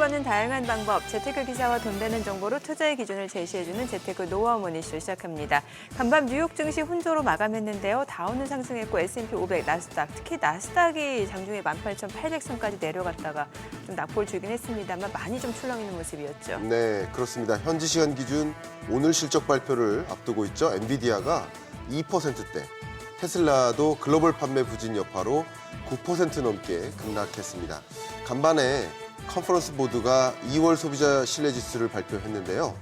버는 다양한 방법, 재테크 기사와 돈 되는 정보로 투자의 기준을 제시해주는 재테크 노하우 모니쇼 시작합니다. 간밤 뉴욕 증시 혼조로 마감했는데요. 다우는 상승했고 S&P 500, 나스닥, 특히 나스닥이 장중에 18,800선까지 내려갔다가 좀 낙폭을 줄긴 했습니다만 많이 좀 출렁이는 모습이었죠. 네, 그렇습니다. 현지 시간 기준 오늘 실적 발표를 앞두고 있죠. 엔비디아가 2%대, 테슬라도 글로벌 판매 부진 여파로 9% 넘게 급락했습니다. 간밤에 컨퍼런스 보드가 2월 소비자 신뢰지수를 발표했는데요.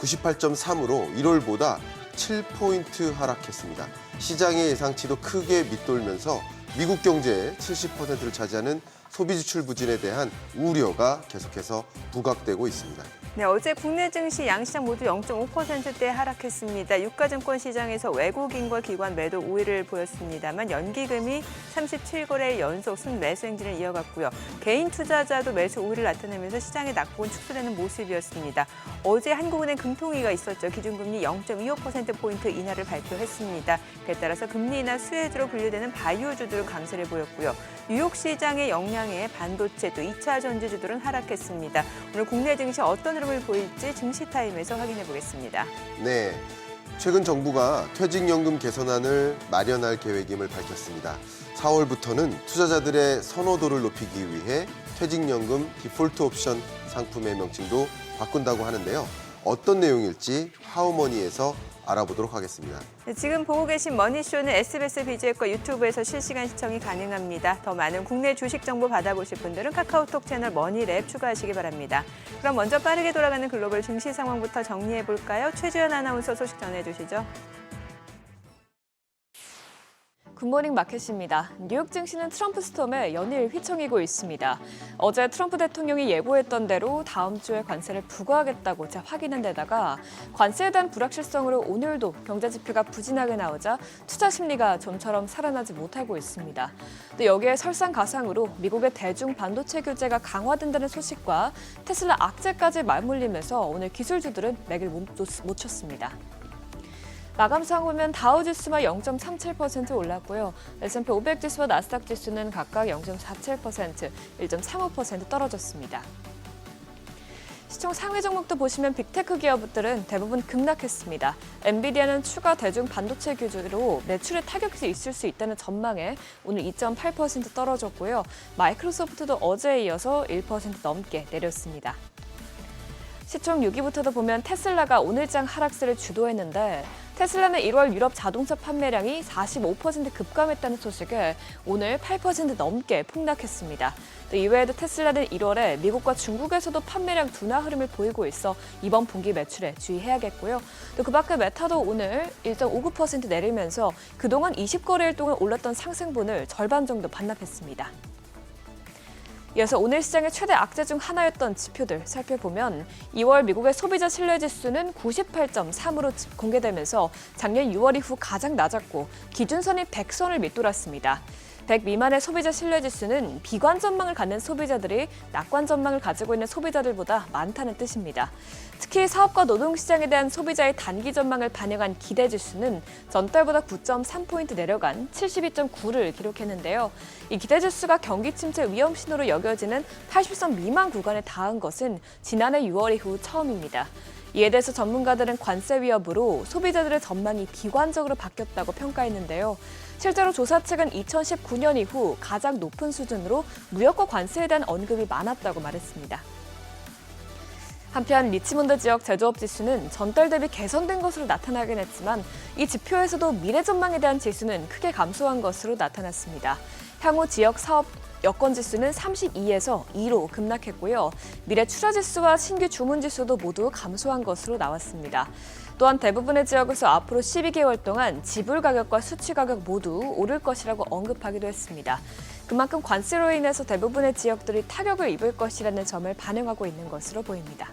98.3으로 1월보다 7포인트 하락했습니다. 시장의 예상치도 크게 밑돌면서 미국 경제의 70%를 차지하는 소비 지출 부진에 대한 우려가 계속해서 부각되고 있습니다. 네, 어제 국내 증시 양시장 모두 0.5%대 하락했습니다. 유가증권 시장에서 외국인과 기관 매도 우위를 보였습니다만 연기금이 37거래일 연속 순매수 행진을 이어갔고요. 개인 투자자도 매수 우위를 나타내면서 시장의 낙폭은 축소되는 모습이었습니다. 어제 한국은행 금통위가 있었죠. 기준금리 0.25%포인트 인하를 발표했습니다. 그에 따라서 금리 인하 수혜주로 분류되는 바이오주들은 강세를 보였고요. 뉴욕 시장의 영향에 반도체 또 2차 전지주들은 하락했습니다. 오늘 국내 증시 어떤 흐름을 보일지 증시타임에서 확인해 보겠습니다. 네, 최근 정부가 퇴직연금 개선안을 마련할 계획임을 밝혔습니다. 4월부터는 투자자들의 선호도를 높이기 위해 퇴직연금 디폴트 옵션 상품의 명칭도 바꾼다고 하는데요. 어떤 내용일지 하우머니에서 알아보도록 하겠습니다. 네, 지금 보고 계신 머니쇼는 SBS 비즈앱과 유튜브에서 실시간 시청이 가능합니다. 더 많은 국내 주식 정보 받아보실 분들은 카카오톡 채널 머니랩 추가하시기 바랍니다. 그럼 먼저 빠르게 돌아가는 글로벌 증시 상황부터 정리해볼까요? 최주연 아나운서 소식 전해주시죠. 굿모닝 마켓입니다. 뉴욕 증시는 트럼프 스톰에 연일 휘청이고 있습니다. 어제 트럼프 대통령이 예고했던 대로 다음 주에 관세를 부과하겠다고 확인한 데다가 관세에 대한 불확실성으로 오늘도 경제 지표가 부진하게 나오자 투자 심리가 좀처럼 살아나지 못하고 있습니다. 또 여기에 설상가상으로 미국의 대중 반도체 규제가 강화된다는 소식과 테슬라 악재까지 맞물리면서 오늘 기술주들은 맥을 못 쳤습니다. 마감상 보면 다우지수가 0.37% 올랐고요. S&P 500 지수와 나스닥 지수는 각각 0.47%, 1.35% 떨어졌습니다. 시총 상위 종목도 보시면 빅테크 기업들은 대부분 급락했습니다. 엔비디아는 추가 대중 반도체 규제로 매출에 타격이 있을 수 있다는 전망에 오늘 2.8% 떨어졌고요. 마이크로소프트도 어제에 이어서 1% 넘게 내렸습니다. 시총 6위부터도 보면 테슬라가 오늘장 하락세를 주도했는데 테슬라는 1월 유럽 자동차 판매량이 45% 급감했다는 소식에 오늘 8% 넘게 폭락했습니다. 또 이외에도 테슬라는 1월에 미국과 중국에서도 판매량 둔화 흐름을 보이고 있어 이번 분기 매출에 주의해야겠고요. 또 그 밖에 메타도 오늘 1.59% 내리면서 그동안 20거래일 동안 올랐던 상승분을 절반 정도 반납했습니다. 이어서 오늘 시장의 최대 악재 중 하나였던 지표들 살펴보면 2월 미국의 소비자 신뢰지수는 98.3으로 공개되면서 작년 6월 이후 가장 낮았고 기준선이 100선을 밑돌았습니다. 100 미만의 소비자 신뢰지수는 비관 전망을 갖는 소비자들이 낙관 전망을 가지고 있는 소비자들보다 많다는 뜻입니다. 특히 사업과 노동시장에 대한 소비자의 단기 전망을 반영한 기대지수는 전달보다 9.3포인트 내려간 72.9를 기록했는데요. 이 기대지수가 경기 침체 위험 신호로 여겨지는 80선 미만 구간에 닿은 것은 지난해 6월 이후 처음입니다. 이에 대해서 전문가들은 관세 위협으로 소비자들의 전망이 비관적으로 바뀌었다고 평가했는데요. 실제로 조사 측은 2019년 이후 가장 높은 수준으로 무역과 관세에 대한 언급이 많았다고 말했습니다. 한편 리치몬드 지역 제조업 지수는 전달 대비 개선된 것으로 나타나긴 했지만 이 지표에서도 미래 전망에 대한 지수는 크게 감소한 것으로 나타났습니다. 향후 지역 사업 여건 지수는 32에서 2로 급락했고요. 미래 출하 지수와 신규 주문 지수도 모두 감소한 것으로 나왔습니다. 또한 대부분의 지역에서 앞으로 12개월 동안 지불 가격과 수취 가격 모두 오를 것이라고 언급하기도 했습니다. 그만큼 관세로 인해서 대부분의 지역들이 타격을 입을 것이라는 점을 반영하고 있는 것으로 보입니다.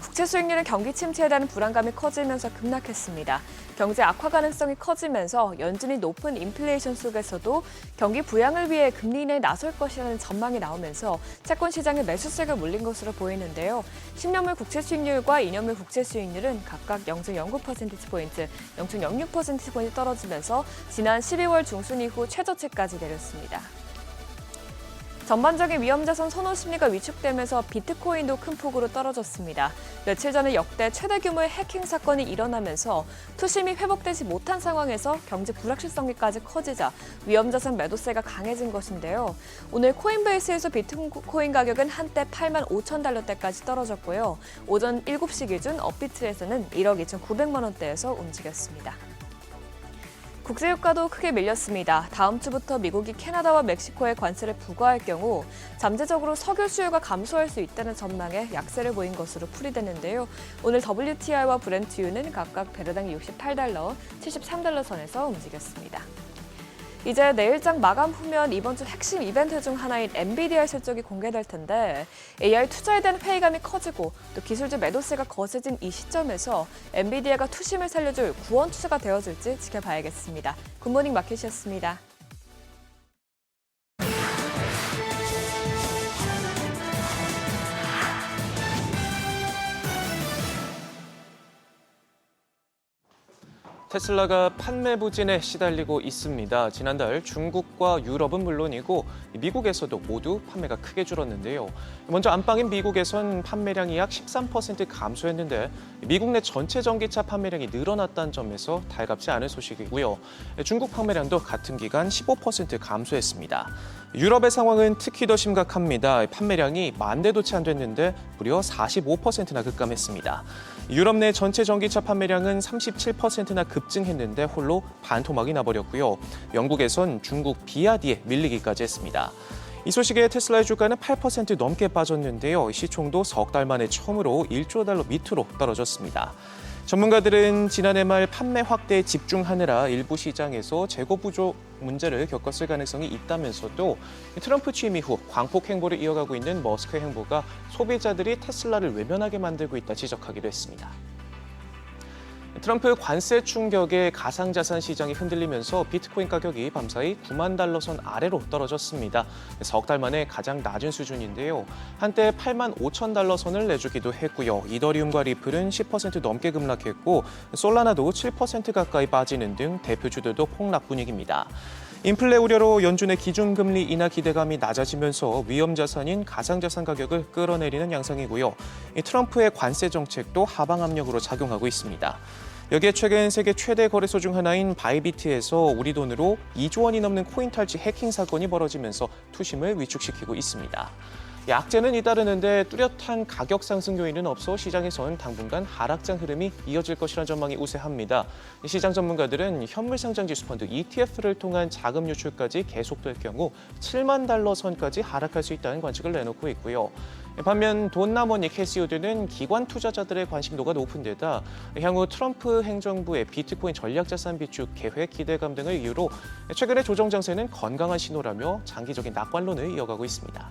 국채 수익률은 경기 침체에 대한 불안감이 커지면서 급락했습니다. 경제 악화 가능성이 커지면서 여전히 높은 인플레이션 속에서도 경기 부양을 위해 금리 인하에 나설 것이라는 전망이 나오면서 채권 시장에 매수세가 몰린 것으로 보이는데요. 10년물 국채 수익률과 2년물 국채 수익률은 각각 0.09%포인트, 0.06%포인트 떨어지면서 지난 12월 중순 이후 최저치까지 내렸습니다. 전반적인 위험자산 선호 심리가 위축되면서 비트코인도 큰 폭으로 떨어졌습니다. 며칠 전에 역대 최대 규모의 해킹 사건이 일어나면서 투심이 회복되지 못한 상황에서 경제 불확실성까지 커지자 위험자산 매도세가 강해진 것인데요. 오늘 코인베이스에서 비트코인 가격은 한때 85,000달러대까지 떨어졌고요. 오전 7시 기준 업비트에서는 1억 2,900만 원대에서 움직였습니다. 국제유가도 크게 밀렸습니다. 다음 주부터 미국이 캐나다와 멕시코에 관세를 부과할 경우 잠재적으로 석유 수요가 감소할 수 있다는 전망에 약세를 보인 것으로 풀이됐는데요. 오늘 WTI와 브렌트유는 각각 배럴당 68달러, 73달러 선에서 움직였습니다. 이제 내일장 마감 후면 이번 주 핵심 이벤트 중 하나인 엔비디아 실적이 공개될 텐데 AI 투자에 대한 회의감이 커지고 또 기술주 매도세가 거세진 이 시점에서 엔비디아가 투심을 살려줄 구원 투자가 되어줄지 지켜봐야겠습니다. 굿모닝 마켓이었습니다. 테슬라가 판매 부진에 시달리고 있습니다. 지난달 중국과 유럽은 물론이고 미국에서도 모두 판매가 크게 줄었는데요. 먼저 안방인 미국에선 판매량이 약 13% 감소했는데 미국 내 전체 전기차 판매량이 늘어났다는 점에서 달갑지 않은 소식이고요. 중국 판매량도 같은 기간 15% 감소했습니다. 유럽의 상황은 특히 더 심각합니다. 판매량이 10,000대도 채 안 됐는데 무려 45%나 급감했습니다. 유럽 내 전체 전기차 판매량은 37%나 급증했는데 홀로 반토막이 나버렸고요. 영국에선 중국 비아디에 밀리기까지 했습니다. 이 소식에 테슬라의 주가는 8% 넘게 빠졌는데요. 시총도 석 달 만에 처음으로 1조 달러 밑으로 떨어졌습니다. 전문가들은 지난해 말 판매 확대에 집중하느라 일부 시장에서 재고 부족 문제를 겪었을 가능성이 있다면서도 트럼프 취임 이후 광폭 행보를 이어가고 있는 머스크의 행보가 소비자들이 테슬라를 외면하게 만들고 있다 지적하기도 했습니다. 트럼프 관세 충격에 가상자산 시장이 흔들리면서 비트코인 가격이 밤사이 9만 달러 선 아래로 떨어졌습니다. 석 달 만에 가장 낮은 수준인데요. 한때 8만 5천 달러 선을 내주기도 했고요. 이더리움과 리플은 10% 넘게 급락했고 솔라나도 7% 가까이 빠지는 등 대표주들도 폭락 분위기입니다. 인플레 우려로 연준의 기준금리 인하 기대감이 낮아지면서 위험자산인 가상자산 가격을 끌어내리는 양상이고요. 트럼프의 관세 정책도 하방 압력으로 작용하고 있습니다. 여기에 최근 세계 최대 거래소 중 하나인 바이비트에서 우리 돈으로 2조 원이 넘는 코인 탈취 해킹 사건이 벌어지면서 투심을 위축시키고 있습니다. 악재는 잇따르는데 뚜렷한 가격 상승 요인은 없어 시장에선 당분간 하락장 흐름이 이어질 것이라는 전망이 우세합니다. 시장 전문가들은 현물상장지수 펀드 ETF를 통한 자금 유출까지 계속될 경우 7만 달러 선까지 하락할 수 있다는 관측을 내놓고 있고요. 반면 돈나머니 캐시오드는 기관 투자자들의 관심도가 높은 데다 향후 트럼프 행정부의 비트코인 전략자산 비축 계획 기대감 등을 이유로 최근의 조정 장세는 건강한 신호라며 장기적인 낙관론을 이어가고 있습니다.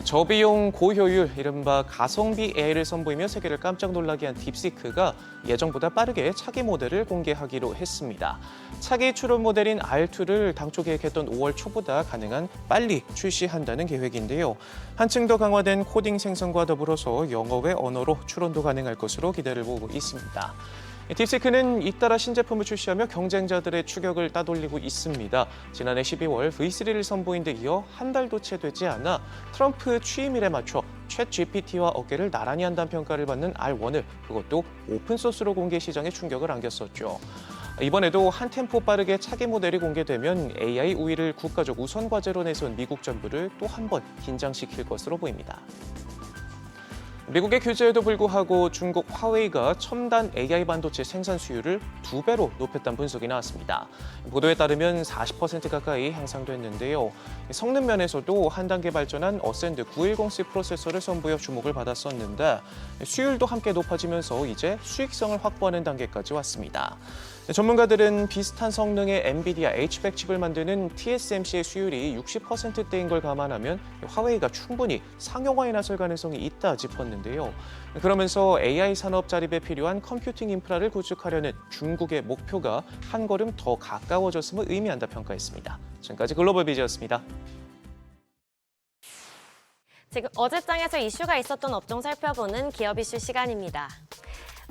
저비용 고효율, 이른바 가성비 AI를 선보이며 세계를 깜짝 놀라게 한 딥시크가 예정보다 빠르게 차기 모델을 공개하기로 했습니다. 차기 추론 모델인 R2를 당초 계획했던 5월 초보다 가능한 빨리 출시한다는 계획인데요. 한층 더 강화된 코딩 생성과 더불어서 영어 외 언어로 추론도 가능할 것으로 기대를 모으고 있습니다. 딥시크는 잇따라 신제품을 출시하며 경쟁자들의 추격을 따돌리고 있습니다. 지난해 12월 V3를 선보인 데 이어 한 달도 채 되지 않아 트럼프 취임일에 맞춰 챗 GPT와 어깨를 나란히 한다는 평가를 받는 R1을 그것도 오픈소스로 공개 시장에 충격을 안겼었죠. 이번에도 한 템포 빠르게 차기 모델이 공개되면 AI 우위를 국가적 우선 과제로 내세운 미국 정부를 또 한 번 긴장시킬 것으로 보입니다. 미국의 규제에도 불구하고 중국 화웨이가 첨단 AI 반도체 생산 수율을 2배로 높였다는 분석이 나왔습니다. 보도에 따르면 40% 가까이 향상됐는데요. 성능 면에서도 한 단계 발전한 어센드 910C 프로세서를 선보여 주목을 받았었는데 수율도 함께 높아지면서 이제 수익성을 확보하는 단계까지 왔습니다. 전문가들은 비슷한 성능의 엔비디아 H100 칩을 만드는 TSMC의 수율이 60%대인 걸 감안하면 화웨이가 충분히 상용화에 나설 가능성이 있다 짚었는데요. 그러면서 AI 산업 자립에 필요한 컴퓨팅 인프라를 구축하려는 중국의 목표가 한 걸음 더 가까워졌음을 의미한다 평가했습니다. 지금까지 글로벌 비즈였습니다. 지금 어제장에서 이슈가 있었던 업종 살펴보는 기업 이슈 시간입니다.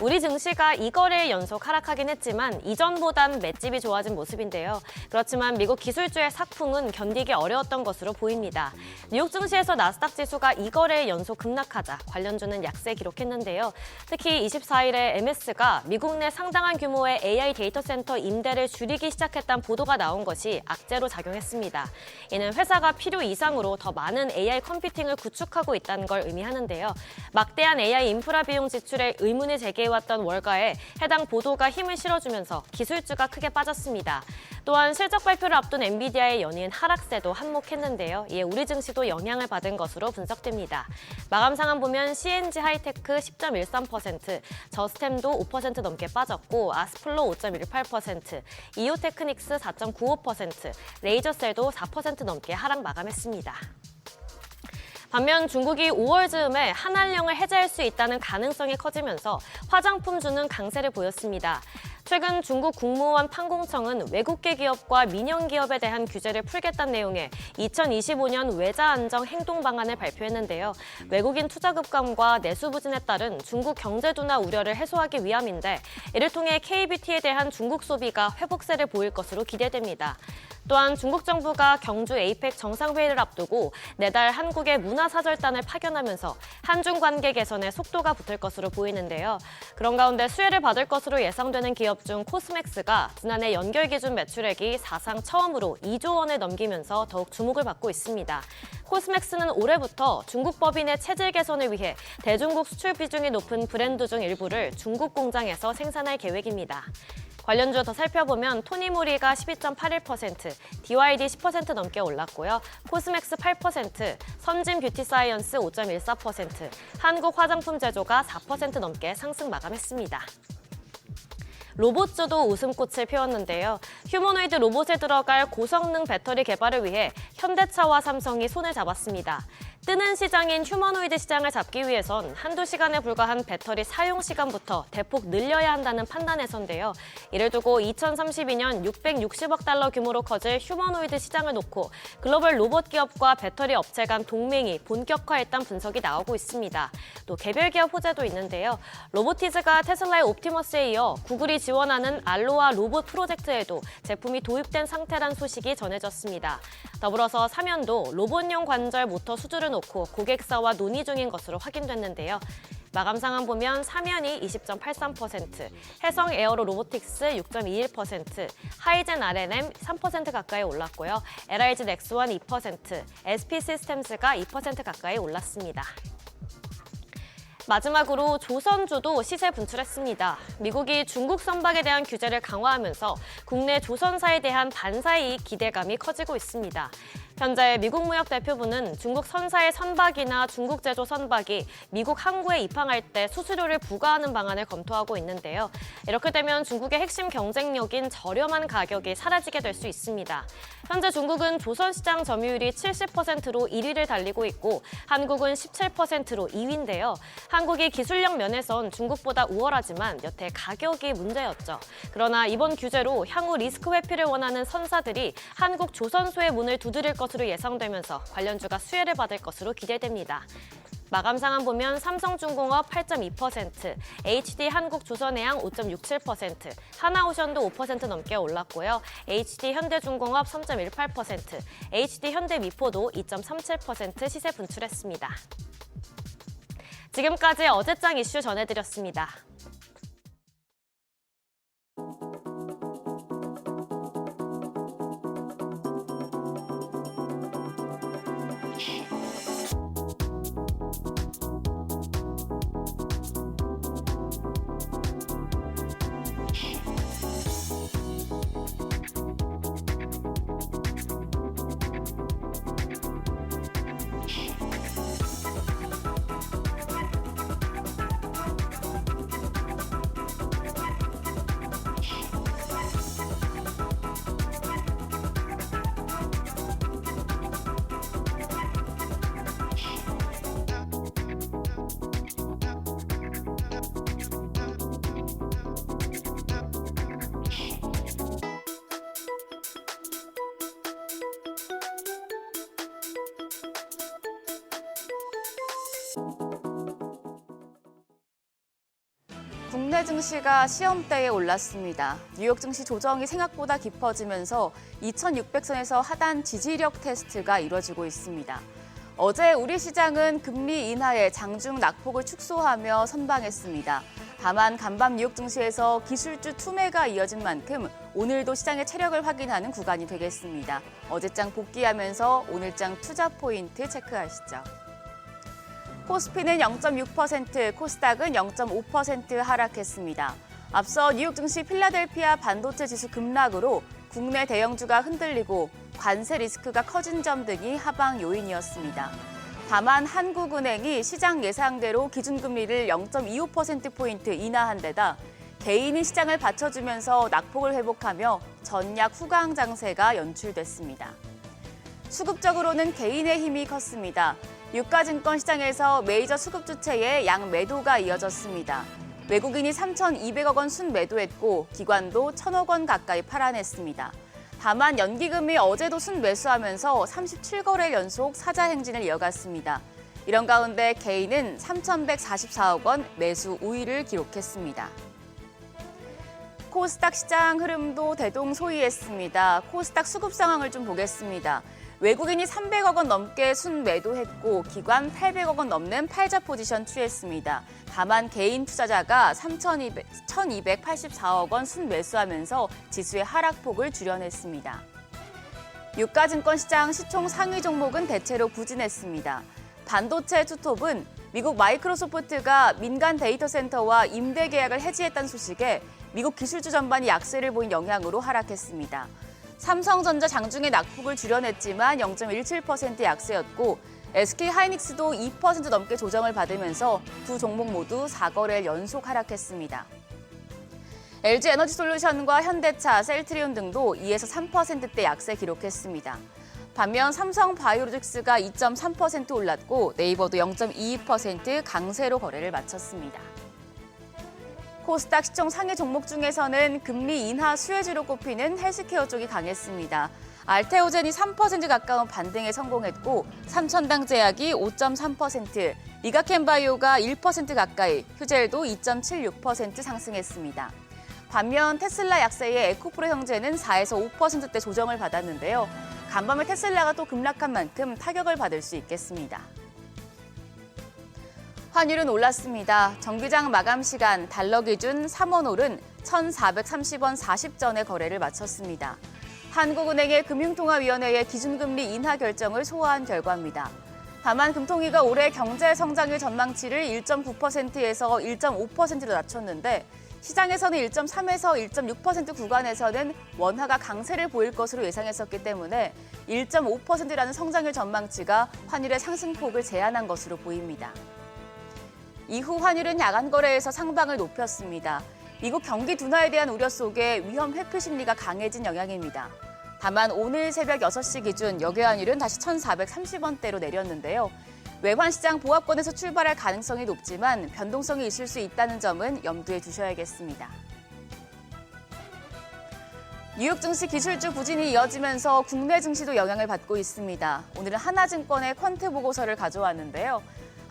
우리 증시가 2거래일 연속 하락하긴 했지만 이전보단 맷집이 좋아진 모습인데요. 그렇지만 미국 기술주의 삭풍은 견디기 어려웠던 것으로 보입니다. 뉴욕 증시에서 나스닥 지수가 2거래일 연속 급락하자 관련주는 약세 기록했는데요. 특히 24일에 MS가 미국 내 상당한 규모의 AI 데이터 센터 임대를 줄이기 시작했다는 보도가 나온 것이 악재로 작용했습니다. 이는 회사가 필요 이상으로 더 많은 AI 컴퓨팅을 구축하고 있다는 걸 의미하는데요. 막대한 AI 인프라 비용 지출에 의문이 제기해왔던 월가에 해당 보도가 힘을 실어주면서 기술주가 크게 빠졌습니다. 또한 실적 발표를 앞둔 엔비디아의 연이은 하락세도 한몫했는데요. 이에 우리 증시도 영향을 받은 것으로 분석됩니다. 마감 상황 보면 CNG 하이테크 10.13%, 저스템도 5% 넘게 빠졌고 아스플로 5.18%, 이오테크닉스 4.95%, 레이저셀도 4% 넘게 하락 마감했습니다. 반면 중국이 5월 즈음에 한한령을 해제할 수 있다는 가능성이 커지면서 화장품주는 강세를 보였습니다. 최근 중국 국무원 판공청은 외국계 기업과 민영 기업에 대한 규제를 풀겠다는 내용의 2025년 외자 안정 행동 방안을 발표했는데요. 외국인 투자 급감과 내수 부진에 따른 중국 경제 둔화 우려를 해소하기 위함인데 이를 통해 K뷰티에 대한 중국 소비가 회복세를 보일 것으로 기대됩니다. 또한 중국 정부가 경주 에이펙 정상회의를 앞두고 내달 한국의 문화사절단을 파견하면서 한중 관계 개선에 속도가 붙을 것으로 보이는데요. 그런 가운데 수혜를 받을 것으로 예상되는 기업 중 코스맥스가 지난해 연결 기준 매출액이 사상 처음으로 2조 원을 넘기면서 더욱 주목을 받고 있습니다. 코스맥스는 올해부터 중국 법인의 체질 개선을 위해 대중국 수출 비중이 높은 브랜드 중 일부를 중국 공장에서 생산할 계획입니다. 관련주 더 살펴보면 토니모리가 12.81%, DYD 10% 넘게 올랐고요. 코스맥스 8%, 선진 뷰티사이언스 5.14%, 한국 화장품 제조가 4% 넘게 상승 마감했습니다. 로봇주도 웃음꽃을 피웠는데요. 휴머노이드 로봇에 들어갈 고성능 배터리 개발을 위해 현대차와 삼성이 손을 잡았습니다. 뜨는 시장인 휴머노이드 시장을 잡기 위해선 한두 시간에 불과한 배터리 사용 시간부터 대폭 늘려야 한다는 판단에서인데요. 이를 두고 2032년 660억 달러 규모로 커질 휴머노이드 시장을 놓고 글로벌 로봇 기업과 배터리 업체 간 동맹이 본격화했다는 분석이 나오고 있습니다. 또 개별 기업 호재도 있는데요. 로보티즈가 테슬라의 옵티머스에 이어 구글이 지원하는 알로아 로봇 프로젝트에도 제품이 도입된 상태란 소식이 전해졌습니다. 더불어서 사면도 로봇용 관절 모터 수주를 놓고 고객사와 논의 중인 것으로 확인됐는데요. 마감 상황 보면 사면이 20.83%, 해성 에어로 로보틱스 6.21%, 하이젠 R&M 3% 가까이 올랐고요. LRG 넥스원 2%, SP 시스템스가 2% 가까이 올랐습니다. 마지막으로 조선주도 시세 분출했습니다. 미국이 중국 선박에 대한 규제를 강화하면서 국내 조선사에 대한 반사이익 기대감이 커지고 있습니다. 현재 미국 무역 대표부는 중국 선사의 선박이나 중국 제조 선박이 미국 항구에 입항할 때 수수료를 부과하는 방안을 검토하고 있는데요. 이렇게 되면 중국의 핵심 경쟁력인 저렴한 가격이 사라지게 될 수 있습니다. 현재 중국은 조선시장 점유율이 70%로 1위를 달리고 있고 한국은 17%로 2위인데요. 한국이 기술력 면에선 중국보다 우월하지만 여태 가격이 문제였죠. 그러나 이번 규제로 향후 리스크 회피를 원하는 선사들이 한국 조선소의 문을 두드릴 것으로 예상되면서 관련주가 수혜를 받을 것으로 기대됩니다. 마감 상황 보면 삼성중공업 8.2%, HD 한국조선해양 5.67%, 하나오션도 5% 넘게 올랐고요. HD 현대중공업 3.18%, HD 현대미포도 2.37% 시세 분출했습니다. 지금까지 어제장 이슈 전해드렸습니다. 국내 증시가 시험대에 올랐습니다. 뉴욕 증시 조정이 생각보다 깊어지면서 2600선에서 하단 지지력 테스트가 이뤄지고 있습니다. 어제 우리 시장은 금리 인하에 장중 낙폭을 축소하며 선방했습니다. 다만 간밤 뉴욕 증시에서 기술주 투매가 이어진 만큼 오늘도 시장의 체력을 확인하는 구간이 되겠습니다. 어제장 복귀하면서 오늘장 투자 포인트 체크하시죠. 코스피는 0.6%, 코스닥은 0.5% 하락했습니다. 앞서 뉴욕 증시 필라델피아 반도체 지수 급락으로 국내 대형주가 흔들리고 관세 리스크가 커진 점 등이 하방 요인이었습니다. 다만 한국은행이 시장 예상대로 기준금리를 0.25%포인트 인하한 데다 개인이 시장을 받쳐주면서 낙폭을 회복하며 전략 후강 장세가 연출됐습니다. 수급적으로는 개인의 힘이 컸습니다. 유가증권 시장에서 메이저 수급 주체의 양매도가 이어졌습니다. 외국인이 3,200억 원 순매도했고 기관도 1,000억 원 가까이 팔아냈습니다. 다만 연기금이 어제도 순매수하면서 37거래 연속 사자 행진을 이어갔습니다. 이런 가운데 개인은 3,144억 원 매수 우위를 기록했습니다. 코스닥 시장 흐름도 대동소이했습니다. 코스닥 수급 상황을 좀 보겠습니다. 외국인이 300억 원 넘게 순매도했고 기관 800억 원 넘는 팔자 포지션 취했습니다. 다만 개인 투자자가 1,284억 원 순매수하면서 지수의 하락폭을 줄여냈습니다. 유가증권 시장 시총 상위 종목은 대체로 부진했습니다. 반도체 투톱은 미국 마이크로소프트가 민간 데이터 센터와 임대 계약을 해지했다는 소식에 미국 기술주 전반이 약세를 보인 영향으로 하락했습니다. 삼성전자 장중에 낙폭을 줄여냈지만 0.17% 약세였고 SK하이닉스도 2% 넘게 조정을 받으면서 두 종목 모두 4거래일 연속 하락했습니다. LG에너지솔루션과 현대차, 셀트리온 등도 2에서 3%대 약세 기록했습니다. 반면 삼성바이오로직스가 2.3% 올랐고 네이버도 0.22% 강세로 거래를 마쳤습니다. 코스닥 시총 상위 종목 중에서는 금리 인하 수혜주로 꼽히는 헬스케어 쪽이 강했습니다. 알테오젠이 3% 가까운 반등에 성공했고 삼천당제약이 5.3%, 리가켄바이오가 1% 가까이, 휴젤도 2.76% 상승했습니다. 반면 테슬라 약세의 에코프로 형제는 4에서 5%대 조정을 받았는데요. 간밤에 테슬라가 또 급락한 만큼 타격을 받을 수 있겠습니다. 환율은 올랐습니다. 정기장 마감 시간 달러 기준 3원 오른 1,430원 40전에 거래를 마쳤습니다. 한국은행의 금융통화위원회의 기준금리 인하 결정을 소화한 결과입니다. 다만 금통위가 올해 경제 성장률 전망치를 1.9%에서 1.5%로 낮췄는데 시장에서는 1.3에서 1.6% 구간에서는 원화가 강세를 보일 것으로 예상했었기 때문에 1.5%라는 성장률 전망치가 환율의 상승폭을 제한한 것으로 보입니다. 이후 환율은 야간 거래에서 상방을 높였습니다. 미국 경기 둔화에 대한 우려 속에 위험 회피 심리가 강해진 영향입니다. 다만 오늘 새벽 6시 기준 역외 환율은 다시 1,430원대로 내렸는데요. 외환시장 보합권에서 출발할 가능성이 높지만 변동성이 있을 수 있다는 점은 염두에 두셔야겠습니다. 뉴욕 증시 기술주 부진이 이어지면서 국내 증시도 영향을 받고 있습니다. 오늘은 하나증권의 퀀트 보고서를 가져왔는데요.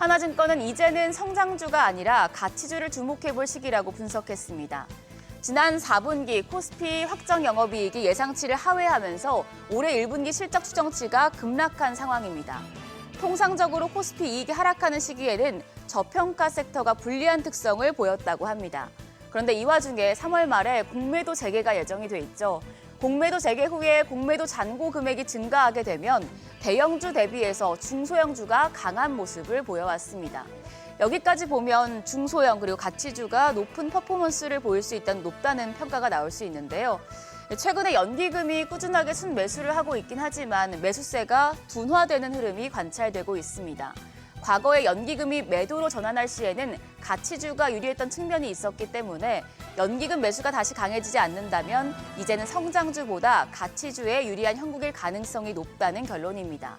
하나증권은 이제는 성장주가 아니라 가치주를 주목해볼 시기라고 분석했습니다. 지난 4분기 코스피 확정 영업이익이 예상치를 하회하면서 올해 1분기 실적 추정치가 급락한 상황입니다. 통상적으로 코스피 이익이 하락하는 시기에는 저평가 섹터가 불리한 특성을 보였다고 합니다. 그런데 이 와중에 3월 말에 공매도 재개가 예정이 돼 있죠. 공매도 재개 후에 공매도 잔고 금액이 증가하게 되면 대형주 대비해서 중소형주가 강한 모습을 보여왔습니다. 여기까지 보면 중소형 그리고 가치주가 높은 퍼포먼스를 보일 수 있다는 높다는 평가가 나올 수 있는데요. 최근에 연기금이 꾸준하게 순매수를 하고 있긴 하지만 매수세가 둔화되는 흐름이 관찰되고 있습니다. 과거에 연기금이 매도로 전환할 시에는 가치주가 유리했던 측면이 있었기 때문에 연기금 매수가 다시 강해지지 않는다면 이제는 성장주보다 가치주에 유리한 형국일 가능성이 높다는 결론입니다.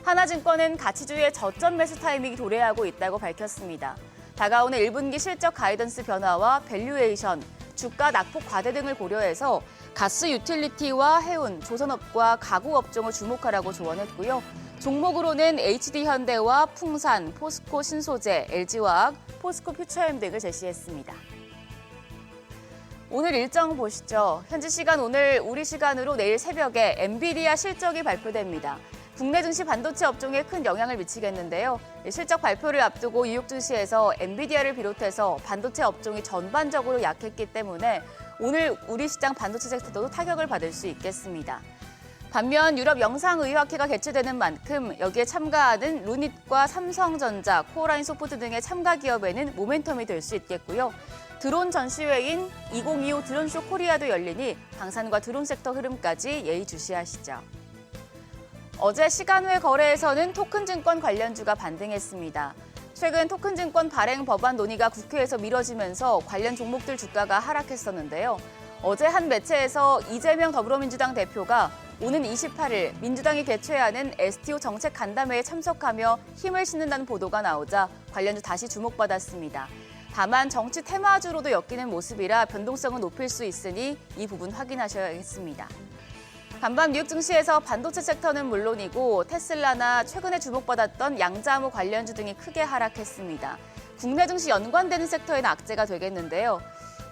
하나증권은 가치주의 저점 매수 타이밍이 도래하고 있다고 밝혔습니다. 다가오는 1분기 실적 가이던스 변화와 밸류에이션, 주가 낙폭 과대 등을 고려해서 가스 유틸리티와 해운, 조선업과 가구 업종을 주목하라고 조언했고요. 종목으로는 HD현대와 풍산, 포스코 신소재, LG화학, 포스코 퓨처엠 등을 제시했습니다. 오늘 일정 보시죠. 현지 시간 오늘 우리 시간으로 내일 새벽에 엔비디아 실적이 발표됩니다. 국내 증시 반도체 업종에 큰 영향을 미치겠는데요. 실적 발표를 앞두고 뉴욕 증시에서 엔비디아를 비롯해서 반도체 업종이 전반적으로 약했기 때문에 오늘 우리 시장 반도체 섹터도 타격을 받을 수 있겠습니다. 반면 유럽 영상의학회가 개최되는 만큼 여기에 참가하는 루닛과 삼성전자, 코어라인 소프트 등의 참가 기업에는 모멘텀이 될 수 있겠고요. 드론 전시회인 2025 드론쇼 코리아도 열리니 방산과 드론 섹터 흐름까지 예의주시하시죠. 어제 시간외 거래에서는 토큰증권 관련주가 반등했습니다. 최근 토큰증권 발행 법안 논의가 국회에서 미뤄지면서 관련 종목들 주가가 하락했었는데요. 어제 한 매체에서 이재명 더불어민주당 대표가 오는 28일 민주당이 개최하는 STO 정책 간담회에 참석하며 힘을 싣는다는 보도가 나오자 관련주 다시 주목받았습니다. 다만 정치 테마주로도 엮이는 모습이라 변동성은 높일 수 있으니 이 부분 확인하셔야겠습니다. 반면 뉴욕 증시에서 반도체 섹터는 물론이고 테슬라나 최근에 주목받았던 양자암호 관련주 등이 크게 하락했습니다. 국내 증시 연관되는 섹터에는 악재가 되겠는데요.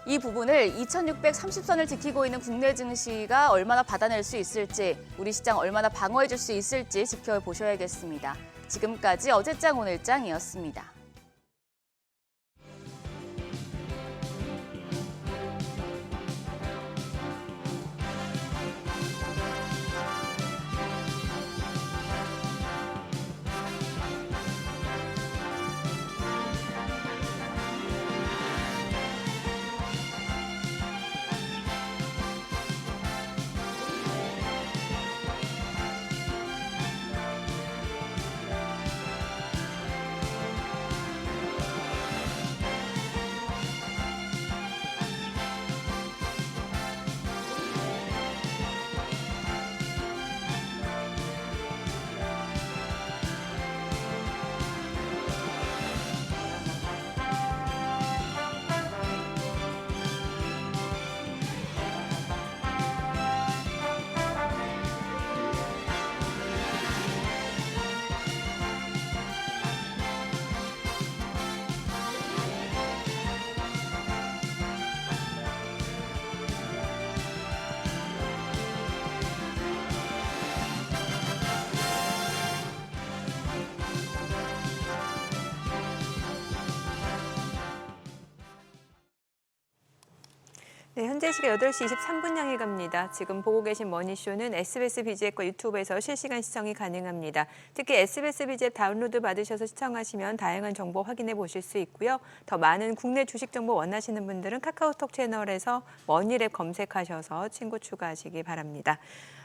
이 부분을 2630선을 지키고 있는 국내 증시가 얼마나 받아낼 수 있을지, 우리 시장 얼마나 방어해줄 수 있을지 지켜보셔야겠습니다. 지금까지 어제장 오늘장이었습니다. 네, 현재 시각 8시 23분 향해 갑니다. 지금 보고 계신 머니쇼는 SBS BG앱과 유튜브에서 실시간 시청이 가능합니다. 특히 SBS BG앱 다운로드 받으셔서 시청하시면 다양한 정보 확인해 보실 수 있고요. 더 많은 국내 주식 정보 원하시는 분들은 카카오톡 채널에서 머니랩 검색하셔서 친구 추가하시기 바랍니다.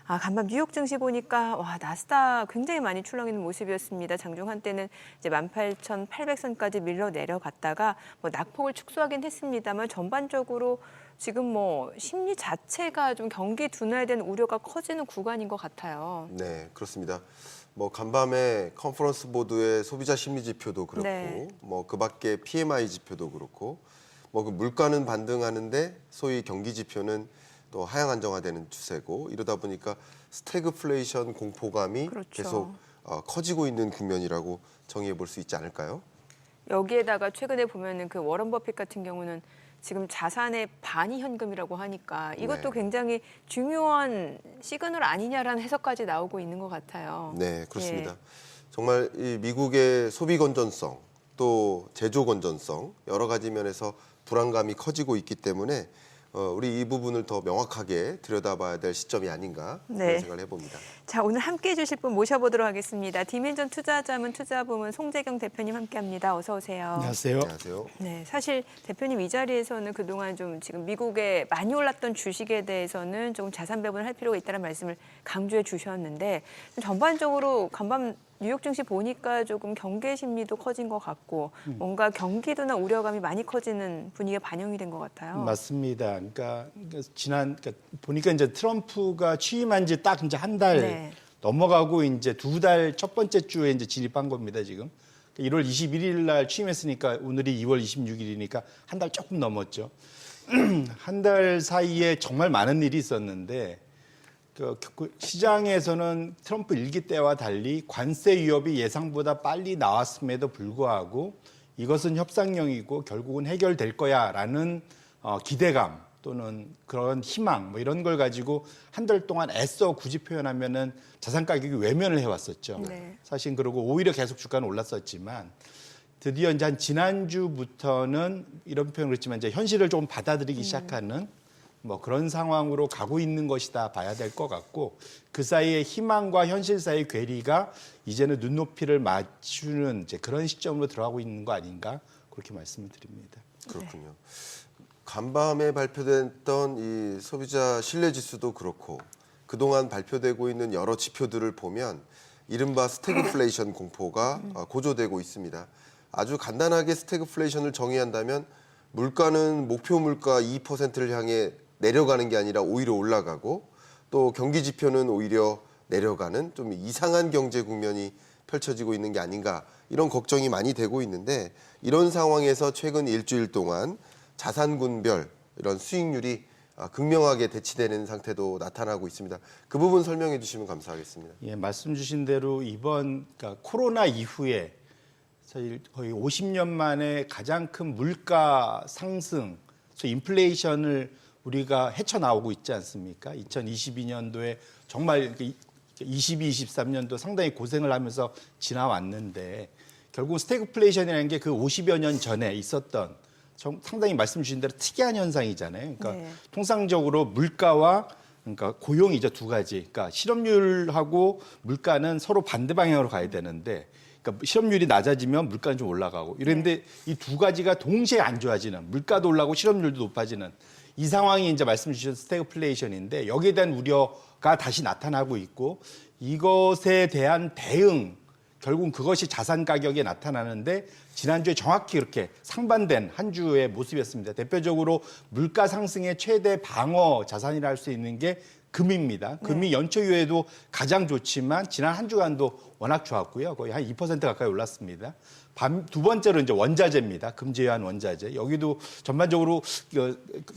간밤 뉴욕 증시 보니까 나스닥 굉장히 많이 출렁이는 모습이었습니다. 장중 한때는 이제 18,800선까지 밀려 내려갔다가 낙폭을 축소하긴 했습니다만 전반적으로 지금 심리 자체가 좀 경기 둔화에 우려가 커지는 구간인 것 같아요. 네, 그렇습니다. 간밤에 컨퍼런스 보드의 소비자 심리 지표도 그렇고, 네. 그 밖에 PMI 지표도 그렇고, 그 물가는 반등하는데 소위 경기 지표는 또 하향 안정화되는 추세고, 이러다 보니까 스태그플레이션 공포감이 그렇죠. 계속 커지고 있는 국면이라고 정의해 볼 수 있지 않을까요? 여기에다가 최근에 보면은 그 워런 버핏 같은 경우는 지금 자산의 반이 현금이라고 하니까 이것도 네. 굉장히 굉장히 중요한 시그널 아니냐라는 해석까지 나오고 있는 것 같아요. 네, 그렇습니다. 예. 정말 이 미국의 소비 건전성, 또 제조 건전성 여러 가지 면에서 불안감이 커지고 있기 때문에 우리 이 부분을 더 명확하게 들여다봐야 될 시점이 아닌가 그런 네. 생각을 해봅니다. 자, 오늘 함께해 주실 분 모셔보도록 하겠습니다. 디멘전 투자자문 투자부문 송재경 대표님 함께합니다. 어서 오세요. 안녕하세요. 안녕하세요. 네, 사실 대표님 이 자리에서는 그동안 좀 지금 미국에 많이 올랐던 주식에 대해서는 조금 자산 배분을 할 필요가 있다는 말씀을 강조해 주셨는데 전반적으로 간밤 뉴욕 증시 보니까 조금 경계 심리도 커진 것 같고 뭔가 경기도나 우려감이 많이 커지는 분위기가 반영이 된 것 같아요. 맞습니다. 그러니까 보니까 이제 트럼프가 취임한 지 딱 이제 한 달 네. 넘어가고 이제 두 달 첫 번째 주에 이제 진입한 겁니다, 지금. 1월 21일 날 취임했으니까 오늘이 2월 26일이니까 한 달 조금 넘었죠. 한 달 사이에 정말 많은 일이 있었는데 시장에서는 트럼프 일기 때와 달리 관세 위협이 예상보다 빨리 나왔음에도 불구하고 이것은 협상형이고 결국은 해결될 거야라는 기대감 또는 그런 희망 뭐 이런 걸 가지고 한 달 동안 애써 굳이 표현하면은 자산 가격이 외면을 해왔었죠. 네. 사실 그러고 오히려 계속 주가는 올랐었지만 드디어 이제 한 지난주부터는 이런 표현을 했지만 이제 현실을 조금 받아들이기 시작하는 뭐 그런 상황으로 가고 있는 것이다 봐야 될 것 같고 그 사이에 희망과 현실 사이의 괴리가 이제는 눈높이를 맞추는 이제 그런 시점으로 들어가고 있는 거 아닌가 그렇게 말씀을 드립니다. 그렇군요. 간밤에 발표됐던 이 소비자 신뢰지수도 그렇고 그동안 발표되고 있는 여러 지표들을 보면 이른바 스태그플레이션 공포가 고조되고 있습니다. 아주 간단하게 스태그플레이션을 정의한다면 물가는 목표 물가 2%를 향해 내려가는 게 아니라 오히려 올라가고 또 경기 지표는 오히려 내려가는 좀 이상한 경제 국면이 펼쳐지고 있는 게 아닌가 이런 걱정이 많이 되고 있는데 이런 상황에서 최근 일주일 동안 자산군별 이런 수익률이 극명하게 대치되는 상태도 나타나고 있습니다. 그 부분 설명해 주시면 감사하겠습니다. 예, 말씀 주신 대로 이번 그러니까 코로나 이후에 사실 거의 50년 만에 가장 큰 물가 상승, 인플레이션을 우리가 헤쳐나오고 있지 않습니까? 2022년도에 정말 22, 23년도 상당히 고생을 하면서 지나왔는데 결국 스태그플레이션이라는 게 그 50여 년 전에 있었던 상당히 말씀 주신 대로 특이한 현상이잖아요. 그러니까 네. 통상적으로 물가와 그러니까 고용이죠 두 가지. 그러니까 실업률하고 물가는 서로 반대 방향으로 가야 되는데, 그러니까 실업률이 낮아지면 물가는 좀 올라가고 이랬는데 이 두 가지가 동시에 안 좋아지는 물가도 올라가고 실업률도 높아지는 이 상황이 이제 말씀 주신 스태그플레이션인데 여기에 대한 우려가 다시 나타나고 있고 이것에 대한 대응. 결국은 그것이 자산 가격에 나타나는데 지난주에 정확히 그렇게 상반된 한 주의 모습이었습니다. 대표적으로 물가 상승의 최대 방어 자산이라 할 수 있는 게 금입니다. 금이 연초 이후에도 가장 좋지만 지난 한 주간도 워낙 좋았고요. 거의 한 2% 가까이 올랐습니다. 두 번째로 이제 원자재입니다. 금 제외한 원자재. 여기도 전반적으로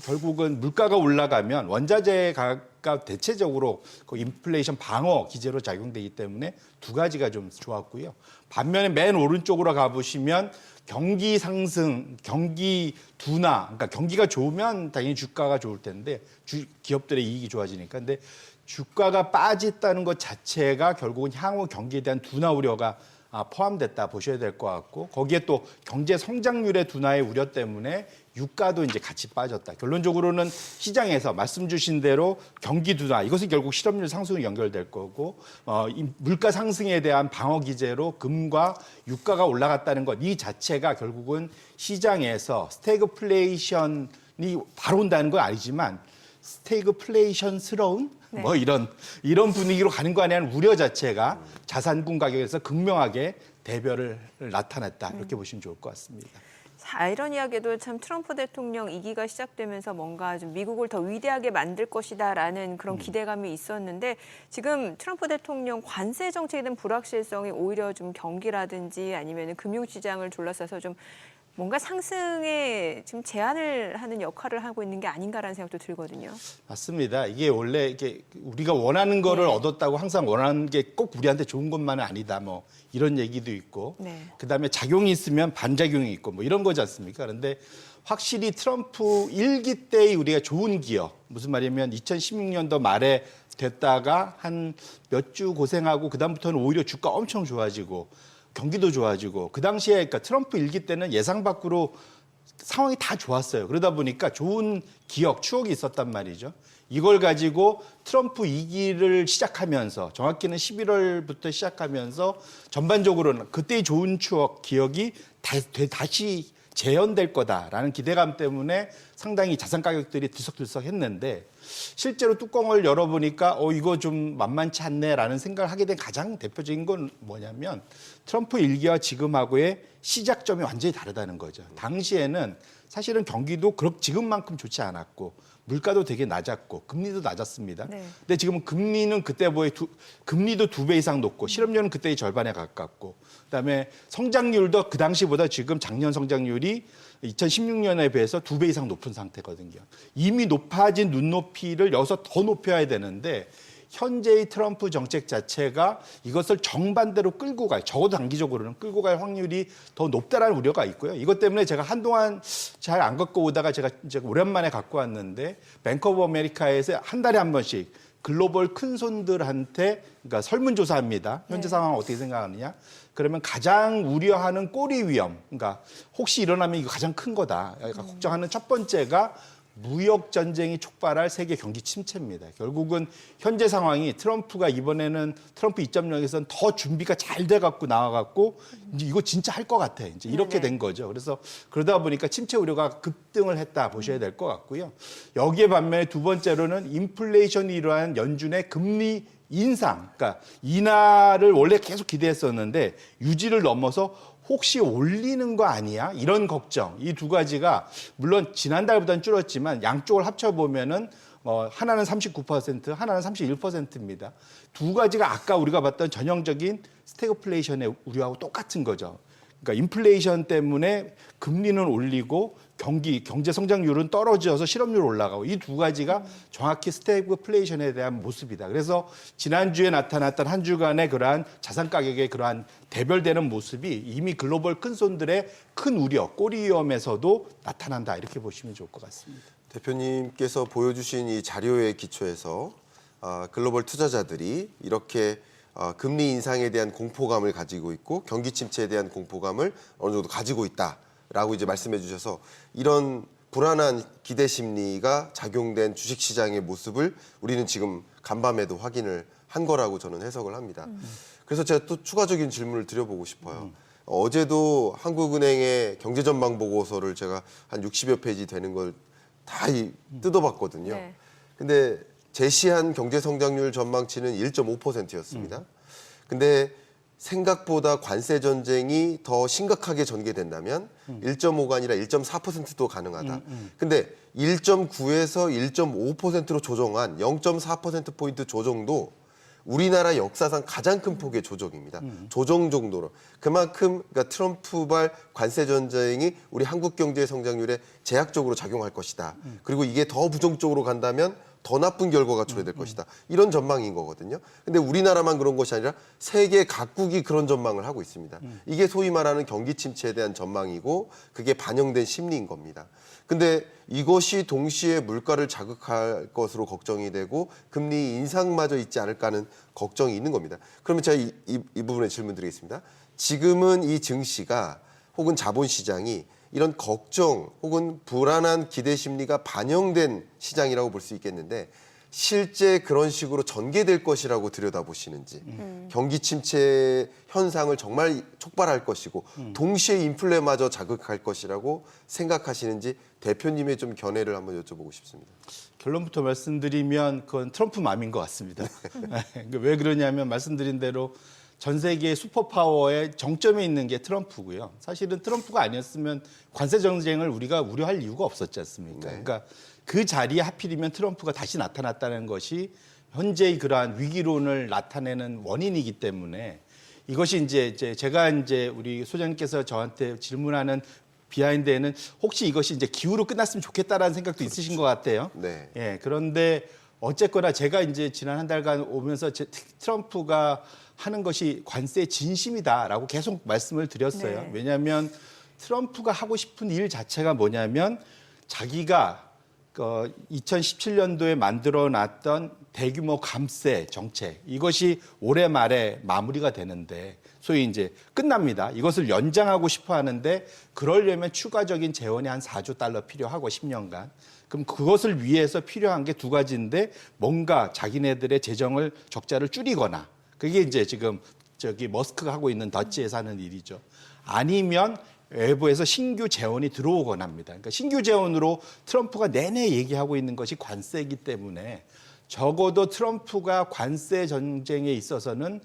결국은 물가가 올라가면 원자재가 대체적으로 그 인플레이션 방어 기제로 작용되기 때문에 두 가지가 좀 좋았고요. 반면에 맨 오른쪽으로 가보시면 경기 상승, 경기 둔화, 그러니까 경기가 좋으면 당연히 주가가 좋을 텐데 기업들의 이익이 좋아지니까. 근데 주가가 빠졌다는 것 자체가 결국은 향후 경기에 대한 둔화 우려가 포함됐다 보셔야 될 것 같고 거기에 또 경제 성장률의 둔화의 우려 때문에 유가도 이제 같이 빠졌다. 결론적으로는 시장에서 말씀 주신 대로 경기 둔화 이것은 결국 실업률 상승으로 연결될 거고 이 물가 상승에 대한 방어 기제로 금과 유가가 올라갔다는 것 이 자체가 결국은 시장에서 스태그플레이션이 바로 온다는 건 아니지만 스태그플레이션스러운 뭐 이런 분위기로 가는 거 아니냐는 우려 자체가 자산군 가격에서 극명하게 대별을 나타냈다 이렇게 보시면 좋을 것 같습니다. 아이러니하게도 참 트럼프 대통령 2기가 시작되면서 뭔가 좀 미국을 더 위대하게 만들 것이다라는 그런 기대감이 있었는데 지금 트럼프 대통령 관세 정책에 대한 불확실성이 오히려 좀 경기라든지 아니면 금융시장을 둘러싸서 좀 뭔가 상승에 지금 제한을 하는 역할을 하고 있는 게 아닌가라는 생각도 들거든요. 맞습니다. 이게 원래 이게 우리가 원하는 거를 얻었다고 항상 원하는 게 꼭 우리한테 좋은 것만은 아니다. 뭐 이런 얘기도 있고, 그다음에 작용이 있으면 반작용이 있고 뭐 이런 거지 않습니까? 그런데 확실히 트럼프 1기 때의 우리가 좋은 기업, 무슨 말이냐면 2016년도 말에 됐다가 한 몇 주 고생하고 그다음부터는 오히려 주가 엄청 좋아지고 경기도 좋아지고 그 당시에 그러니까 트럼프 1기 때는 예상 밖으로 상황이 다 좋았어요. 그러다 보니까 좋은 기억, 추억이 있었단 말이죠. 이걸 가지고 트럼프 2기를 시작하면서 정확히는 11월부터 시작하면서 전반적으로는 그때의 좋은 추억, 기억이 다시 재현될 거다라는 기대감 때문에 상당히 자산 가격들이 들썩들썩했는데 실제로 뚜껑을 열어보니까 이거 좀 만만치 않네라는 생각을 하게 된 가장 대표적인 건 뭐냐면 트럼프 1기와 지금하고의 시작점이 완전히 다르다는 거죠. 당시에는 사실은 경기도 지금만큼 좋지 않았고 물가도 되게 낮았고 금리도 낮았습니다. 근데 지금은 금리는 그때보다 금리도 2배 이상 높고 실업률은 그때의 절반에 가깝고 그다음에 성장률도 그 당시보다 지금 작년 성장률이 2016년에 비해서 2배 이상 높은 상태거든요. 이미 높아진 눈높이를 여기서 더 높여야 되는데 현재의 트럼프 정책 자체가 이것을 정반대로 끌고 갈, 적어도 단기적으로는 끌고 갈 확률이 더 높다라는 우려가 있고요. 이것 때문에 제가 한동안 잘 안 갖고 오다가 제가 오랜만에 갖고 왔는데 뱅크 오브 아메리카에서 한 달에 한 번씩 글로벌 큰손들한테 그러니까 설문조사합니다. 현재 상황을 어떻게 생각하느냐. 그러면 가장 우려하는 꼬리 위험, 그러니까 혹시 일어나면 이거 가장 큰 거다. 그러니까 걱정하는 첫 번째가 무역 전쟁이 촉발할 세계 경기 침체입니다. 결국은 현재 상황이 트럼프가 이번에는 트럼프 2.0에서는 더 준비가 잘 돼갖고 나와갖고 이제 이거 진짜 할 것 같아. 이제 이렇게 된 거죠. 그래서 그러다 보니까 침체 우려가 급등을 했다 보셔야 될 것 같고요. 여기에 반면에 두 번째로는 인플레이션이 일어난 연준의 금리 인상, 그러니까 인하를 원래 계속 기대했었는데 유지를 넘어서 혹시 올리는 거 아니야? 이런 걱정. 이 두 가지가 물론 지난달보다는 줄었지만 양쪽을 합쳐보면은 하나는 39%, 하나는 31%입니다. 두 가지가 아까 우리가 봤던 전형적인 스태그플레이션의 우려하고 똑같은 거죠. 그러니까 인플레이션 때문에 금리는 올리고 경제 성장률은 떨어져서 실업률 올라가고 이 두 가지가 정확히 스태그플레이션에 대한 모습이다. 그래서 지난주에 나타났던 한 주간의 그러한 자산 가격의 그러한 대별되는 모습이 이미 글로벌 큰손들의 큰 우려, 꼬리 위험에서도 나타난다. 이렇게 보시면 좋을 것 같습니다. 대표님께서 보여주신 이 자료에 기초해서 글로벌 투자자들이 이렇게 금리 인상에 대한 공포감을 가지고 있고 경기 침체에 대한 공포감을 어느 정도 가지고 있다라고 이제 말씀해 주셔서 이런 불안한 기대 심리가 작용된 주식시장의 모습을 우리는 지금 간밤에도 확인을 한 거라고 저는 해석을 합니다. 그래서 제가 또 추가적인 질문을 드려보고 싶어요. 어제도 한국은행의 경제전망 보고서를 제가 한 60여 페이지 되는 걸 다 뜯어봤거든요. 네. 근데 제시한 경제 성장률 전망치는 1.5%였습니다. 근데 생각보다 관세 전쟁이 더 심각하게 전개된다면 1.5가 아니라 1.4%도 가능하다. 근데 1.9에서 1.5%로 조정한 0.4%포인트 조정도 우리나라 역사상 가장 큰 폭의 조정입니다. 조정 정도로. 그만큼 그러니까 트럼프발 관세 전쟁이 우리 한국 경제 성장률에 제약적으로 작용할 것이다. 그리고 이게 더 부정적으로 간다면 더 나쁜 결과가 초래될 것이다. 이런 전망인 거거든요. 근데 우리나라만 그런 것이 아니라 세계 각국이 그런 전망을 하고 있습니다. 이게 소위 말하는 경기 침체에 대한 전망이고 그게 반영된 심리인 겁니다. 근데 이것이 동시에 물가를 자극할 것으로 걱정이 되고 금리 인상마저 있지 않을까 하는 걱정이 있는 겁니다. 그러면 제가 이 부분에 질문 드리겠습니다. 지금은 이 증시가 혹은 자본시장이 이런 걱정 혹은 불안한 기대 심리가 반영된 시장이라고 볼 수 있겠는데 실제 그런 식으로 전개될 것이라고 들여다보시는지 경기 침체 현상을 정말 촉발할 것이고 동시에 인플레마저 자극할 것이라고 생각하시는지 대표님의 좀 견해를 한번 여쭤보고 싶습니다. 결론부터 말씀드리면 그건 트럼프 맘인 것 같습니다. 왜 그러냐면 말씀드린 대로 전 세계의 슈퍼파워의 정점에 있는 게 트럼프고요. 사실은 트럼프가 아니었으면 관세 전쟁을 우리가 우려할 이유가 없었지 않습니까? 네. 그러니까 그 자리에 하필이면 트럼프가 다시 나타났다는 것이 현재의 그러한 위기론을 나타내는 원인이기 때문에 이것이 이제 제가 이제 우리 소장님께서 저한테 질문하는 비하인드에는 혹시 이것이 이제 기후로 끝났으면 좋겠다라는 생각도 있으신 것 같아요. 네. 예, 그런데 어쨌거나 제가 이제 지난 한 달간 오면서 트럼프가 하는 것이 관세의 진심이다라고 계속 말씀을 드렸어요. 네. 왜냐하면 트럼프가 하고 싶은 일 자체가 뭐냐면 자기가 2017년도에 만들어놨던 대규모 감세 정책 이것이 올해 말에 마무리가 되는데 소위 이제 끝납니다. 이것을 연장하고 싶어 하는데 그러려면 추가적인 재원이 한 4조 달러 필요하고 10년간. 그럼 그것을 위해서 필요한 게 두 가지인데 뭔가 자기네들의 재정을 적자를 줄이거나 그게 이제 지금 머스크가 하고 있는 더치에서 하는 일이죠. 아니면 외부에서 신규 재원이 들어오거나 합니다. 그러니까 신규 재원으로 트럼프가 내내 얘기하고 있는 것이 관세이기 때문에 적어도 트럼프가 관세 전쟁에 있어서는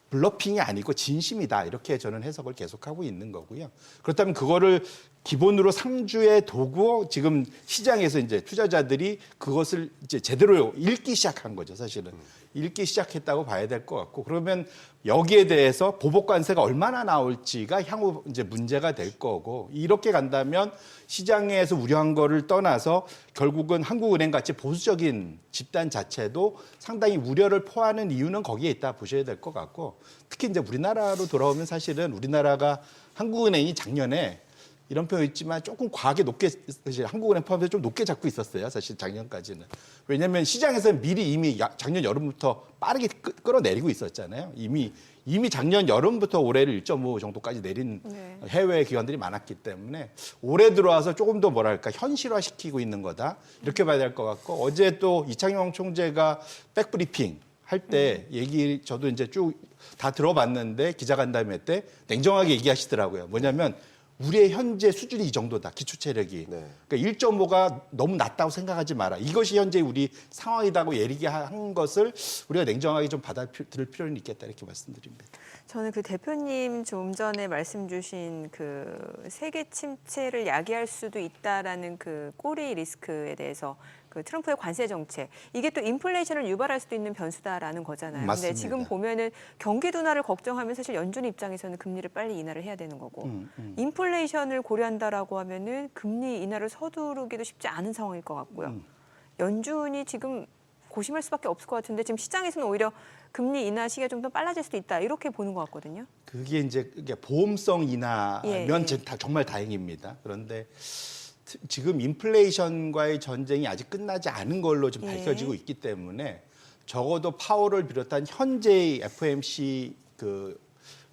블러핑이 아니고 진심이다. 이렇게 저는 해석을 계속하고 있는 거고요. 그렇다면 그거를 기본으로 상주의 도구 지금 시장에서 이제 투자자들이 그것을 이제 제대로 읽기 시작한 거죠, 사실은. 읽기 시작했다고 봐야 될 것 같고, 그러면 여기에 대해서 보복 관세가 얼마나 나올지가 향후 이제 문제가 될 거고, 이렇게 간다면 시장에서 우려한 거를 떠나서 결국은 한국은행 같이 보수적인 집단 자체도 상당히 우려를 포하는 이유는 거기에 있다 보셔야 될 것 같고, 특히 이제 우리나라로 돌아오면 사실은 우리나라가 한국은행이 작년에 이런 표현 있지만 조금 과하게 높게, 사실 한국은행 포함해서 좀 높게 잡고 있었어요. 사실 작년까지는. 왜냐하면 시장에서는 미리 이미 작년 여름부터 빠르게 끌어내리고 있었잖아요. 이미 작년 여름부터 올해를 1.5 정도까지 내린 해외 기관들이 많았기 때문에 올해 들어와서 조금 더 뭐랄까 현실화시키고 있는 거다. 이렇게 봐야 될 것 같고, 어제 또 이창용 총재가 백브리핑 할 때 얘기 저도 이제 쭉 다 들어봤는데 기자간담회 때 냉정하게 얘기하시더라고요. 뭐냐면 우리의 현재 수준이 이 정도다. 기초 체력이. 네. 그러니까 1.5가 너무 낮다고 생각하지 마라. 이것이 현재 우리 상황이다고 얘기한 것을 우리가 냉정하게 좀 받아들일 필요는 있겠다. 이렇게 말씀드립니다. 저는 그 대표님 좀 전에 말씀 주신 그 세계 침체를 야기할 수도 있다라는 그 꼬리 리스크에 대해서 그 트럼프의 관세 정책, 이게 또 인플레이션을 유발할 수도 있는 변수다라는 거잖아요. 맞습니다. 근데 지금 보면은 경기 둔화를 걱정하면 사실 연준 입장에서는 금리를 빨리 인하를 해야 되는 거고, 인플레이션을 고려한다라고 하면은 금리 인하를 서두르기도 쉽지 않은 상황일 것 같고요. 연준이 지금 고심할 수밖에 없을 것 같은데 지금 시장에서는 오히려 금리 인하 시기가 좀 더 빨라질 수도 있다 이렇게 보는 것 같거든요. 그게 이제 보험성 인하면 예. 정말 다행입니다. 그런데 지금 인플레이션과의 전쟁이 아직 끝나지 않은 걸로 좀 밝혀지고 있기 때문에 적어도 파월을 비롯한 현재의 FOMC 그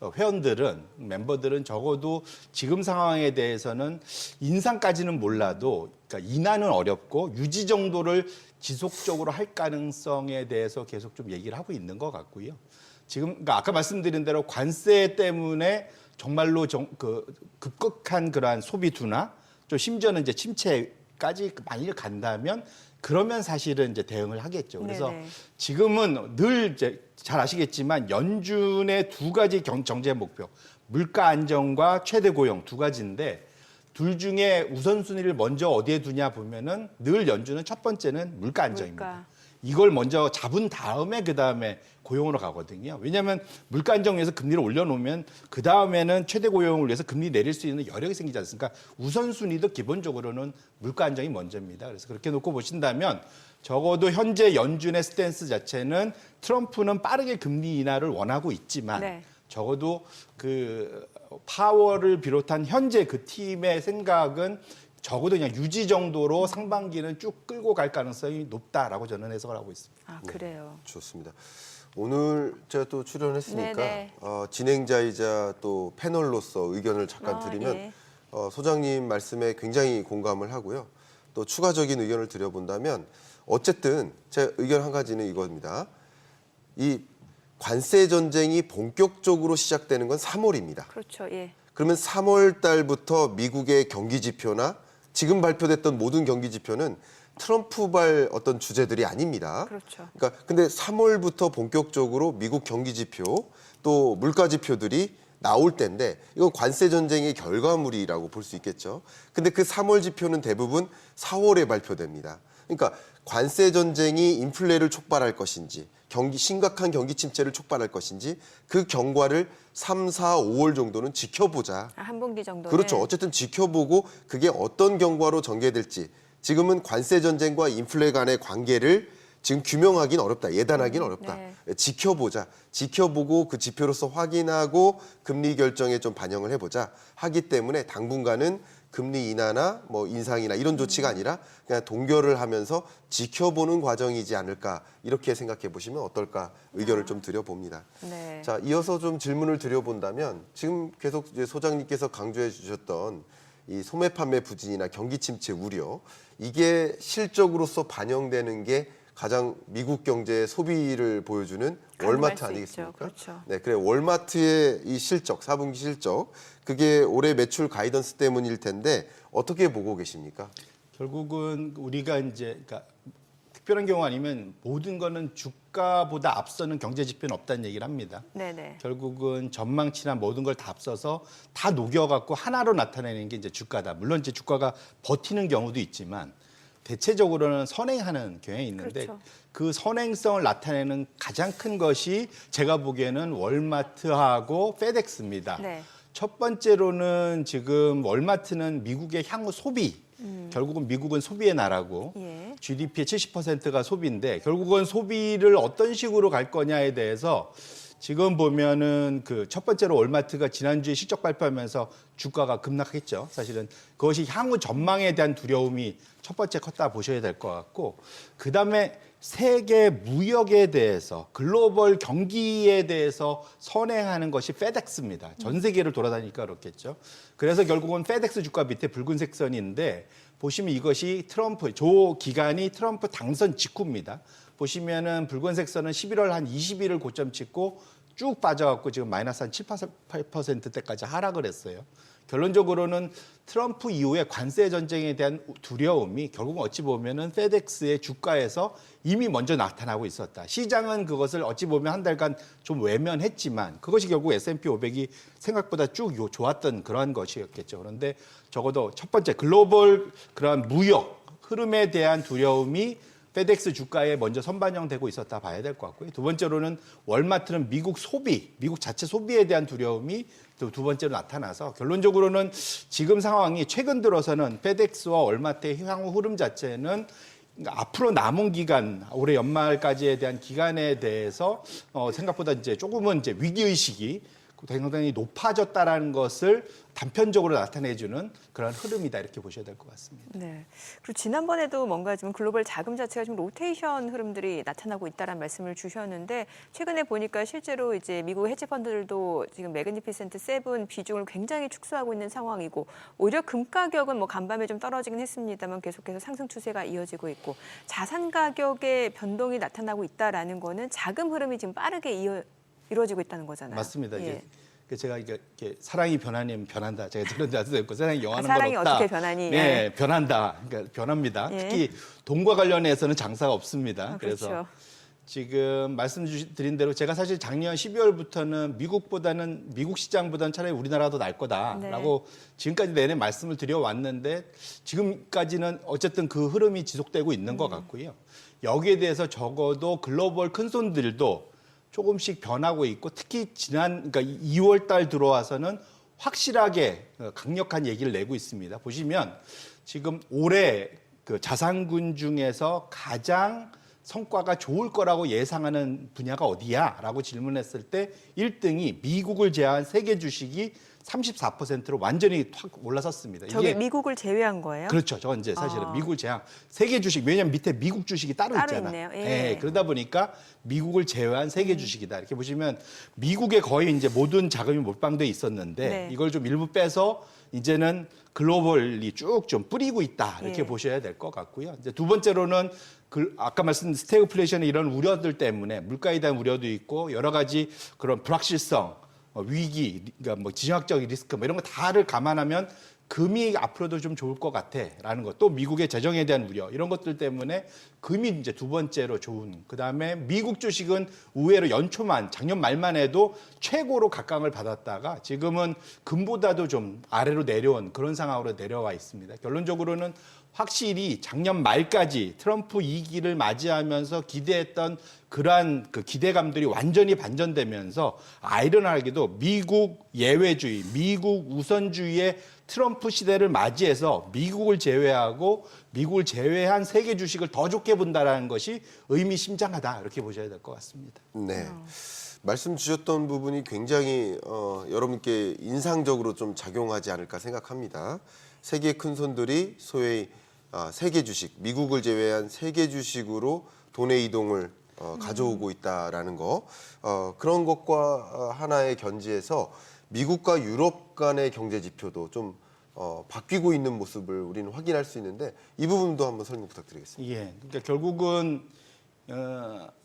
회원들은, 멤버들은 적어도 지금 상황에 대해서는 인상까지는 몰라도, 그러니까 인하는 어렵고 유지 정도를 지속적으로 할 가능성에 대해서 계속 좀 얘기를 하고 있는 것 같고요. 지금 그러니까 아까 말씀드린 대로 관세 때문에 정말로 급격한 그러한 소비 둔화, 또 심지어는 이제 침체까지 만일 간다면 그러면 사실은 이제 대응을 하겠죠. 그래서 네네. 지금은 늘 이제 잘 아시겠지만 연준의 두 가지 정책 목표, 물가 안정과 최대 고용 두 가지인데 둘 중에 우선순위를 먼저 어디에 두냐 보면은 늘 연준은 첫 번째는 물가 안정입니다. 물가. 이걸 먼저 잡은 다음에 그다음에 고용으로 가거든요. 왜냐하면 물가 안정 위해서 금리를 올려놓으면 그다음에는 최대 고용을 위해서 금리 내릴 수 있는 여력이 생기지 않습니까? 우선순위도 기본적으로는 물가 안정이 먼저입니다. 그래서 그렇게 놓고 보신다면 적어도 현재 연준의 스탠스 자체는 트럼프는 빠르게 금리 인하를 원하고 있지만 네. 적어도 그 파월을 비롯한 현재 그 팀의 생각은 적어도 그냥 유지 정도로 상반기는 쭉 끌고 갈 가능성이 높다라고 저는 해석을 하고 있습니다. 아, 그래요. 좋습니다. 오늘 제가 또 출연했으니까 네네. 진행자이자 또 패널로서 의견을 잠깐 드리면 예. 소장님 말씀에 굉장히 공감을 하고요. 또 추가적인 의견을 드려본다면 어쨌든 제 의견 한 가지는 이겁니다. 이 관세 전쟁이 본격적으로 시작되는 건 3월입니다. 그렇죠. 예. 그러면 3월 달부터 미국의 경기 지표나 지금 발표됐던 모든 경기 지표는 트럼프발 어떤 주제들이 아닙니다. 그렇죠. 그러니까 근데 3월부터 본격적으로 미국 경기 지표 또 물가 지표들이 나올 때인데 이건 관세 전쟁의 결과물이라고 볼 수 있겠죠. 근데 그 3월 지표는 대부분 4월에 발표됩니다. 그러니까 관세 전쟁이 인플레를 촉발할 것인지 심각한 경기 침체를 촉발할 것인지 그 경과를 3, 4, 5월 정도는 지켜보자. 한 분기 정도. 그렇죠. 어쨌든 지켜보고 그게 어떤 경과로 전개될지 지금은 관세 전쟁과 인플레 간의 관계를 지금 규명하기는 어렵다. 예단하기는 어렵다. 네. 지켜보자. 지켜보고 그 지표로서 확인하고 금리 결정에 좀 반영을 해보자 하기 때문에 당분간은 금리 인하나 뭐 인상이나 이런 조치가 아니라 그냥 동결을 하면서 지켜보는 과정이지 않을까 이렇게 생각해 보시면 어떨까 의견을 좀 드려봅니다. 네. 자, 이어서 좀 질문을 드려본다면 지금 계속 이제 소장님께서 강조해 주셨던 이 소매 판매 부진이나 경기 침체 우려 이게 실적으로서 반영되는 게 가장 미국 경제의 소비를 보여주는 월마트 수 아니겠습니까? 있죠. 그렇죠. 네, 그래 월마트의 이 실적, 4분기 실적 그게 올해 매출 가이던스 때문일 텐데 어떻게 보고 계십니까? 결국은 우리가 이제 그러니까 특별한 경우 아니면 모든 거는 주가보다 앞서는 경제 지표는 없다는 얘기를 합니다. 네네. 결국은 전망치나 모든 걸 다 앞서서 다 녹여갖고 하나로 나타내는 게 이제 주가다. 물론 이제 주가가 버티는 경우도 있지만 대체적으로는 선행하는 경향이 있는데 그렇죠. 그 선행성을 나타내는 가장 큰 것이 제가 보기에는 월마트하고 페덱스입니다. 네. 첫 번째로는 지금 월마트는 미국의 향후 소비, 결국은 미국은 소비의 나라고 예. GDP의 70%가 소비인데 결국은 소비를 어떤 식으로 갈 거냐에 대해서 지금 보면은 그 첫 번째로 월마트가 지난주에 실적 발표하면서 주가가 급락했죠. 사실은 그것이 향후 전망에 대한 두려움이 첫 번째 컸다 보셔야 될 것 같고 그다음에 세계 무역에 대해서 글로벌 경기에 대해서 선행하는 것이 페덱스입니다. 전 세계를 돌아다니니까 그렇겠죠. 그래서 결국은 페덱스 주가 밑에 붉은색 선인데 보시면 이것이 트럼프 조 기간이 트럼프 당선 직후입니다. 보시면은 붉은색 선은 11월 한 20일을 고점 찍고 쭉 빠져갖고 지금 마이너스 한 7, 8%대까지 하락을 했어요. 결론적으로는 트럼프 이후에 관세 전쟁에 대한 두려움이 결국 어찌 보면은 페덱스의 주가에서 이미 먼저 나타나고 있었다. 시장은 그것을 어찌 보면 한 달간 좀 외면했지만 그것이 결국 S&P 500이 생각보다 쭉 좋았던 그러한 것이었겠죠. 그런데 적어도 첫 번째 글로벌 그러한 무역 흐름에 대한 두려움이 페덱스 주가에 먼저 선반영되고 있었다 봐야 될 것 같고요. 두 번째로는 월마트는 미국 소비, 미국 자체 소비에 대한 두려움이 또 두 번째로 나타나서 결론적으로는 지금 상황이 최근 들어서는 페덱스와 월마트의 향후 흐름 자체는 앞으로 남은 기간, 올해 연말까지에 대한 기간에 대해서 생각보다 이제 조금은 이제 위기의식이 굉장히 높아졌다라는 것을 단편적으로 나타내주는 그런 흐름이다 이렇게 보셔야 될 것 같습니다. 네. 그리고 지난번에도 뭔가 지금 글로벌 자금 자체가 좀 로테이션 흐름들이 나타나고 있다라는 말씀을 주셨는데 최근에 보니까 실제로 이제 미국 헤지 펀드들도 지금 매그니피센트 7 비중을 굉장히 축소하고 있는 상황이고 오히려 금 가격은 뭐 간밤에 좀 떨어지긴 했습니다만 계속해서 상승 추세가 이어지고 있고 자산 가격의 변동이 나타나고 있다라는 거는 자금 흐름이 지금 빠르게 이루어지고 있다는 거잖아요. 맞습니다. 예. 제가 이렇게 사랑이 변하면 변한다. 제가 그런 데도 있고 사랑이 영하는 건 사랑이 없다. 어떻게 변하니? 네, 예. 변한다. 그러니까 변합니다. 예. 특히 돈과 관련해서는 장사가 없습니다. 그래서 그렇죠. 지금 말씀드린 대로 제가 사실 작년 12월부터는 미국 시장보다는 차라리 우리나라가 더 나을 거다라고 지금까지 내내 말씀을 드려왔는데 지금까지는 어쨌든 그 흐름이 지속되고 있는 것 같고요. 여기에 대해서 적어도 글로벌 큰손들도 조금씩 변하고 있고 특히 그러니까 2월 달 들어와서는 확실하게 강력한 얘기를 내고 있습니다. 보시면 지금 올해 그 자산군 중에서 가장 성과가 좋을 거라고 예상하는 분야가 어디야? 라고 질문했을 때 1등이 미국을 제외한 세계 주식이 34%로 완전히 확 올라섰습니다. 저게 미국을 제외한 거예요? 그렇죠. 저건 이제 사실은 미국을 제외한 세계 주식, 왜냐하면 밑에 미국 주식이 따로 있잖아요. 있네요. 예. 네, 그러다 보니까 미국을 제외한 세계 주식이다. 이렇게 보시면 미국에 거의 이제 모든 자금이 몰빵돼 있었는데 네. 이걸 좀 일부 빼서 이제는 글로벌리 쭉 좀 뿌리고 있다. 이렇게 예. 보셔야 될 것 같고요. 이제 두 번째로는 아까 말씀드린 스태그플레이션의 이런 우려들 때문에 물가에 대한 우려도 있고 여러 가지 그런 불확실성, 위기, 그러니까 뭐 지정학적 리스크 뭐 이런 거 다를 감안하면 금이 앞으로도 좀 좋을 것 같아라는 것, 또 미국의 재정에 대한 우려 이런 것들 때문에 금이 이제 두 번째로 좋은. 그다음에 미국 주식은 의외로 연초만 작년 말만 해도 최고로 각광을 받았다가 지금은 금보다도 좀 아래로 내려온 그런 상황으로 내려와 있습니다. 결론적으로는 확실히 작년 말까지 트럼프 2기를 맞이하면서 기대했던 그러한 그 기대감들이 완전히 반전되면서 아이러니하게도 미국 예외주의, 미국 우선주의의 트럼프 시대를 맞이해서 미국을 제외하고 미국을 제외한 세계 주식을 더 좋게 본다라는 것이 의미심장하다 이렇게 보셔야 될 것 같습니다. 네. 말씀 주셨던 부분이 굉장히 여러분께 인상적으로 좀 작용하지 않을까 생각합니다. 세계 큰 손들이 소위 세계 주식, 미국을 제외한 세계 주식으로 돈의 이동을 가져오고 있다라는 거. 그런 것과 하나의 견지에서 미국과 유럽 간의 경제 지표도 좀 바뀌고 있는 모습을 우리는 확인할 수 있는데 이 부분도 한번 설명 부탁드리겠습니다. 예, 그러니까 결국은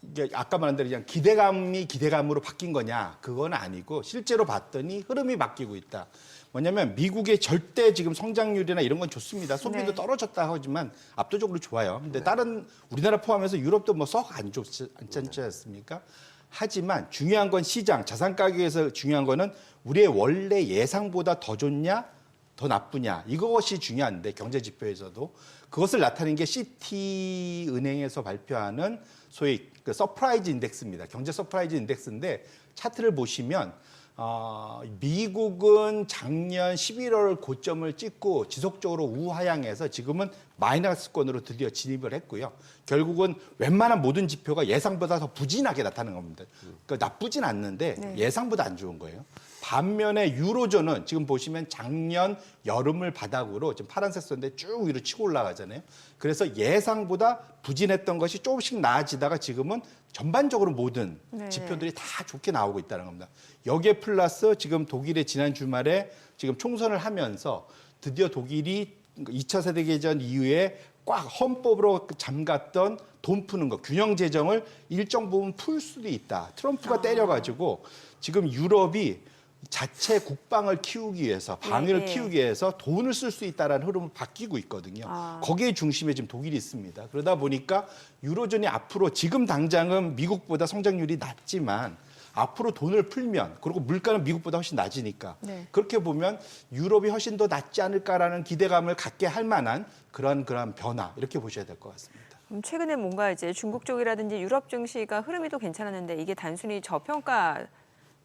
이게 아까 말한 대로 그냥 기대감이 기대감으로 바뀐 거냐 그건 아니고 실제로 봤더니 흐름이 바뀌고 있다. 뭐냐면 미국의 절대 지금 성장률이나 이런 건 좋습니다. 소비도 네. 떨어졌다 하지만 압도적으로 좋아요. 근데 다른 우리나라 포함해서 유럽도 뭐 썩 안 좋지 않습니까? 하지만 중요한 건 시장, 자산 가격에서 중요한 거는 우리의 원래 예상보다 더 좋냐, 더 나쁘냐 이것이 중요한데 경제 지표에서도 그것을 나타내는 게 시티은행에서 발표하는 소위 그 서프라이즈 인덱스입니다. 경제 서프라이즈 인덱스인데 차트를 보시면 미국은 작년 11월 고점을 찍고 지속적으로 우하향해서 지금은 마이너스권으로 드디어 진입을 했고요. 결국은 웬만한 모든 지표가 예상보다 더 부진하게 나타나는 겁니다. 그러니까 나쁘진 않는데 네. 예상보다 안 좋은 거예요. 반면에 유로존은 지금 보시면 작년 여름을 바닥으로 지금 파란색 선인데 쭉 위로 치고 올라가잖아요. 그래서 예상보다 부진했던 것이 조금씩 나아지다가 지금은 전반적으로 모든 네. 지표들이 다 좋게 나오고 있다는 겁니다. 여기에 플러스 지금 독일의 지난 주말에 지금 총선을 하면서 드디어 독일이 2차 세계대전 이후에 꽉 헌법으로 잠갔던 돈 푸는 거, 균형 재정을 일정 부분 풀 수도 있다. 트럼프가 때려가지고 지금 유럽이 자체 국방을 키우기 위해서 방위를 네. 키우기 위해서 돈을 쓸 수 있다라는 흐름을 바뀌고 있거든요. 거기에 중심에 지금 독일이 있습니다. 그러다 보니까 유로존이 앞으로 지금 당장은 미국보다 성장률이 낮지만 앞으로 돈을 풀면 그리고 물가는 미국보다 훨씬 낮으니까 네. 그렇게 보면 유럽이 훨씬 더 낫지 않을까라는 기대감을 갖게 할 만한 그런 변화 이렇게 보셔야 될 것 같습니다. 최근에 뭔가 이제 중국 쪽이라든지 유럽 증시가 흐름이 또 괜찮았는데 이게 단순히 저평가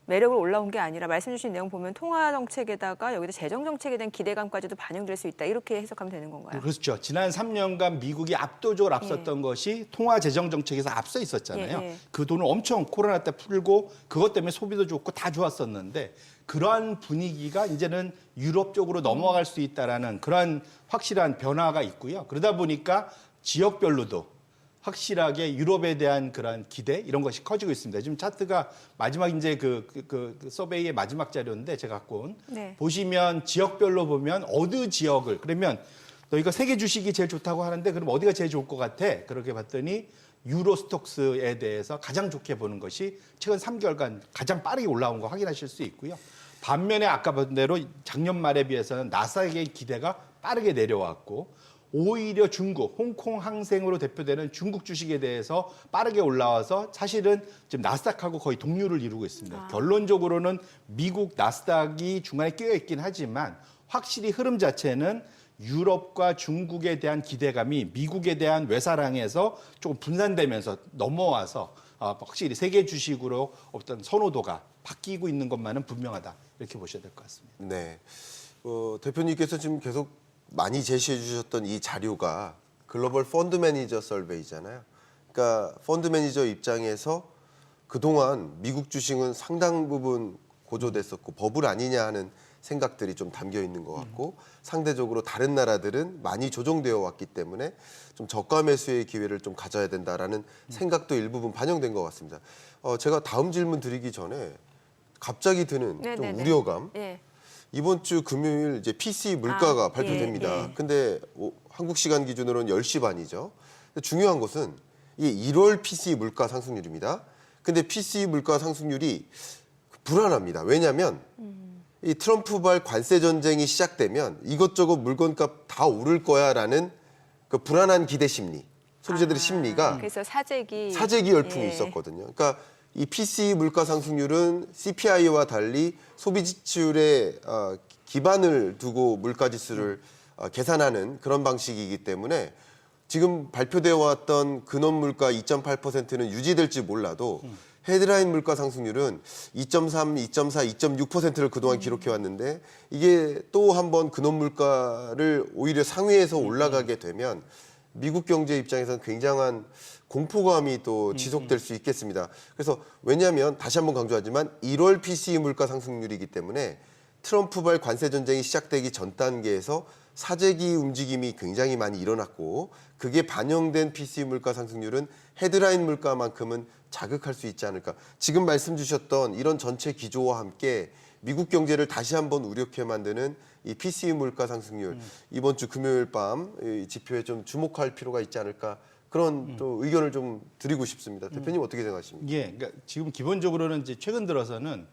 매력으로 올라온 게 아니라 말씀 주신 내용 보면 통화 정책에다가 여기다 재정 정책에 대한 기대감까지도 반영될 수 있다. 이렇게 해석하면 되는 건가요? 그렇죠. 지난 3년간 미국이 압도적으로 앞섰던 것이 통화 재정 정책에서 앞서 있었잖아요. 예. 그 돈을 엄청 코로나 때 풀고 그것 때문에 소비도 좋고 다 좋았었는데 그러한 분위기가 이제는 유럽 쪽으로 넘어갈 수 있다라는 그러한 확실한 변화가 있고요. 그러다 보니까 지역별로도 확실하게 유럽에 대한 그런 기대 이런 것이 커지고 있습니다. 지금 차트가 마지막 이제 그 서베이의 마지막 자료인데 제가 갖고 온 네. 보시면 지역별로 보면 어느 지역을 그러면 너희가 세계 주식이 제일 좋다고 하는데 그럼 어디가 제일 좋을 것 같아? 그렇게 봤더니 유로스톡스에 대해서 가장 좋게 보는 것이 최근 3개월간 가장 빠르게 올라온 거 확인하실 수 있고요. 반면에 아까 본 대로 작년 말에 비해서는 나스닥의 기대가 빠르게 내려왔고 오히려 중국, 홍콩 항생으로 대표되는 중국 주식에 대해서 빠르게 올라와서 사실은 지금 나스닥하고 거의 동률을 이루고 있습니다. 결론적으로는 미국 나스닥이 중간에 끼어 있긴 하지만 확실히 흐름 자체는 유럽과 중국에 대한 기대감이 미국에 대한 외사랑에서 조금 분산되면서 넘어와서 확실히 세계 주식으로 어떤 선호도가 바뀌고 있는 것만은 분명하다. 이렇게 보셔야 될 것 같습니다. 네. 대표님께서 지금 계속 많이 제시해 주셨던 이 자료가 글로벌 펀드 매니저 설베이잖아요. 그러니까 펀드 매니저 입장에서 그동안 미국 주식은 상당 부분 고조됐었고 버블 아니냐 하는 생각들이 좀 담겨 있는 것 같고 상대적으로 다른 나라들은 많이 조정되어 왔기 때문에 좀 저가 매수의 기회를 좀 가져야 된다라는 생각도 일부분 반영된 것 같습니다. 제가 다음 질문 드리기 전에 갑자기 드는 좀 네네네. 우려감. 예. 이번 주 금요일 이제 PC 물가가 아, 발표됩니다. 예. 근데 한국 시간 기준으로는 10시 반이죠. 근데 중요한 것은 이게 1월 PC 물가 상승률입니다. 근데 PC 물가 상승률이 불안합니다. 왜냐하면 이 트럼프발 관세 전쟁이 시작되면 이것저것 물건값 다 오를 거야라는 그 불안한 기대 심리, 소비자들의 심리가 그래서 사재기 열풍이 예. 있었거든요. 그러니까 이 PC 물가 상승률은 CPI와 달리 소비 지출에 기반을 두고 물가 지수를 계산하는 그런 방식이기 때문에 지금 발표되어 왔던 근원 물가 2.8%는 유지될지 몰라도 헤드라인 물가 상승률은 2.3, 2.4, 2.6%를 그동안 기록해 왔는데 이게 또 한 번 근원 물가를 오히려 상회해서 올라가게 되면 미국 경제 입장에서는 굉장한 공포감이 또 지속될 수 있겠습니다. 그래서 왜냐하면 다시 한번 강조하지만 1월 PCE 물가 상승률이기 때문에 트럼프발 관세 전쟁이 시작되기 전 단계에서 사재기 움직임이 굉장히 많이 일어났고 그게 반영된 PCE 물가 상승률은 헤드라인 물가만큼은 자극할 수 있지 않을까. 지금 말씀 주셨던 이런 전체 기조와 함께 미국 경제를 다시 한번 우려케 만드는 이 PCE 물가 상승률 이번 주 금요일 밤 이 지표에 좀 주목할 필요가 있지 않을까 그런 또 의견을 좀 드리고 싶습니다. 대표님 어떻게 생각하십니까? 예, 그러니까 지금 기본적으로는 이제 최근 들어서는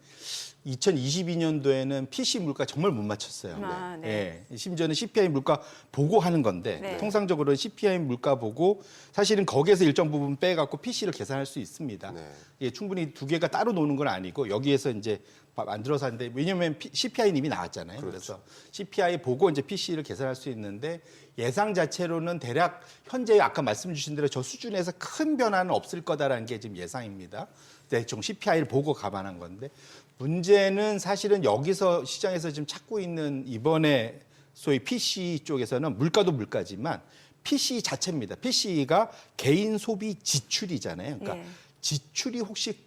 2022년도에는 PC 물가 정말 못 맞췄어요. 아, 네. 예, 심지어는 CPI 물가 보고 하는 건데 네. 통상적으로는 CPI 물가 보고 사실은 거기에서 일정 부분 빼갖고 PC를 계산할 수 있습니다. 네. 예, 충분히 두 개가 따로 노는 건 아니고 여기에서 이제 만들어서 하는데 왜냐하면 CPI는 이미 나왔잖아요. 그렇죠. 그래서 CPI 보고 이제 PC를 계산할 수 있는데 예상 자체로는 대략 현재 아까 말씀 주신 대로 저 수준에서 큰 변화는 없을 거다라는 게 지금 예상입니다. 대충 CPI를 보고 감안한 건데 문제는 사실은 여기서 시장에서 지금 찾고 있는 이번에 소위 PC 쪽에서는 물가도 물가지만 PC 자체입니다. PC가 개인 소비 지출이잖아요. 그러니까 예. 지출이 혹시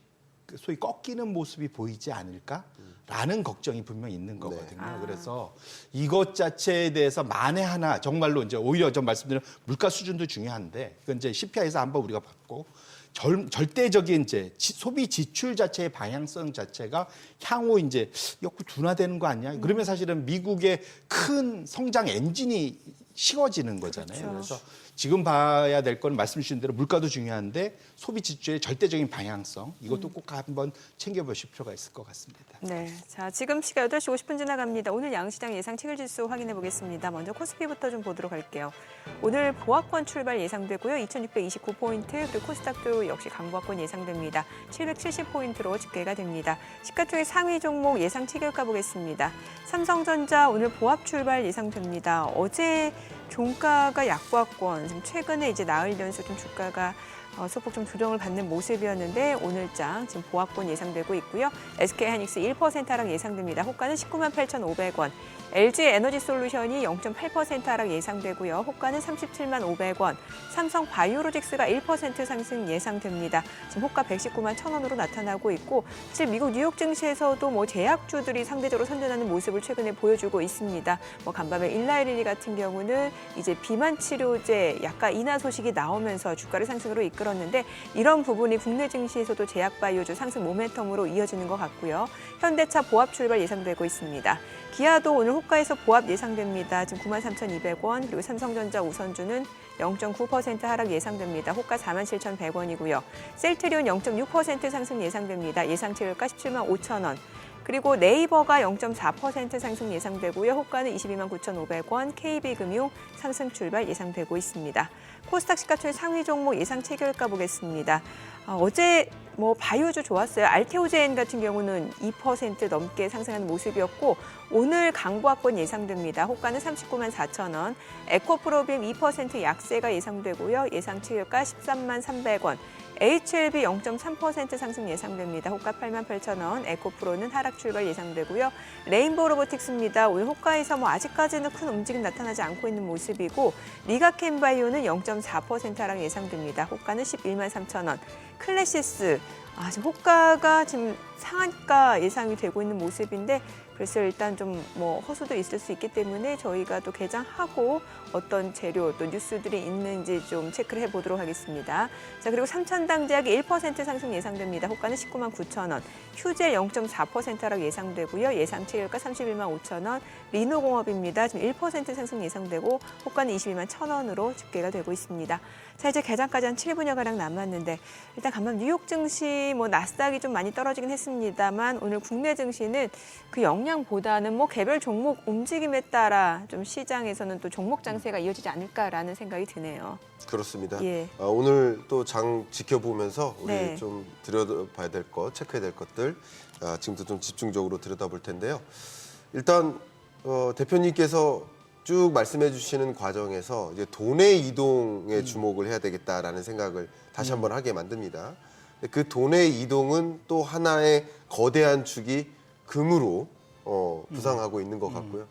소위 꺾이는 모습이 보이지 않을까라는 걱정이 분명히 있는 거거든요. 그래서 이것 자체에 대해서 만에 하나 정말로 이제 오히려 좀 말씀드린 물가 수준도 중요한데 그건 이제 CPI에서 한번 우리가 봤고 절대적인 이제 소비 지출 자체의 방향성 자체가 향후 이제 역구 둔화되는 거 아니야? 그러면 사실은 미국의 큰 성장 엔진이 식어지는 거잖아요. 그렇죠. 그래서 지금 봐야 될 건 말씀 주신 대로 물가도 중요한데 소비 지출의 절대적인 방향성 이것도 꼭 한번 챙겨보실 필요가 있을 것 같습니다. 네, 자 지금 시각 8시 50분 지나갑니다. 오늘 양시장 예상 체결지수 확인해 보겠습니다. 먼저 코스피부터 좀 보도록 할게요. 오늘 보합권 출발 예상되고요. 2,629포인트 그리고 코스닥도 역시 강보합권 예상됩니다. 770포인트로 집계가 됩니다. 시가총액 상위 종목 예상 체결가 보겠습니다. 삼성전자 오늘 보합 출발 예상됩니다. 어제 종가가 약보합권, 지금 최근에 이제 나흘 연속 좀 주가가 소폭 좀 조정을 받는 모습이었는데 오늘장 지금 보합권 예상되고 있고요. SK하이닉스 1% 하락 예상됩니다. 호가는 19만 8,500원. LG 에너지솔루션이 0.8% 하락 예상되고요. 호가는 37만 500원. 삼성 바이오로직스가 1% 상승 예상됩니다. 지금 호가 119만 1,000원으로 나타나고 있고 사실 미국 뉴욕 증시에서도 뭐 제약주들이 상대적으로 선전하는 모습을 최근에 보여주고 있습니다. 뭐 간밤에 일라이릴리 같은 경우는 이제 비만 치료제 약간 인하 소식이 나오면서 주가를 상승으로 이끌었는데 이런 부분이 국내 증시에서도 제약 바이오주 상승 모멘텀으로 이어지는 것 같고요. 현대차 보합 출발 예상되고 있습니다. 기아도 오늘 호가에서 보합 예상됩니다. 지금 93,200원 그리고 삼성전자 우선주는 0.9% 하락 예상됩니다. 호가 47,100원이고요. 셀트리온 0.6% 상승 예상됩니다. 예상 체결가 17만 5천 원. 그리고 네이버가 0.4% 상승 예상되고요. 호가는 22만 9,500원, KB금융 상승 출발 예상되고 있습니다. 코스닥 시가총액 상위 종목 예상 체결가 보겠습니다. 어제 뭐 바이오주 좋았어요. 알테오젠 같은 경우는 2% 넘게 상승하는 모습이었고 오늘 강보합권 예상됩니다. 호가는 39만 4천 원. 에코프로빔 2% 약세가 예상되고요. 예상 체결가 13만 300원. HLB 0.3% 상승 예상됩니다. 호가 8만 8천 원. 에코프로는 하락 출발 예상되고요. 레인보우 로보틱스입니다. 오늘 호가에서 뭐 아직까지는 큰 움직임 나타나지 않고 있는 모습이고 리가캠바이오는 0.4% 하락 예상됩니다. 호가는 11만 3천 원. 클래시스 지금 호가가 지금 상한가 예상이 되고 있는 모습인데 그래서 일단 좀 뭐 허수도 있을 수 있기 때문에 저희가 또 개장하고 어떤 재료 또 뉴스들이 있는지 좀 체크를 해보도록 하겠습니다. 자 그리고 삼천당제약이 1% 상승 예상됩니다. 호가는 19만 9천 원. 휴젤 0.4% 하락 예상되고요. 예상 체결가 31만 5천 원. 리노공업입니다. 지금 1% 상승 예상되고 호가는 22만 1천 원으로 집계가 되고 있습니다. 자 이제 개장까지 한 7분여가량 남았는데 일단 간밤 뉴욕 증시 뭐 나스닥이 좀 많이 떨어지긴 했습니다만 오늘 국내 증시는 그 영향보다는 뭐 개별 종목 움직임에 따라 좀 시장에서는 또 종목 장세가 이어지지 않을까라는 생각이 드네요. 그렇습니다. 예. 오늘 또 장 지켜보면서 우리 네. 좀 들여다봐야 될 것, 체크해야 될 것들 지금부터 좀 집중적으로 들여다볼 텐데요. 일단 대표님께서 쭉 말씀해 주시는 과정에서 이제 돈의 이동에 주목을 해야 되겠다라는 생각을 다시 한번 하게 만듭니다. 그 돈의 이동은 또 하나의 거대한 축이 금으로 부상하고 있는 것 같고요.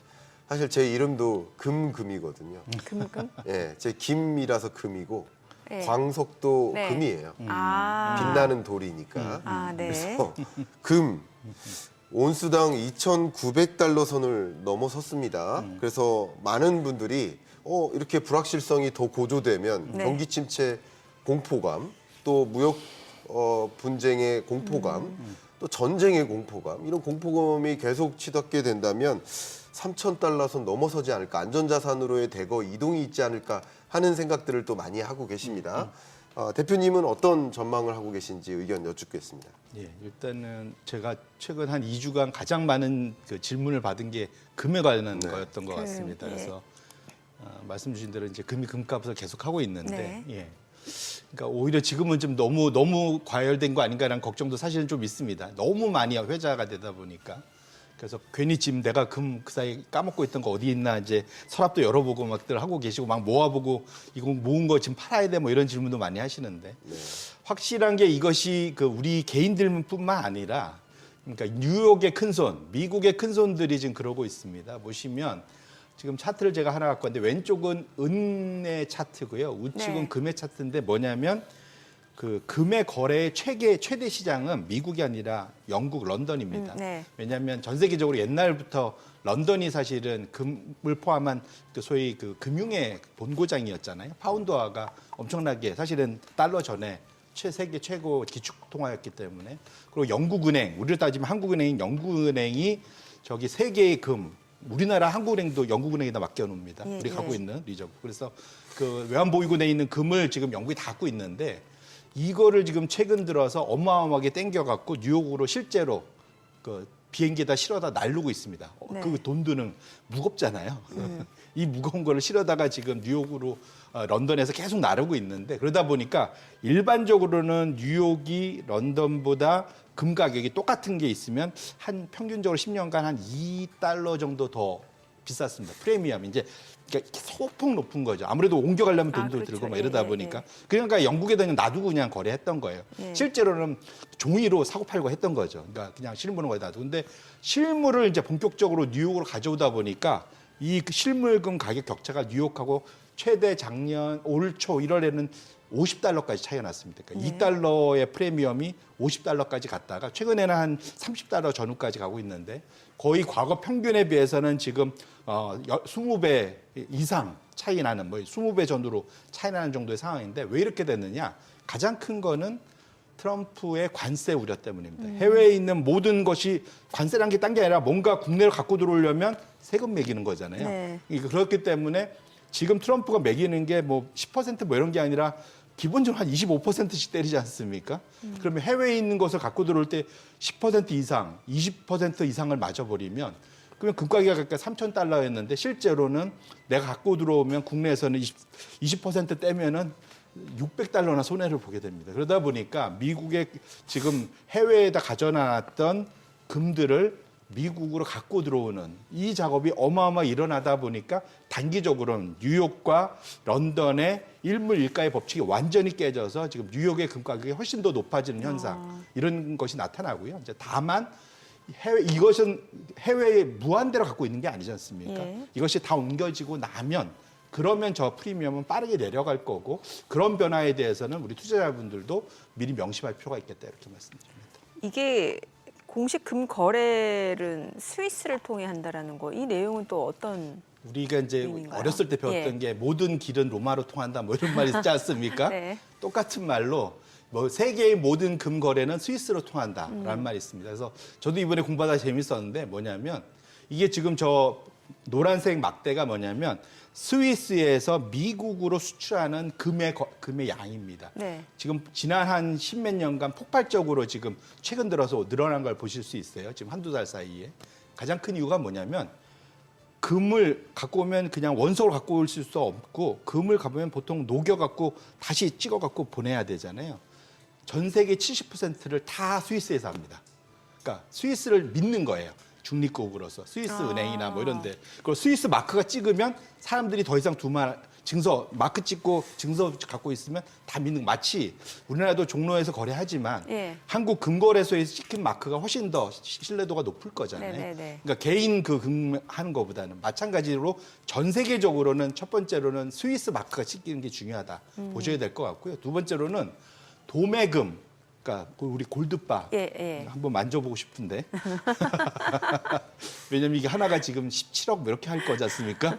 사실 제 이름도 금이거든요. 금금? 예, 제 김이라서 금이고 네. 광석도 네. 금이에요. 아. 빛나는 돌이니까. 네. 그래서 금 온수당 2,900달러 선을 넘어섰습니다. 그래서 많은 분들이 이렇게 불확실성이 더 고조되면 네. 경기 침체 공포감, 또 무역 분쟁의 공포감, 또 전쟁의 공포감, 이런 공포감이 계속 치닫게 된다면 3,000달러 선 넘어서지 않을까, 안전자산으로의 대거 이동이 있지 않을까 하는 생각들을 또 많이 하고 계십니다. 대표님은 어떤 전망을 하고 계신지 의견 여쭙겠습니다. 예, 일단은 제가 최근 한 2주간 가장 많은 그 질문을 받은 게 금에 관한 네. 거였던 것 같습니다. 예. 그래서 말씀 주신 대로 이제 금이 금값을 계속 하고 있는데, 네. 예. 그러니까 오히려 지금은 좀 너무 과열된 거 아닌가라는 걱정도 사실은 좀 있습니다. 너무 많이 회자가 되다 보니까. 그래서 괜히 지금 내가 금 그 사이 까먹고 있던 거 어디 있나 이제 서랍도 열어보고 막들 하고 계시고 막 모아보고 이거 모은 거 지금 팔아야 돼 뭐 이런 질문도 많이 하시는데 확실한 게 이것이 그 우리 개인들뿐만 아니라 그러니까 뉴욕의 큰손, 미국의 큰손들이 지금 그러고 있습니다. 보시면 지금 차트를 제가 하나 갖고 왔는데 왼쪽은 은의 차트고요. 우측은 네. 금의 차트인데 뭐냐면 그 금의 거래의 최대 시장은 미국이 아니라 영국 런던입니다. 네. 왜냐하면 전 세계적으로 옛날부터 런던이 사실은 금을 포함한 그 소위 그 금융의 본고장이었잖아요. 파운드화가 엄청나게 사실은 달러 전에 세계 최고 기축 통화였기 때문에 그리고 영국은행 우리를 따지면 한국은행인 영국은행이 저기 세계의 금 우리나라 한국은행도 영국은행에다 맡겨놓습니다. 예, 우리 예. 갖고 있는 리저브. 그래서 그 외환보유고에 있는 금을 지금 영국이 다 갖고 있는데 이거를 지금 최근 들어서 어마어마하게 땡겨갖고 뉴욕으로 실제로 그 비행기에다 실어다 날르고 있습니다. 네. 그 돈 드는 무겁잖아요. 이 무거운 거를 실어다가 지금 뉴욕으로 런던에서 계속 나르고 있는데 그러다 보니까 일반적으로는 뉴욕이 런던보다 금 가격이 똑같은 게 있으면 한 평균적으로 10년간 한 $2 정도 더 비쌌습니다. 프리미엄 이제 그러니까 소폭 높은 거죠. 아무래도 옮겨가려면 돈도 그렇죠. 들고 막 예, 이러다 예, 보니까 그러니까 영국에다 그냥 놔두고 그냥 거래했던 거예요. 예. 실제로는 종이로 사고 팔고 했던 거죠. 그러니까 그냥 실물은 거기다 놔두고 근데 실물을 이제 본격적으로 뉴욕으로 가져오다 보니까 이 실물금 가격 격차가 뉴욕하고 최대 작년 올 초 1월에는 $50까지 차이가 났습니다. 그러니까 $2의 프리미엄이 $50까지 갔다가 최근에는 한 $30 전후까지 가고 있는데 거의 과거 평균에 비해서는 지금 20배 이상 차이 나는 뭐 20배 전후로 차이 나는 정도의 상황인데 왜 이렇게 됐느냐? 가장 큰 거는 트럼프의 관세 우려 때문입니다. 해외에 있는 모든 것이 관세란 게 딴 게 아니라 뭔가 국내로 갖고 들어오려면 세금 매기는 거잖아요. 네. 그렇기 때문에 지금 트럼프가 매기는 게 뭐 10%뭐 이런 게 아니라 기본적으로 한 25%씩 때리지 않습니까? 그러면 해외에 있는 것을 갖고 들어올 때 10% 이상, 20% 이상을 맞아버리면 그러면 금가격이 아까 $3,000였는데 실제로는 내가 갖고 들어오면 국내에서는 20% 떼면은 $600나 손해를 보게 됩니다. 그러다 보니까 미국의 지금 해외에다 가져놨던 금들을 미국으로 갖고 들어오는 이 작업이 어마어마하게 일어나다 보니까 단기적으로는 뉴욕과 런던의 일물일가의 법칙이 완전히 깨져서 지금 뉴욕의 금 가격이 훨씬 더 높아지는 현상 이런 것이 나타나고요. 이제 다만 이것은 해외에 무한대로 갖고 있는 게 아니지 않습니까? 예. 이것이 다 옮겨지고 나면 그러면 저 프리미엄은 빠르게 내려갈 거고 그런 변화에 대해서는 우리 투자자분들도 미리 명심할 필요가 있겠다 이렇게 말씀드립니다. 이게 공식 금 거래는 스위스를 통해 한다라는 거. 이 내용은 또 어떤 우리가 이제 의미인가요? 어렸을 때 배웠던 예. 게 모든 길은 로마로 통한다 뭐 이런 말이 있지 않습니까? 네. 똑같은 말로 뭐 세계의 모든 금 거래는 스위스로 통한다라는 말이 있습니다. 그래서 저도 이번에 공부하다 재밌었는데 뭐냐면 이게 지금 저 노란색 막대가 뭐냐면 스위스에서 미국으로 수출하는 금의 양입니다. 네. 지금 지난 한 십몇 년간 폭발적으로 지금 최근 들어서 늘어난 걸 보실 수 있어요. 지금 한두 달 사이에. 가장 큰 이유가 뭐냐면 금을 갖고 오면 그냥 원석으로 갖고 올 수 없고 금을 가보면 보통 녹여갖고 다시 찍어갖고 보내야 되잖아요. 전 세계 70%를 다 스위스에서 합니다. 그러니까 스위스를 믿는 거예요. 중립국으로서 스위스 은행이나 뭐 이런데 그리고 스위스 마크가 찍으면 사람들이 더 이상 증서 마크 찍고 증서 갖고 있으면 다 믿는 마치 우리나라도 종로에서 거래하지만 예. 한국 금거래소에서 찍힌 마크가 훨씬 더 신뢰도가 높을 거잖아요. 네네네. 그러니까 개인 금 하는 것보다는 마찬가지로 전 세계적으로는 첫 번째로는 스위스 마크가 찍히는 게 중요하다 보셔야 될 것 같고요. 두 번째로는 도매금 그러니까 우리 골드바 예. 한번 만져보고 싶은데 왜냐면 이게 하나가 지금 17억 뭐 이렇게 할 거지 않습니까?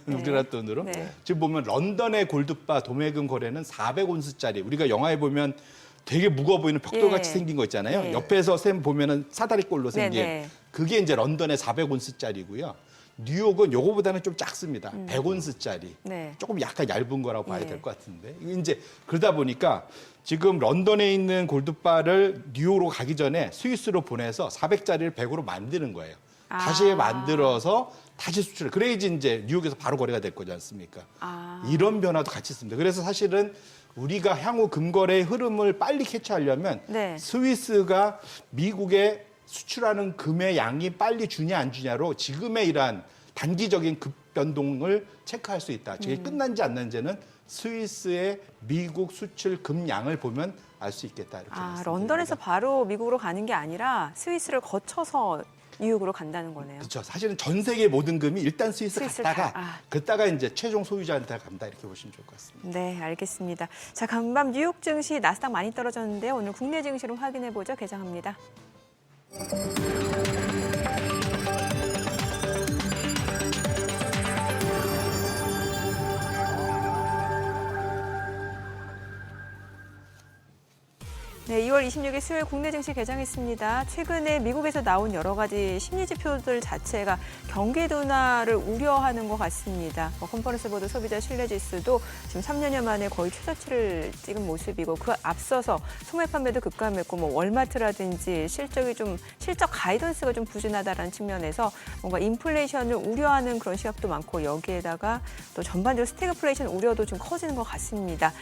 우리나라 돈으로. 네. 지금 보면 런던의 골드바 도매금 거래는 400온스짜리 우리가 영화에 보면 되게 무거워 보이는 벽돌같이 예. 생긴 거 있잖아요. 예. 옆에서 샘 보면은 사다리꼴로 생긴 네네. 그게 이제 런던의 400온스짜리고요. 뉴욕은 요거보다는 좀 작습니다. 100온스짜리. 네. 조금 약간 얇은 거라고 봐야 예. 될 것 같은데. 이제 그러다 보니까 지금 런던에 있는 골드바를 뉴욕으로 가기 전에 스위스로 보내서 400짜리를 100으로 만드는 거예요. 다시 만들어서 다시 수출. 그래야지 이제 뉴욕에서 바로 거래가 될 거지 않습니까? 이런 변화도 같이 있습니다. 그래서 사실은 우리가 향후 금거래의 흐름을 빨리 캐치하려면 네. 스위스가 미국에 수출하는 금의 양이 빨리 주냐 안 주냐로 지금의 이러한 단기적인 급변동을 체크할 수 있다. 저게 끝난지 안 난지는 스위스의 미국 수출 금양을 보면 알 수 있겠다. 이렇게 말씀드립니다. 런던에서 바로 미국으로 가는 게 아니라 스위스를 거쳐서 뉴욕으로 간다는 거네요. 그렇죠. 사실은 전 세계 모든 금이 일단 스위스 스위스를 갔다가 그다가 이제 최종 소유자한테 간다 이렇게 보시면 좋을 것 같습니다. 네, 알겠습니다. 자, 간밤 뉴욕 증시 나스닥 많이 떨어졌는데요. 오늘 국내 증시로 확인해 보죠. 개장합니다. 네, 2월 26일 수요일 국내 증시 개장했습니다. 최근에 미국에서 나온 여러 가지 심리 지표들 자체가 경기 둔화를 우려하는 것 같습니다. 컨퍼런스 보드 소비자 신뢰 지수도 지금 3년여 만에 거의 최저치를 찍은 모습이고 그 앞서서 소매 판매도 급감했고 월마트라든지 실적 가이던스가 좀 부진하다라는 측면에서 뭔가 인플레이션을 우려하는 그런 시각도 많고 여기에다가 또 전반적으로 스태그플레이션 우려도 좀 커지는 것 같습니다.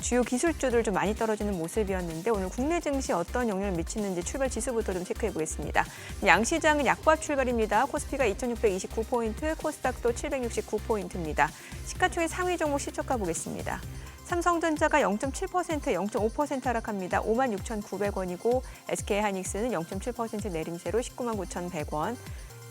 주요 기술주들 좀 많이 떨어지는 모습이었는데 오늘 국내 증시 어떤 영향을 미치는지 출발 지수부터 좀 체크해 보겠습니다. 양시장은 약보합 출발입니다. 코스피가 2,629포인트, 코스닥도 769포인트입니다. 시가총액 상위 종목 실적가 보겠습니다. 삼성전자가 0.7%, 0.5% 하락합니다. 56,900원이고 SK하이닉스는 0.7% 내림세로 199,100원.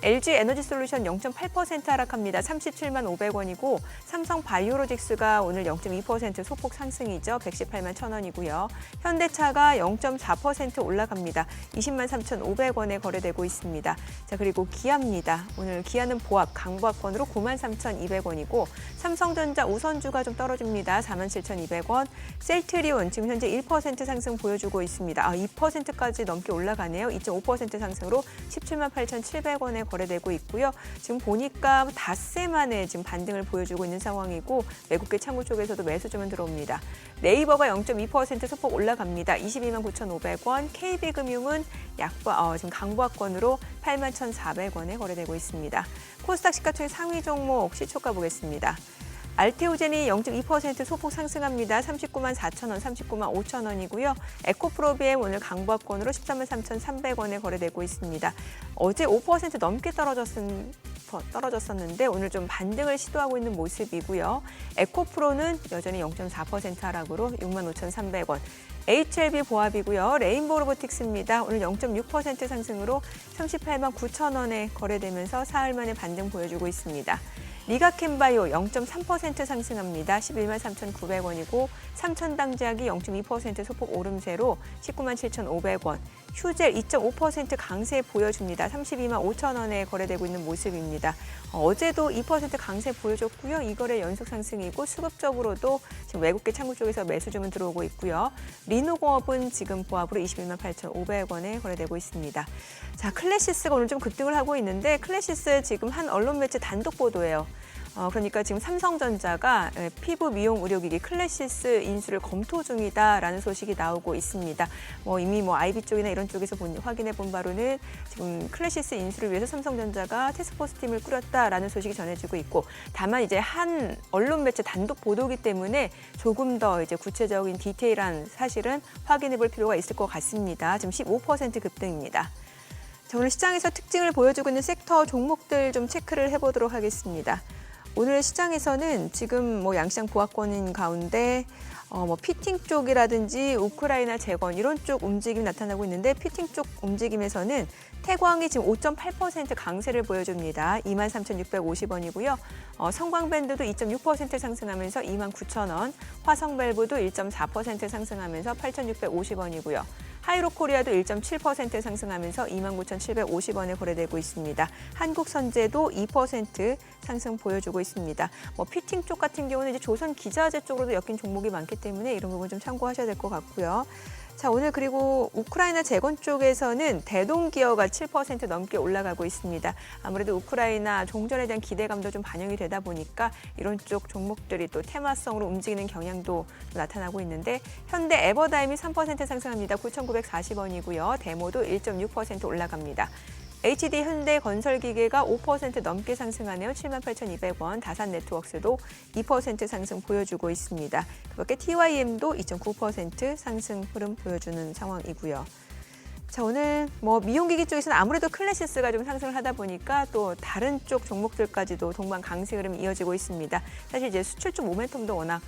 LG에너지솔루션 0.8% 하락합니다. 377,500원이고 삼성바이오로직스가 오늘 0.2% 소폭 상승이죠. 118,100원이고요. 현대차가 0.4% 올라갑니다. 203,500원에 거래되고 있습니다. 자, 그리고 기아입니다. 오늘 기아는 보합, 강보합권으로 93,200원이고 삼성전자 우선주가 좀 떨어집니다. 47,200원. 셀트리온 지금 현재 1% 상승 보여주고 있습니다. 2%까지 넘게 올라가네요. 2.5% 상승으로 178,700원에 거래되고 있고요. 지금 보니까 닷새 만에 지금 반등을 보여주고 있는 상황이고 외국계 창구 쪽에서도 매수주문 들어옵니다. 네이버가 0.2% 소폭 올라갑니다. 229,500원. KB금융은 지금 강보합권으로 81,400원에 거래되고 있습니다. 코스닥 시가총액 상위 종목 시초가 보겠습니다. 알테오젠이 0.2% 소폭 상승합니다. 394,000원, 395,500원이고요. 에코프로비엠 오늘 강보합권으로 133,300원에 거래되고 있습니다. 어제 5% 넘게 떨어졌었는데 오늘 좀 반등을 시도하고 있는 모습이고요. 에코프로는 여전히 0.4% 하락으로 65,300원. HLB 보합이고요. 레인보우 로보틱스입니다. 오늘 0.6% 상승으로 389,000원에 거래되면서 사흘 만에 반등 보여주고 있습니다. 리가캠바이오 0.3% 상승합니다. 113,900원이고 삼천당제약이 0.2% 소폭 오름세로 197,500원. 휴젤 2.5% 강세 보여줍니다. 325,000원에 거래되고 있는 모습입니다. 어제도 2% 강세 보여줬고요. 이 거래 연속 상승이고 수급적으로도 지금 외국계 창구 쪽에서 매수 주문 들어오고 있고요. 리노공업은 지금 보합으로 218,500원에 거래되고 있습니다. 자, 클래시스가 오늘 좀 급등을 하고 있는데 클래시스 지금 한 언론 매체 단독 보도예요. 그러니까 지금 삼성전자가 피부 미용 의료기기 클래시스 인수를 검토 중이다라는 소식이 나오고 있습니다. 이미 아이비 쪽이나 이런 쪽에서 확인해 본 바로는 지금 클래시스 인수를 위해서 삼성전자가 태스크포스 팀을 꾸렸다라는 소식이 전해지고 있고, 다만 이제 한 언론 매체 단독 보도기 때문에 조금 더 이제 구체적인 디테일한 사실은 확인해 볼 필요가 있을 것 같습니다. 지금 15% 급등입니다. 자, 오늘 시장에서 특징을 보여주고 있는 섹터 종목들 좀 체크를 해보도록 하겠습니다. 오늘 시장에서는 지금 양시장 보합권인 가운데 피팅 쪽이라든지 우크라이나 재건 이런 쪽 움직임이 나타나고 있는데 피팅 쪽 움직임에서는 태광이 지금 5.8% 강세를 보여줍니다. 23,650원이고요. 성광밴드도 2.6% 상승하면서 29,000원, 화성밸브도 1.4% 상승하면서 8,650원이고요. 하이로코리아도 1.7% 상승하면서 29,750원에 거래되고 있습니다. 한국선제도 2% 상승 보여주고 있습니다. 피팅 쪽 같은 경우는 이제 조선 기자재 쪽으로도 엮인 종목이 많기 때문에 이런 부분 좀 참고하셔야 될 것 같고요. 자, 오늘 그리고 우크라이나 재건 쪽에서는 대동기어가 7% 넘게 올라가고 있습니다. 아무래도 우크라이나 종전에 대한 기대감도 좀 반영이 되다 보니까 이런 쪽 종목들이 또 테마성으로 움직이는 경향도 나타나고 있는데 현대 에버다임이 3% 상승합니다. 9,940원이고요. 데모도 1.6% 올라갑니다. HD 현대건설기계가 5% 넘게 상승하네요. 78,200원. 다산네트워크스도 2% 상승 보여주고 있습니다. 그밖에 TYM도 2.9% 상승 흐름 보여주는 상황이고요. 자, 오늘 미용기기 쪽에서는 아무래도 클래시스가 좀 상승을 하다 보니까 또 다른 쪽 종목들까지도 동반 강세 흐름이 이어지고 있습니다. 사실 이제 수출 쪽 모멘텀도 워낙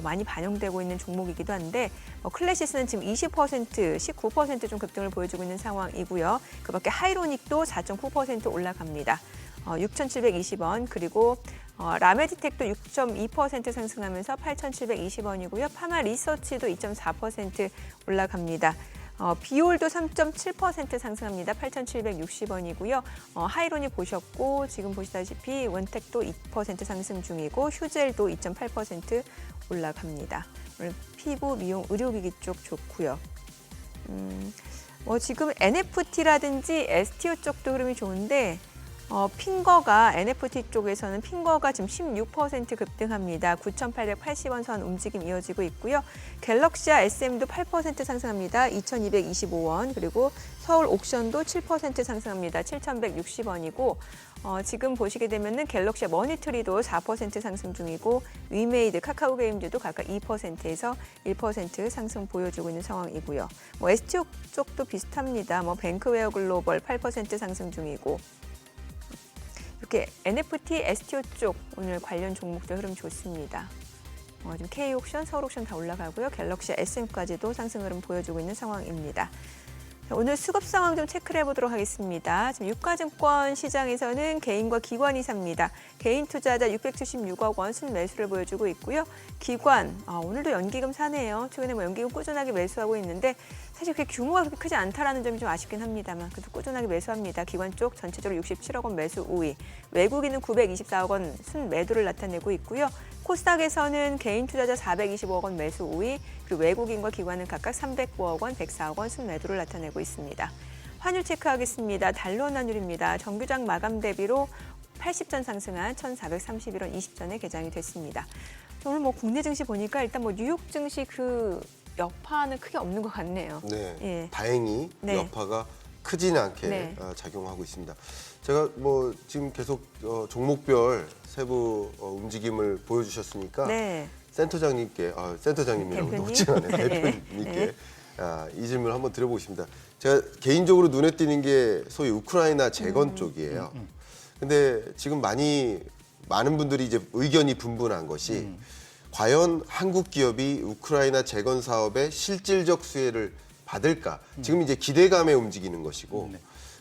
많이 반영되고 있는 종목이기도 한데 클래시스는 지금 20%, 19% 좀 급등을 보여주고 있는 상황이고요. 그밖에 하이로닉도 4.9% 올라갑니다. 6,720원 그리고 라메디텍도 6.2% 상승하면서 8,720원이고요. 파마 리서치도 2.4% 올라갑니다. 비올도 3.7% 상승합니다. 8,760원이고요. 하이로닉 보셨고 지금 보시다시피 원택도 2% 상승 중이고 휴젤도 2.8% 올라갑니다. 오늘 피부, 미용, 의료기기 쪽 좋고요. 지금 NFT라든지 STO 쪽도 흐름이 좋은데 핑거가 NFT 쪽에서는 핑거가 지금 16% 급등합니다. 9,880원 선 움직임 이어지고 있고요. 갤럭시아 SM도 8% 상승합니다. 2,225원 그리고 서울 옥션도 7% 상승합니다. 7,160원이고 지금 보시게 되면은 갤럭시아 머니트리도 4% 상승 중이고 위메이드, 카카오게임즈도 각각 2%에서 1% 상승 보여주고 있는 상황이고요. STO 쪽도 비슷합니다. 뱅크웨어 글로벌 8% 상승 중이고 이렇게 NFT, STO 쪽 오늘 관련 종목들 흐름 좋습니다. 지금 K옥션, 서울옥션 다 올라가고요. 갤럭시 SM까지도 상승 흐름 보여주고 있는 상황입니다. 오늘 수급 상황 좀 체크를 해보도록 하겠습니다. 지금 유가증권 시장에서는 개인과 기관이 삽니다. 개인 투자자 676억 원 순매수를 보여주고 있고요. 기관, 오늘도 연기금 사네요. 최근에 연기금 꾸준하게 매수하고 있는데 사실 그게 규모가 그렇게 크지 않다라는 점이 좀 아쉽긴 합니다만 그래도 꾸준하게 매수합니다. 기관 쪽 전체적으로 67억 원 매수 우위, 외국인은 924억 원 순매도를 나타내고 있고요. 코스닥에서는 개인 투자자 425억 원 매수 우위, 그리고 외국인과 기관은 각각 309억 원, 104억 원 순매도를 나타내고 있습니다. 환율 체크하겠습니다. 달러 환율입니다. 정규장 마감 대비로 80전 상승한 1,431원 20전에 개장이 됐습니다. 오늘 국내 증시 보니까 일단 뉴욕 증시 그 여파는 크게 없는 것 같네요. 네, 예. 다행히 네. 여파가 크지는 않게 네. 작용하고 있습니다. 제가 지금 계속 종목별 세부 움직임을 보여주셨으니까 네. 센터장님이라고 대표님? 녹지않은 네. 대표님께 이 질문을 한번 드려보고 싶습니다. 제가 개인적으로 눈에 띄는 게 소위 우크라이나 재건 쪽이에요. 근데 지금 많은 분들이 이제 의견이 분분한 것이 과연 한국 기업이 우크라이나 재건 사업의 실질적 수혜를 받을까? 지금 이제 기대감에 움직이는 것이고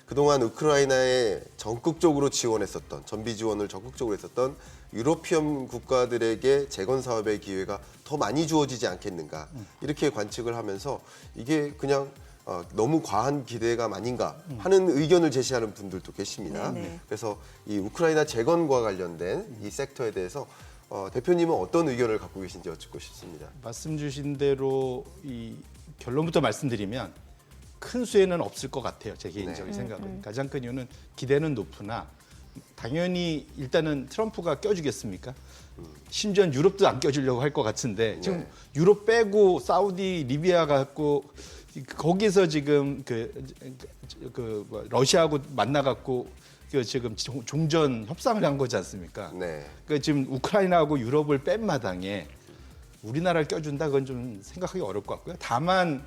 그동안 우크라이나에 적극적으로 지원했었던 전비 지원을 적극적으로 했었던 유로피언 국가들에게 재건 사업의 기회가 더 많이 주어지지 않겠는가 이렇게 관측을 하면서 이게 그냥 너무 과한 기대감 아닌가 하는 의견을 제시하는 분들도 계십니다. 네네. 그래서 이 우크라이나 재건과 관련된 이 섹터에 대해서 대표님은 어떤 의견을 갖고 계신지 여쭙고 싶습니다. 말씀 주신 대로 이 결론부터 말씀드리면 큰 수혜는 없을 것 같아요. 제 개인적인 생각은. 가장 큰 이유는 기대는 높으나 당연히 일단은 트럼프가 껴주겠습니까? 심지어 유럽도 안 껴주려고 할 것 같은데 지금 유럽 빼고 사우디, 리비아 갖고 거기서 지금 러시아하고 만나갖고 지금 종전 협상을 한 거지 않습니까? 네. 그러니까 지금 우크라이나하고 유럽을 뺀 마당에 우리나라를 껴준다 그건 좀 생각하기 어려울 것 같고요. 다만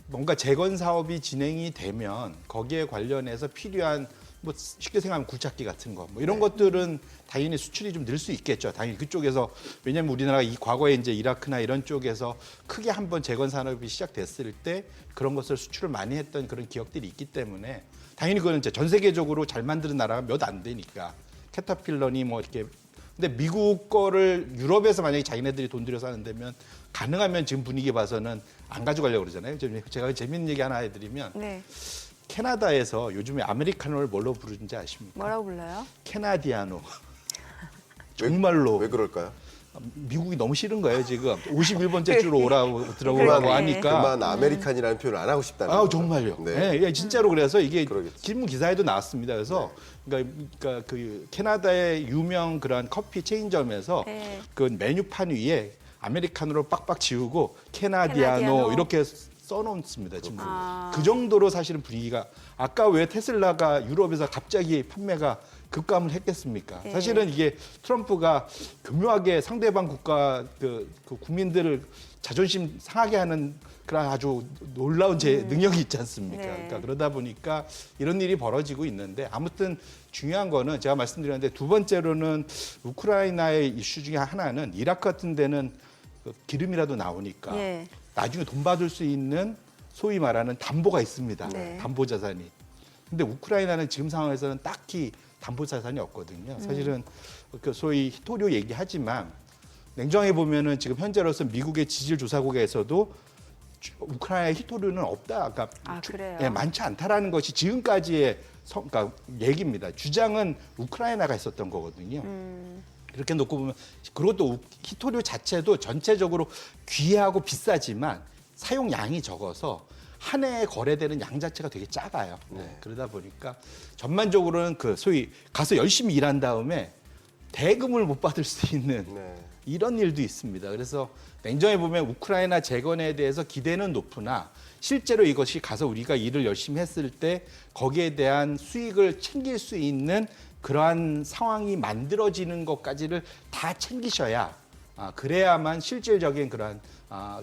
뭔가 재건 사업이 진행이 되면 거기에 관련해서 필요한 쉽게 생각하면 굴착기 같은 거 이런 것들은 당연히 수출이 좀 늘 수 있겠죠. 당연히 그쪽에서 왜냐하면 우리나라가 과거에 이제 이라크나 이런 쪽에서 크게 한번 재건 산업이 시작됐을 때 그런 것을 수출을 많이 했던 그런 기억들이 있기 때문에 당연히 그거는 이제 전 세계적으로 잘 만드는 나라가 몇 안 되니까 캐터필러니 이렇게 근데 미국 거를 유럽에서 만약에 자기네들이 돈 들여서 하는 데면 가능하면 지금 분위기 봐서는 안 가져가려고 그러잖아요. 제가 재밌는 얘기 하나 해드리면 네. 캐나다에서 요즘에 아메리카노를 뭘로 부르는지 아십니까? 뭐라고 불러요? 캐나디아노. 정말로 왜 그럴까요? 미국이 너무 싫은 거예요 지금. 51번째 주로 오라고 들어오라고 그러네. 하니까. 그만 아메리칸이라는 표현을 안 하고 싶다는 아 거죠. 정말요. 네. 예, 예, 진짜로 그래서 이게 그러겠죠. 신문 기사에도 나왔습니다. 그래서 그러니까 그 캐나다의 유명 그런 커피 체인점에서 네. 그 메뉴판 위에 아메리카노로 빡빡 지우고 캐나디아노 캐나디아노. 이렇게 써놓습니다. 지금 아. 그 정도로 사실은 분위기가 아까 왜 테슬라가 유럽에서 갑자기 판매가 급감을 했겠습니까? 네. 사실은 이게 트럼프가 교묘하게 상대방 국가 그 국민들을 자존심 상하게 하는 그런 아주 놀라운 능력이 있지 않습니까? 네. 그러니까 그러다 보니까 이런 일이 벌어지고 있는데 아무튼 중요한 거는 제가 말씀드렸는데 두 번째로는 우크라이나의 이슈 중에 하나는 이라크 같은 데는 그 기름이라도 나오니까 예. 나중에 돈 받을 수 있는 소위 말하는 담보가 있습니다. 네. 담보 자산이. 근데 우크라이나는 지금 상황에서는 딱히 담보 자산이 없거든요. 사실은 그 소위 히토리오 얘기하지만 냉정해 보면은 지금 현재로서 미국의 지질 조사국에서도 우크라이나의 히토리오는 없다. 그러니까 아, 그래요? 예, 많지 않다라는 것이 지금까지의 그러니까 얘기입니다. 주장은 우크라이나가 있었던 거거든요. 이렇게 놓고 보면 그것도 히토리오 자체도 전체적으로 귀하고 비싸지만 사용량이 적어서 한 해에 거래되는 양 자체가 되게 작아요. 그러다 보니까 전반적으로는 그 소위 가서 열심히 일한 다음에 대금을 못 받을 수 있는 네. 이런 일도 있습니다. 그래서 냉정해 보면 우크라이나 재건에 대해서 기대는 높으나 실제로 이것이 가서 우리가 일을 열심히 했을 때 거기에 대한 수익을 챙길 수 있는 그러한 상황이 만들어지는 것까지를 다 챙기셔야 그래야만 실질적인 그러한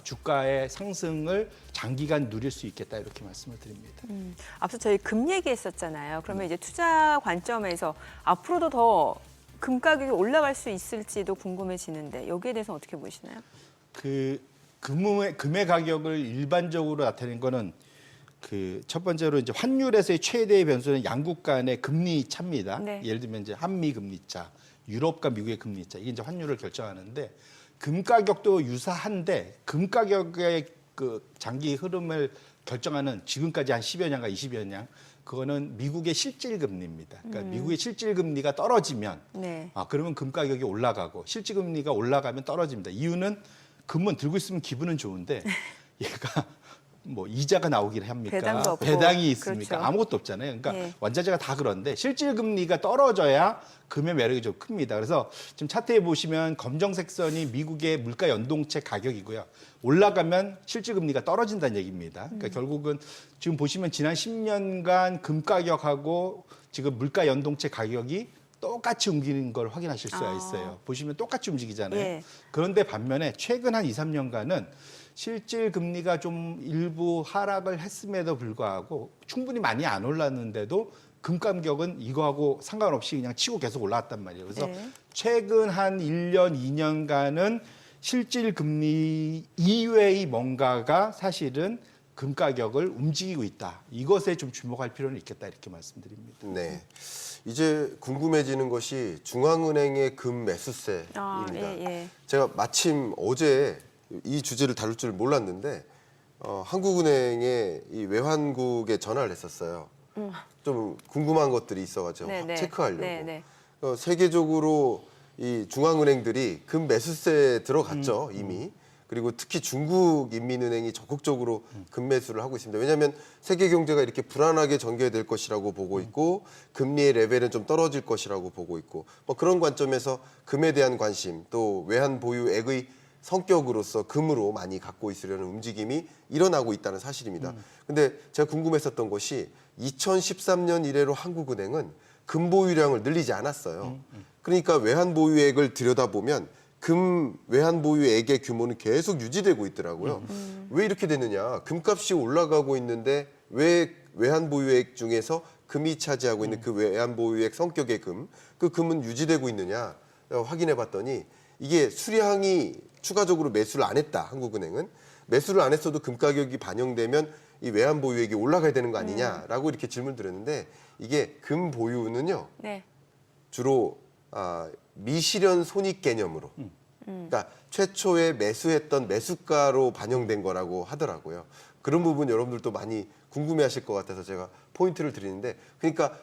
주가의 상승을 장기간 누릴 수 있겠다 이렇게 말씀을 드립니다. 앞서 저희 금 얘기했었잖아요. 그러면 이제 투자 관점에서 앞으로도 더 금 가격이 올라갈 수 있을지도 궁금해지는데 여기에 대해서 어떻게 보시나요? 그 금의 가격을 일반적으로 나타낸 거는 그 첫 번째로 이제 환율에서의 최대의 변수는 양국 간의 금리 차입니다. 네. 예를 들면 이제 한미 금리 차, 유럽과 미국의 금리 차 이게 이제 환율을 결정하는데 금 가격도 유사한데 금 가격의 그 장기 흐름을 결정하는 지금까지 한 10여 년과 20여 년 그거는 미국의 실질 금리입니다. 그러니까 미국의 실질 금리가 떨어지면 네. 그러면 금 가격이 올라가고 실질 금리가 올라가면 떨어집니다. 이유는 금은 들고 있으면 기분은 좋은데 얘가 뭐 이자가 나오긴 합니까? 배당도 없고. 배당이 있습니까? 그렇죠. 아무것도 없잖아요. 그러니까 예. 원자재가 다 그런데 실질 금리가 떨어져야 금의 매력이 좀 큽니다. 그래서 지금 차트에 보시면 검정색 선이 미국의 물가 연동체 가격이고요. 올라가면 실질 금리가 떨어진다는 얘기입니다. 그러니까 결국은 지금 보시면 지난 10년간 금 가격하고 지금 물가 연동체 가격이 똑같이 움직이는 걸 확인하실 수가 있어요. 보시면 똑같이 움직이잖아요. 예. 그런데 반면에 최근 한 2, 3년간은 실질 금리가 좀 일부 하락을 했음에도 불구하고 충분히 많이 안 올랐는데도 금 가격은 이거하고 상관없이 그냥 치고 계속 올라왔단 말이에요. 그래서 네. 최근 한 1년, 2년간은 실질 금리 이외의 뭔가가 사실은 금 가격을 움직이고 있다. 이것에 좀 주목할 필요는 있겠다 이렇게 말씀드립니다. 네. 이제 궁금해지는 것이 중앙은행의 금 매수세입니다. 예. 제가 마침 어제 이 주제를 다룰 줄 몰랐는데 한국은행에 이 외환국에 전화를 했었어요. 좀 궁금한 것들이 있어가지고 네, 네. 체크하려고. 네, 네. 세계적으로 이 중앙은행들이 금 매수세에 들어갔죠 이미. 그리고 특히 중국인민은행이 적극적으로 금 매수를 하고 있습니다. 왜냐하면 세계 경제가 이렇게 불안하게 전개될 것이라고 보고 있고 금리의 레벨은 좀 떨어질 것이라고 보고 있고 뭐 그런 관점에서 금에 대한 관심 또 외환 보유액의 성격으로서 금으로 많이 갖고 있으려는 움직임이 일어나고 있다는 사실입니다. 근데 제가 궁금했었던 것이 2013년 이래로 한국은행은 금 보유량을 늘리지 않았어요. 그러니까 외환 보유액을 들여다보면 금 외환 보유액의 규모는 계속 유지되고 있더라고요. 왜 이렇게 됐느냐? 금값이 올라가고 있는데 왜 외환 보유액 중에서 금이 차지하고 있는 그 외환 보유액 성격의 그 금은 유지되고 있느냐 확인해 봤더니 이게 수량이 추가적으로 매수를 안 했다. 한국은행은 매수를 안 했어도 금 가격이 반영되면 이 외환 보유액이 올라가야 되는 거 아니냐라고 이렇게 질문을 드렸는데 이게 금 보유는요 네. 주로 미실현 손익 개념으로 그러니까 최초에 매수했던 매수가로 반영된 거라고 하더라고요. 그런 부분 여러분들도 많이 궁금해하실 것 같아서 제가 포인트를 드리는데 그러니까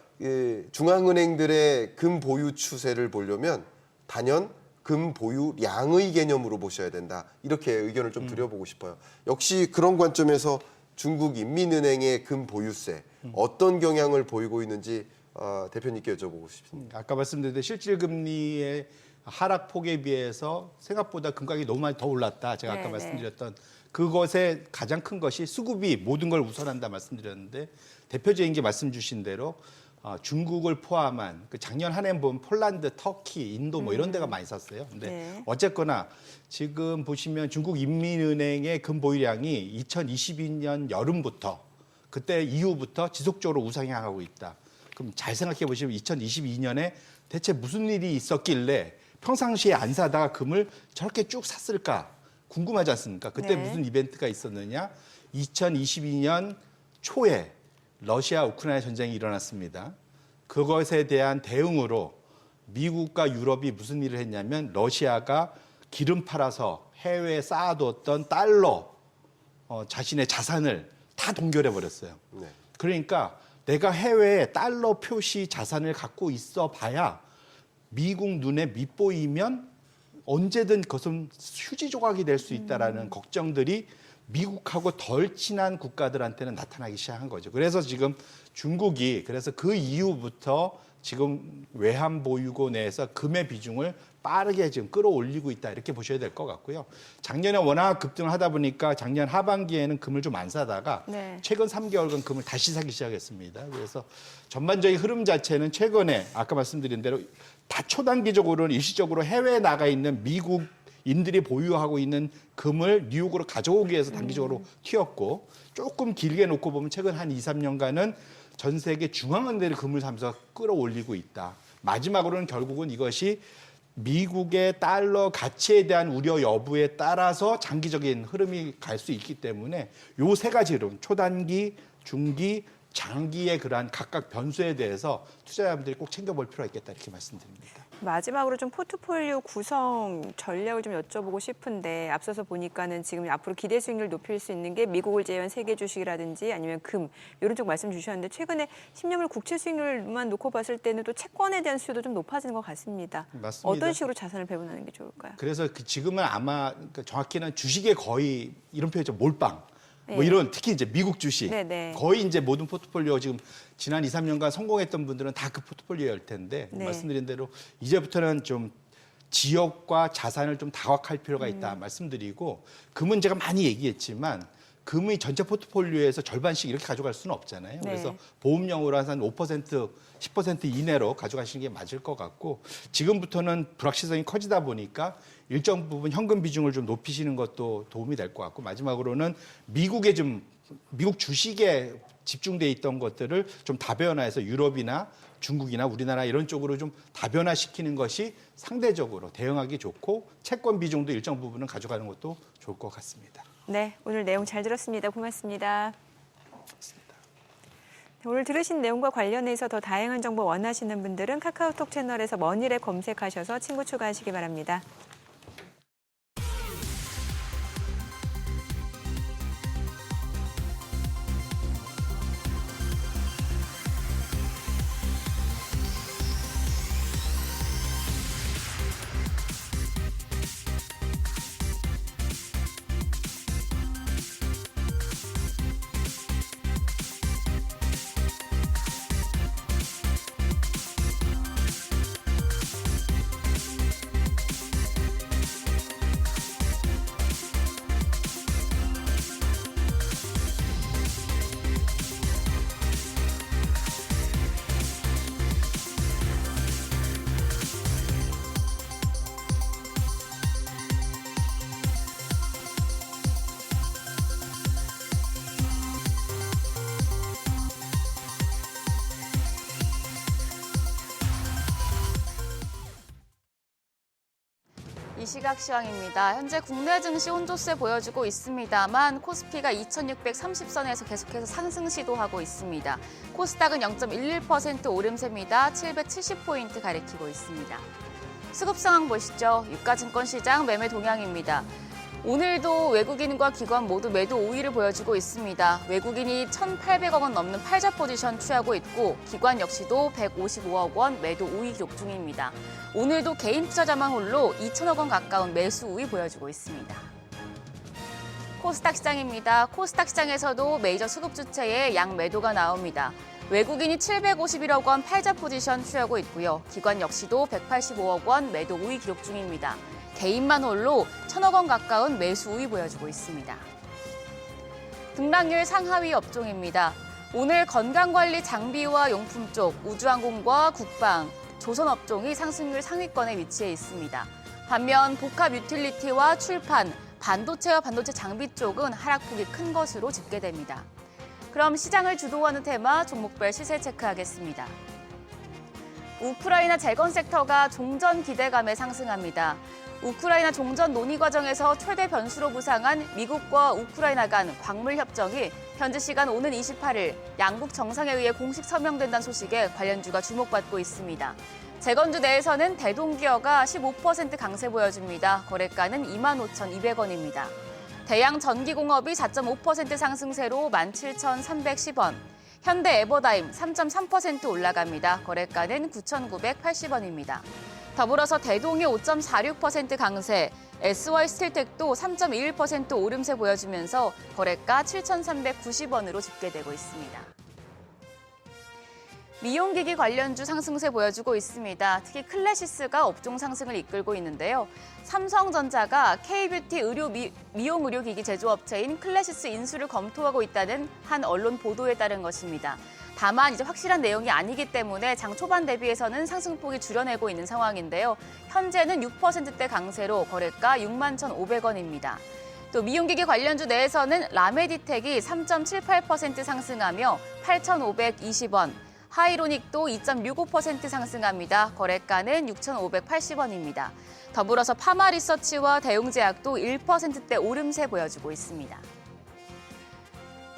중앙은행들의 금 보유 추세를 보려면 단연 금 보유량의 개념으로 보셔야 된다. 이렇게 의견을 좀 드려보고 싶어요. 역시 그런 관점에서 중국 인민은행의 금 보유세 어떤 경향을 보이고 있는지 대표님께 여쭤보고 싶습니다. 아까 말씀드린 실질 금리의 하락폭에 비해서 생각보다 금가격이 너무 많이 더 올랐다. 제가 아까 네, 말씀드렸던 그것의 가장 큰 것이 수급이 모든 걸 우선한다 말씀드렸는데 대표적인 게 말씀 주신 대로 중국을 포함한 그 작년 한 해 보면 폴란드, 터키, 인도 뭐 이런 데가 많이 샀어요. 근데 네. 어쨌거나 지금 보시면 중국 인민은행의 금 보유량이 2022년 여름부터 그때 이후부터 지속적으로 우상향하고 있다. 그럼 잘 생각해 보시면 2022년에 대체 무슨 일이 있었길래 평상시에 안 사다가 금을 저렇게 쭉 샀을까 궁금하지 않습니까? 그때 네. 무슨 이벤트가 있었느냐? 2022년 초에 러시아 우크라이나 전쟁이 일어났습니다. 그것에 대한 대응으로 미국과 유럽이 무슨 일을 했냐면 러시아가 기름 팔아서 해외에 쌓아두었던 달러 자신의 자산을 다 동결해 버렸어요. 네. 그러니까 내가 해외에 달러 표시 자산을 갖고 있어 봐야 미국 눈에 밉보이면 언제든 그것은 휴지 조각이 될 수 있다라는 걱정들이 미국하고 덜 친한 국가들한테는 나타나기 시작한 거죠. 그래서 지금 중국이 그래서 그 이후부터 지금 외환 보유고 내에서 금의 비중을 빠르게 지금 끌어올리고 있다 이렇게 보셔야 될 것 같고요. 작년에 워낙 급등을 하다 보니까 작년 하반기에는 금을 좀 안 사다가 네. 최근 3개월간 금을 다시 사기 시작했습니다. 그래서 전반적인 흐름 자체는 최근에 아까 말씀드린 대로 다 초단기적으로는 일시적으로 해외에 나가 있는 미국인들이 보유하고 있는 금을 뉴욕으로 가져오기 위해서 단기적으로 튀었고 조금 길게 놓고 보면 최근 한 2, 3년간은 전 세계 중앙은행들이 금을 사면서 끌어올리고 있다. 마지막으로는 결국은 이것이 미국의 달러 가치에 대한 우려 여부에 따라서 장기적인 흐름이 갈 수 있기 때문에 요 세 가지 흐름, 초단기, 중기, 장기의 그러한 각각 변수에 대해서 투자자분들이 꼭 챙겨볼 필요가 있겠다 이렇게 말씀드립니다. 마지막으로 좀 포트폴리오 구성 전략을 좀 여쭤보고 싶은데 앞서서 보니까는 지금 앞으로 기대 수익률을 높일 수 있는 게 미국을 제외한 세계 주식이라든지 아니면 금 이런 쪽 말씀 주셨는데 최근에 10년물 국채 수익률만 놓고 봤을 때는 또 채권에 대한 수요도 좀 높아지는 것 같습니다. 맞습니다. 어떤 식으로 자산을 배분하는 게 좋을까요? 그래서 지금은 아마 정확히는 주식의 거의 이런 표현이죠. 몰빵. 뭐 네. 이런 특히 이제 미국 주식 네네. 거의 이제 모든 포트폴리오 지금 지난 2, 3년간 성공했던 분들은 다 그 포트폴리오일 텐데 네. 말씀드린 대로 이제부터는 좀 지역과 자산을 좀 다각할 필요가 있다 말씀드리고 금은 제가 많이 얘기했지만 금의 전체 포트폴리오에서 절반씩 이렇게 가져갈 수는 없잖아요. 네. 그래서 보험용으로 한 5%, 10% 이내로 가져가시는 게 맞을 것 같고 지금부터는 불확실성이 커지다 보니까 일정 부분 현금 비중을 좀 높이시는 것도 도움이 될 것 같고 마지막으로는 미국 주식에 집중돼 있던 것들을 좀 다변화해서 유럽이나 중국이나 우리나라 이런 쪽으로 좀 다변화시키는 것이 상대적으로 대응하기 좋고 채권 비중도 일정 부분은 가져가는 것도 좋을 것 같습니다. 네, 오늘 내용 잘 들었습니다. 고맙습니다. 오늘 들으신 내용과 관련해서 더 다양한 정보 원하시는 분들은 카카오톡 채널에서 머니랩 검색하셔서 친구 추가하시기 바랍니다. 이 시각 시황입니다. 현재 국내 증시 혼조세 보여주고 있습니다만 코스피가 2630선에서 계속해서 상승 시도하고 있습니다. 코스닥은 0.11% 오름세입니다. 770포인트 가리키고 있습니다. 수급 상황 보시죠. 유가증권 시장 매매 동향입니다. 오늘도 외국인과 기관 모두 매도 우위를 보여주고 있습니다. 외국인이 1,800억 원 넘는 팔자 포지션 취하고 있고 기관 역시도 155억 원 매도 우위 기록 중입니다. 오늘도 개인 투자자만 홀로 2천억 원 가까운 매수 우위 보여주고 있습니다. 코스닥 시장입니다. 코스닥 시장에서도 메이저 수급 주체의 양 매도가 나옵니다. 외국인이 751억 원 팔자 포지션 취하고 있고요. 기관 역시도 185억 원 매도 우위 기록 중입니다. 개인만 홀로 1,000억 원 가까운 매수 우위 보여주고 있습니다. 등락률 상하위 업종입니다. 오늘 건강관리 장비와 용품 쪽, 우주항공과 국방, 조선업종이 상승률 상위권에 위치해 있습니다. 반면 복합 유틸리티와 출판, 반도체와 반도체 장비 쪽은 하락폭이 큰 것으로 집계됩니다. 그럼 시장을 주도하는 테마 종목별 시세 체크하겠습니다. 우크라이나 재건 섹터가 종전 기대감에 상승합니다. 우크라이나 종전 논의 과정에서 최대 변수로 부상한 미국과 우크라이나 간 광물 협정이 현지 시간 오는 28일 양국 정상에 의해 공식 서명된다는 소식에 관련주가 주목받고 있습니다. 재건주 내에서는 대동기어가 15% 강세 보여줍니다. 거래가는 25,200원입니다. 대양전기공업이 4.5% 상승세로 17,310원. 현대 에버다임 3.3% 올라갑니다. 거래가는 9,980원입니다. 더불어서 대동이 5.46% 강세, SY스틸텍도 3.21% 오름세 보여주면서 거래가 7,390원으로 집계되고 있습니다. 미용기기 관련주 상승세 보여주고 있습니다. 특히 클래시스가 업종 상승을 이끌고 있는데요. 삼성전자가 K뷰티 미용 의료기기 제조업체인 클래시스 인수를 검토하고 있다는 한 언론 보도에 따른 것입니다. 다만 이제 확실한 내용이 아니기 때문에 장 초반 대비해서는 상승폭이 줄여내고 있는 상황인데요. 현재는 6%대 강세로 거래가 61,500원입니다. 또 미용기기 관련주 내에서는 라메디텍이 3.78% 상승하며 8,520원, 하이로닉도 2.65% 상승합니다. 거래가는 6,580원입니다. 더불어서 파마리서치와 대웅제약도 1%대 오름세 보여주고 있습니다.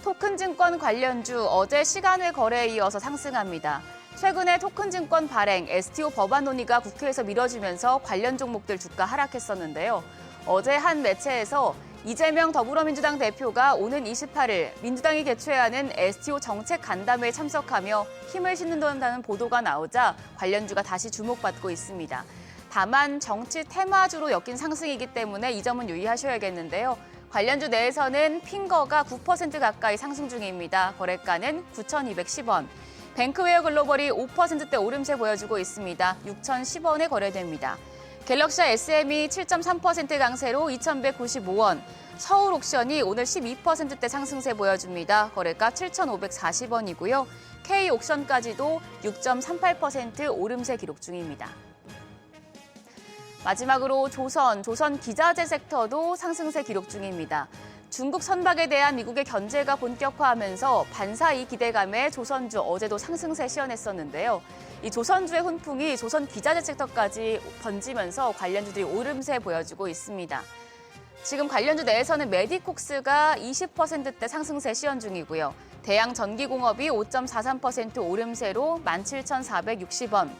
토큰증권 관련주 어제 시간외 거래에 이어서 상승합니다. 최근에 토큰증권 발행, STO 법안 논의가 국회에서 미뤄지면서 관련 종목들 주가 하락했었는데요. 어제 한 매체에서 이재명 더불어민주당 대표가 오는 28일 민주당이 개최하는 STO 정책 간담회에 참석하며 힘을 싣는다는 보도가 나오자 관련주가 다시 주목받고 있습니다. 다만 정치 테마주로 엮인 상승이기 때문에 이 점은 유의하셔야겠는데요. 관련주 내에서는 핑거가 9% 가까이 상승 중입니다. 거래가는 9,210원. 뱅크웨어 글로벌이 5%대 오름세 보여주고 있습니다. 6,010원에 거래됩니다. 갤럭시아 SM이 7.3% 강세로 2,195원. 서울옥션이 오늘 12%대 상승세 보여줍니다. 거래가 7,540원이고요. K옥션까지도 6.38% 오름세 기록 중입니다. 마지막으로 조선 기자재 섹터도 상승세 기록 중입니다. 중국 선박에 대한 미국의 견제가 본격화하면서 반사이 기대감에 조선주 어제도 상승세 시현했었는데요. 이 조선주의 훈풍이 조선 기자재 섹터까지 번지면서 관련주들이 오름세 보여주고 있습니다. 지금 관련주 내에서는 메디콕스가 20%대 상승세 시현 중이고요. 대양전기공업이 5.43% 오름세로 17,460원.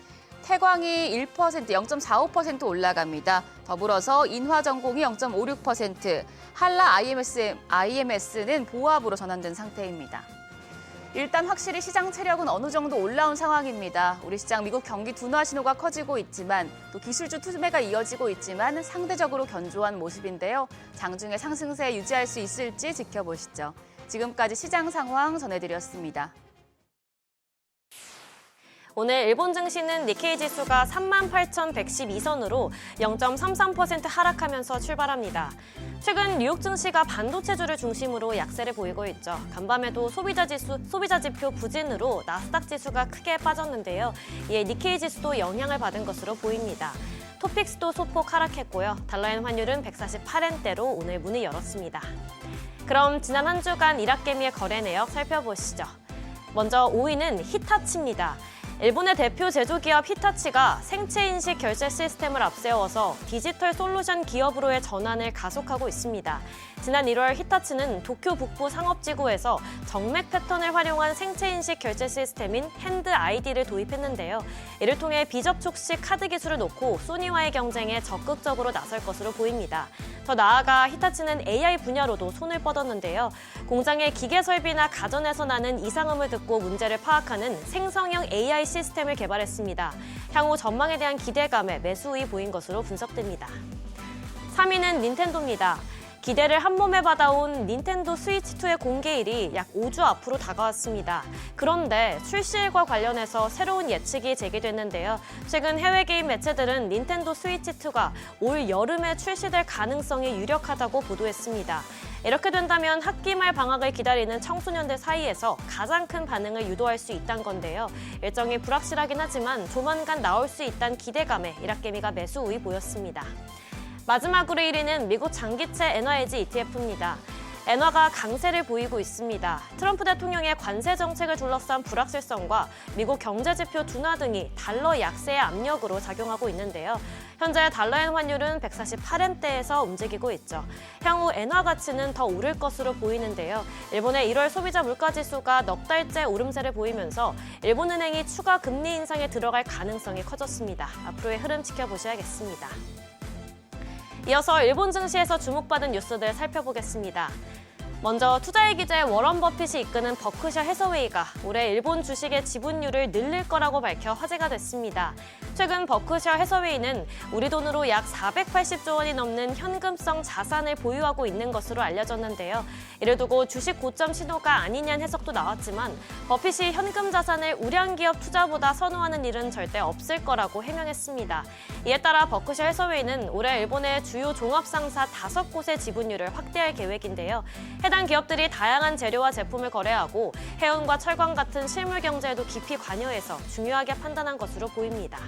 태광이 0.45% 올라갑니다. 더불어서 인화전공이 0.56%, 한라 IMS는 보합으로 전환된 상태입니다. 일단 확실히 시장 체력은 어느 정도 올라온 상황입니다. 우리 시장 미국 경기 둔화 신호가 커지고 있지만 또 기술주 투매가 이어지고 있지만 상대적으로 견조한 모습인데요. 장중에 상승세 유지할 수 있을지 지켜보시죠. 지금까지 시장 상황 전해드렸습니다. 오늘 일본 증시는 니케이 지수가 38,112선으로 0.33% 하락하면서 출발합니다. 최근 뉴욕 증시가 반도체주를 중심으로 약세를 보이고 있죠. 간밤에도 소비자 지표 부진으로 나스닥 지수가 크게 빠졌는데요. 이에 니케이 지수도 영향을 받은 것으로 보입니다. 토픽스도 소폭 하락했고요. 달러엔 환율은 148엔대로 오늘 문을 열었습니다. 그럼 지난 한 주간 일합개미의 거래 내역 살펴보시죠. 먼저 5위는 히타치입니다. 일본의 대표 제조기업 히타치가 생체인식 결제 시스템을 앞세워서 디지털 솔루션 기업으로의 전환을 가속하고 있습니다. 지난 1월 히타치는 도쿄 북부 상업지구에서 정맥 패턴을 활용한 생체인식 결제 시스템인 핸드 아이디를 도입했는데요. 이를 통해 비접촉식 카드 기술을 놓고 소니와의 경쟁에 적극적으로 나설 것으로 보입니다. 더 나아가 히타치는 AI 분야로도 손을 뻗었는데요. 공장의 기계 설비나 가전에서 나는 이상음을 듣고 문제를 파악하는 생성형 AI 시스템을 개발했습니다. 향후 전망에 대한 기대감에 매수의 보인 것으로 분석됩니다. 3위는 닌텐도입니다. 기대를 한 몸에 받아온 닌텐도 스위치2의 공개일이 약 5주 앞으로 다가왔습니다. 그런데 출시일과 관련해서 새로운 예측이 제기됐는데요. 최근 해외 게임 매체들은 닌텐도 스위치2가 올 여름에 출시될 가능성이 유력하다고 보도했습니다. 이렇게 된다면 학기 말 방학을 기다리는 청소년들 사이에서 가장 큰 반응을 유도할 수 있다는 건데요. 일정이 불확실하긴 하지만 조만간 나올 수 있다는 기대감에 이락개미가 매수 우위 보였습니다. 마지막으로 1위는 미국 장기채 엔화해지 ETF입니다. 엔화가 강세를 보이고 있습니다. 트럼프 대통령의 관세 정책을 둘러싼 불확실성과 미국 경제지표 둔화 등이 달러 약세의 압력으로 작용하고 있는데요. 현재 달러엔 환율은 148엔대에서 움직이고 있죠. 향후 엔화 가치는 더 오를 것으로 보이는데요. 일본의 1월 소비자 물가지수가 넉 달째 오름세를 보이면서 일본은행이 추가 금리 인상에 들어갈 가능성이 커졌습니다. 앞으로의 흐름 지켜보셔야겠습니다. 이어서 일본 증시에서 주목받은 뉴스들 살펴보겠습니다. 먼저 투자의 기재 워런 버핏이 이끄는 버크셔 해서웨이가 올해 일본 주식의 지분율을 늘릴 거라고 밝혀 화제가 됐습니다. 최근 버크셔 해서웨이는 우리 돈으로 약 480조 원이 넘는 현금성 자산을 보유하고 있는 것으로 알려졌는데요. 이를 두고 주식 고점 신호가 아니냐는 해석도 나왔지만 버핏이 현금 자산을 우량 기업 투자보다 선호하는 일은 절대 없을 거라고 해명했습니다. 이에 따라 버크셔 해서웨이는 올해 일본의 주요 종합상사 5곳의 지분율을 확대할 계획인데요. 해당 기업들이 다양한 재료와 제품을 거래하고 해운과 철강 같은 실물 경제에도 깊이 관여해서 중요하게 판단한 것으로 보입니다.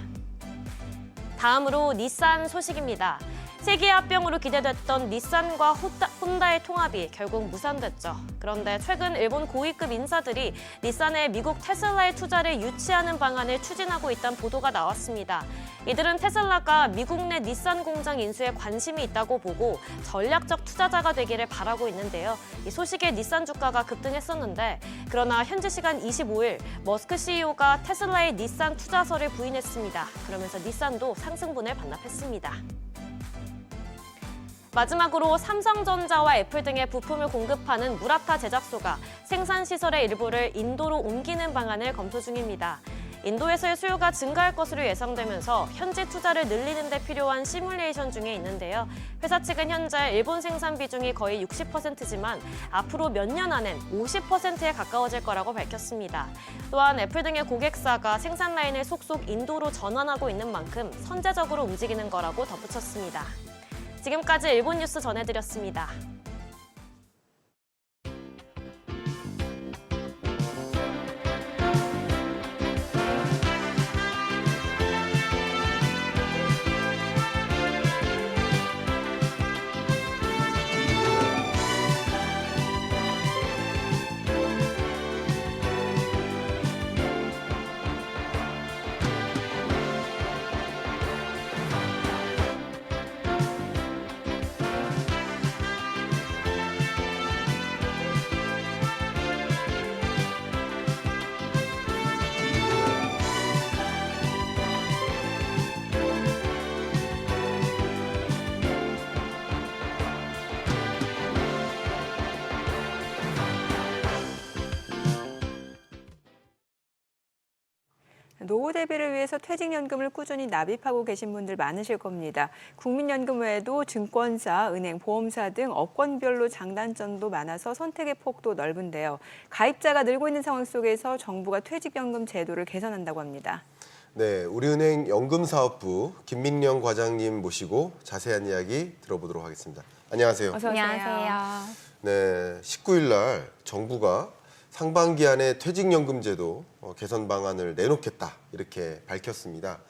다음으로 닛산 소식입니다. 세계 합병으로 기대됐던 닛산과 혼다의 통합이 결국 무산됐죠. 그런데 최근 일본 고위급 인사들이 닛산의 미국 테슬라의 투자를 유치하는 방안을 추진하고 있다는 보도가 나왔습니다. 이들은 테슬라가 미국 내 닛산 공장 인수에 관심이 있다고 보고 전략적 투자자가 되기를 바라고 있는데요. 이 소식에 닛산 주가가 급등했었는데 그러나 현지 시간 25일 머스크 CEO가 테슬라의 닛산 투자설을 부인했습니다. 그러면서 닛산도 상승분을 반납했습니다. 마지막으로 삼성전자와 애플 등의 부품을 공급하는 무라타 제작소가 생산시설의 일부를 인도로 옮기는 방안을 검토 중입니다. 인도에서의 수요가 증가할 것으로 예상되면서 현지 투자를 늘리는 데 필요한 시뮬레이션 중에 있는데요. 회사 측은 현재 일본 생산 비중이 거의 60%지만 앞으로 몇 년 안엔 50%에 가까워질 거라고 밝혔습니다. 또한 애플 등의 고객사가 생산 라인을 속속 인도로 전환하고 있는 만큼 선제적으로 움직이는 거라고 덧붙였습니다. 지금까지 일본 뉴스 전해드렸습니다. 노후 대비를 위해서 퇴직연금을 꾸준히 납입하고 계신 분들 많으실 겁니다. 국민연금 외에도 증권사, 은행, 보험사 등 업권별로 장단점도 많아서 선택의 폭도 넓은데요. 가입자가 늘고 있는 상황 속에서 정부가 퇴직연금 제도를 개선한다고 합니다. 네, 우리은행 연금사업부 김민영 과장님 모시고 자세한 이야기 들어보도록 하겠습니다. 안녕하세요. 어서 오세요. 안녕하세요. 네, 19일 날 정부가 상반기 안에 퇴직연금 제도 개선 방안을 내놓겠다 이렇게 밝혔습니다.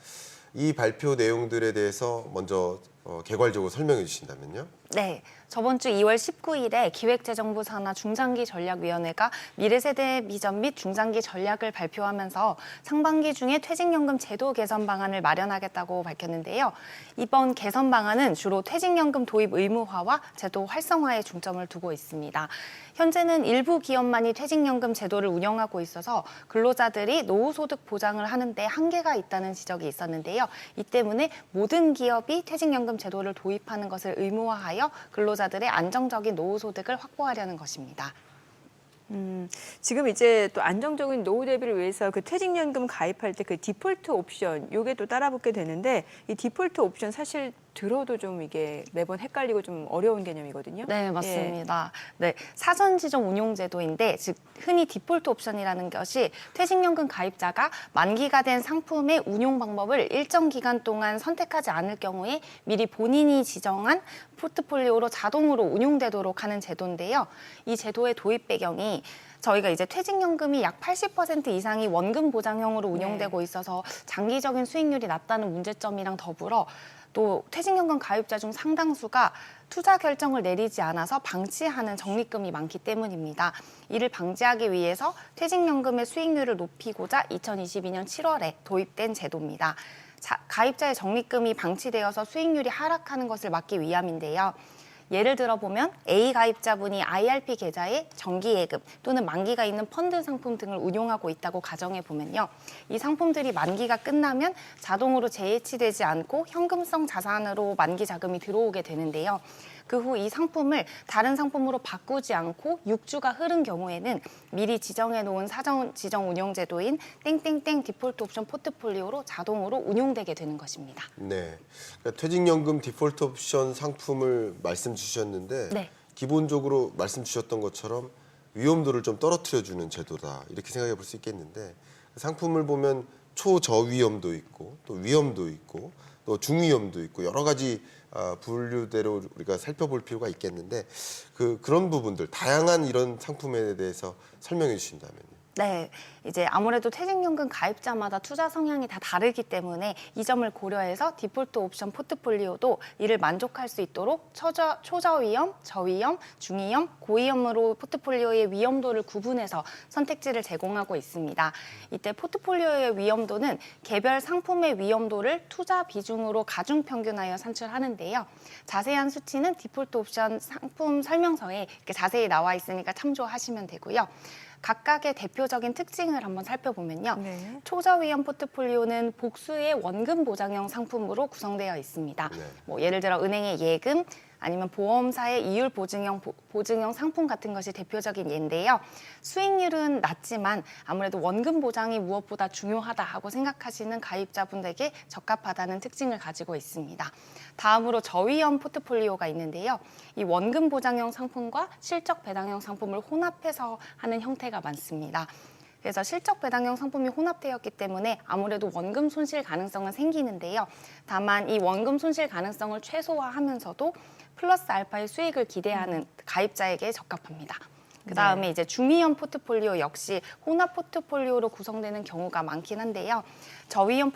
이 발표 내용들에 대해서 먼저 개괄적으로 설명해 주신다면요. 네, 저번 주 2월 19일에 기획재정부 산하 중장기전략위원회가 미래세대 비전 및 중장기 전략을 발표하면서 상반기 중에 퇴직연금 제도 개선 방안을 마련하겠다고 밝혔는데요. 이번 개선 방안은 주로 퇴직연금 도입 의무화와 제도 활성화에 중점을 두고 있습니다. 현재는 일부 기업만이 퇴직연금 제도를 운영하고 있어서 근로자들이 노후소득 보장을 하는데 한계가 있다는 지적이 있었는데요. 이 때문에 모든 기업이 퇴직연금 제도를 도입하는 것을 의무화하여 근로자들의 안정적인 노후소득을 확보하려는 것입니다. 지금 이제 또 안정적인 노후 대비를 위해서 그 퇴직연금 가입할 때 그 디폴트 옵션 요게 또 따라붙게 되는데 이 디폴트 옵션 사실 들어도 좀 이게 매번 헷갈리고 좀 어려운 개념이거든요. 네, 맞습니다. 네, 사전 지정 운용 제도인데 즉 흔히 디폴트 옵션이라는 것이 퇴직연금 가입자가 만기가 된 상품의 운용 방법을 일정 기간 동안 선택하지 않을 경우에 미리 본인이 지정한 포트폴리오로 자동으로 운용되도록 하는 제도인데요. 이 제도의 도입 배경이 저희가 이제 퇴직연금이 약 80% 이상이 원금 보장형으로 운영되고 있어서 장기적인 수익률이 낮다는 문제점이랑 더불어 또 퇴직연금 가입자 중 상당수가 투자 결정을 내리지 않아서 방치하는 적립금이 많기 때문입니다. 이를 방지하기 위해서 퇴직연금의 수익률을 높이고자 2022년 7월에 도입된 제도입니다. 가입자의 적립금이 방치되어서 수익률이 하락하는 것을 막기 위함인데요. 예를 들어 보면 A 가입자분이 IRP 계좌에 정기예금 또는 만기가 있는 펀드 상품 등을 운용하고 있다고 가정해 보면요. 이 상품들이 만기가 끝나면 자동으로 재해치되지 않고 현금성 자산으로 만기 자금이 들어오게 되는데요. 그 후 이 상품을 다른 상품으로 바꾸지 않고 6주가 흐른 경우에는 미리 지정해 놓은 사전 지정 운용 제도인 땡땡땡 디폴트 옵션 포트폴리오로 자동으로 운용되게 되는 것입니다. 네, 그러니까 퇴직연금 디폴트 옵션 상품을 말씀 주셨는데 네. 기본적으로 말씀 주셨던 것처럼 위험도를 좀 떨어뜨려주는 제도다 이렇게 생각해 볼 수 있겠는데 상품을 보면 초저위험도 있고 또 위험도 있고 또 중위험도 있고 여러 가지 분류대로 우리가 살펴볼 필요가 있겠는데 그런 부분들 다양한 이런 상품에 대해서 설명해 주신다면요. 네, 이제 아무래도 퇴직연금 가입자마다 투자 성향이 다 다르기 때문에 이 점을 고려해서 디폴트 옵션 포트폴리오도 이를 만족할 수 있도록 초저위험, 저위험, 중위험, 고위험으로 포트폴리오의 위험도를 구분해서 선택지를 제공하고 있습니다. 이때 포트폴리오의 위험도는 개별 상품의 위험도를 투자 비중으로 가중 평균하여 산출하는데요. 자세한 수치는 디폴트 옵션 상품 설명서에 이렇게 자세히 나와 있으니까 참조하시면 되고요. 각각의 대표적인 특징을 한번 살펴보면요. 네. 초저위험 포트폴리오는 복수의 원금 보장형 상품으로 구성되어 있습니다. 네. 뭐 예를 들어 은행의 예금, 아니면 보험사의 이율 보증형 상품 같은 것이 대표적인 예인데요. 수익률은 낮지만 아무래도 원금 보장이 무엇보다 중요하다 하고 생각하시는 가입자분들에게 적합하다는 특징을 가지고 있습니다. 다음으로 저위험 포트폴리오가 있는데요. 이 원금 보장형 상품과 실적 배당형 상품을 혼합해서 하는 형태가 많습니다. 그래서 실적 배당형 상품이 혼합되었기 때문에 아무래도 원금 손실 가능성은 생기는데요. 다만 이 원금 손실 가능성을 최소화하면서도 플러스 알파의 수익을 기대하는 가입자에게 적합합니다. 그다음에 이제 중위험 포트폴리오 역시 혼합 포트폴리오로 구성되는 경우가 많긴 한데요. 저위험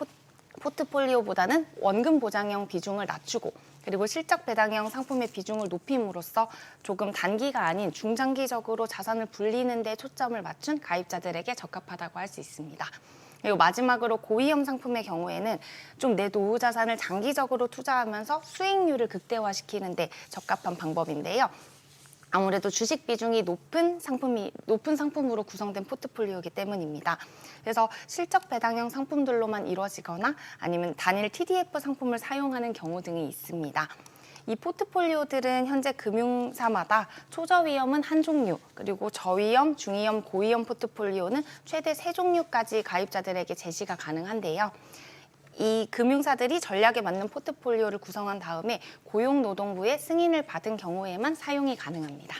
포트폴리오보다는 원금 보장형 비중을 낮추고 그리고 실적 배당형 상품의 비중을 높임으로써 조금 단기가 아닌 중장기적으로 자산을 불리는 데 초점을 맞춘 가입자들에게 적합하다고 할 수 있습니다. 그리고 마지막으로 고위험 상품의 경우에는 좀 내 노후 자산을 장기적으로 투자하면서 수익률을 극대화시키는 데 적합한 방법인데요. 아무래도 주식 비중이 높은 상품으로 구성된 포트폴리오이기 때문입니다. 그래서 실적 배당형 상품들로만 이루어지거나 아니면 단일 TDF 상품을 사용하는 경우 등이 있습니다. 이 포트폴리오들은 현재 금융사마다 초저위험은 한 종류, 그리고 저위험, 중위험, 고위험 포트폴리오는 최대 3종류까지 가입자들에게 제시가 가능한데요. 이 금융사들이 전략에 맞는 포트폴리오를 구성한 다음에 고용노동부의 승인을 받은 경우에만 사용이 가능합니다.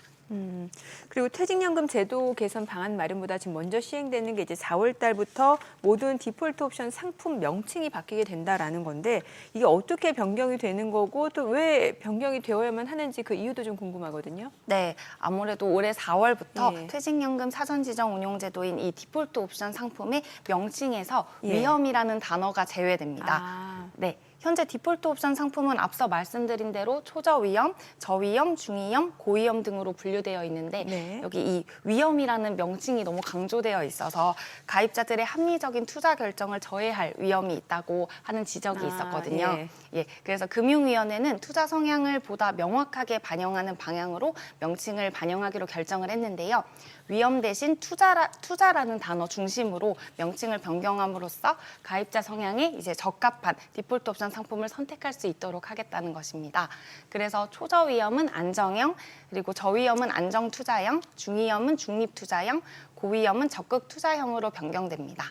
그리고 퇴직연금 제도 개선 방안 마련보다 지금 먼저 시행되는 게 이제 4월 달부터 모든 디폴트 옵션 상품 명칭이 바뀌게 된다라는 건데 이게 어떻게 변경이 되는 거고 또 왜 변경이 되어야만 하는지 그 이유도 좀 궁금하거든요. 네, 아무래도 올해 4월부터 예. 퇴직연금 사전지정 운용제도인 이 디폴트 옵션 상품의 명칭에서 예. 위험이라는 단어가 제외됩니다. 아. 네. 현재 디폴트 옵션 상품은 앞서 말씀드린 대로 초저위험, 저위험, 중위험, 고위험 등으로 분류되어 있는데 네. 여기 이 위험이라는 명칭이 너무 강조되어 있어서 가입자들의 합리적인 투자 결정을 저해할 위험이 있다고 하는 지적이 있었거든요. 예, 그래서 금융위원회는 투자 성향을 보다 명확하게 반영하는 방향으로 명칭을 반영하기로 결정을 했는데요. 위험 대신 투자라는 단어 중심으로 명칭을 변경함으로써 가입자 성향에 이제 적합한 디폴트 옵션 상품을 선택할 수 있도록 하겠다는 것입니다. 그래서 초저위험은 안정형, 그리고 저위험은 안정투자형, 중위험은 중립투자형, 고위험은 적극투자형으로 변경됩니다.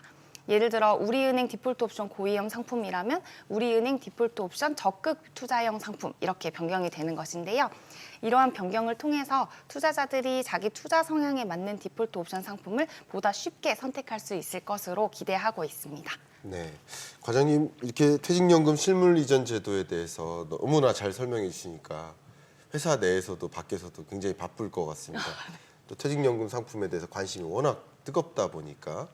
예를 들어 우리은행 디폴트 옵션 고위험 상품이라면 우리은행 디폴트 옵션 적극 투자형 상품 이렇게 변경이 되는 것인데요. 이러한 변경을 통해서 투자자들이 자기 투자 성향에 맞는 디폴트 옵션 상품을 보다 쉽게 선택할 수 있을 것으로 기대하고 있습니다. 네, 과장님 이렇게 퇴직연금 실물 이전 제도에 대해서 너무나 잘 설명해 주시니까 회사 내에서도 밖에서도 굉장히 바쁠 것 같습니다. 또 퇴직연금 상품에 대해서 관심이 워낙 뜨겁다 보니까.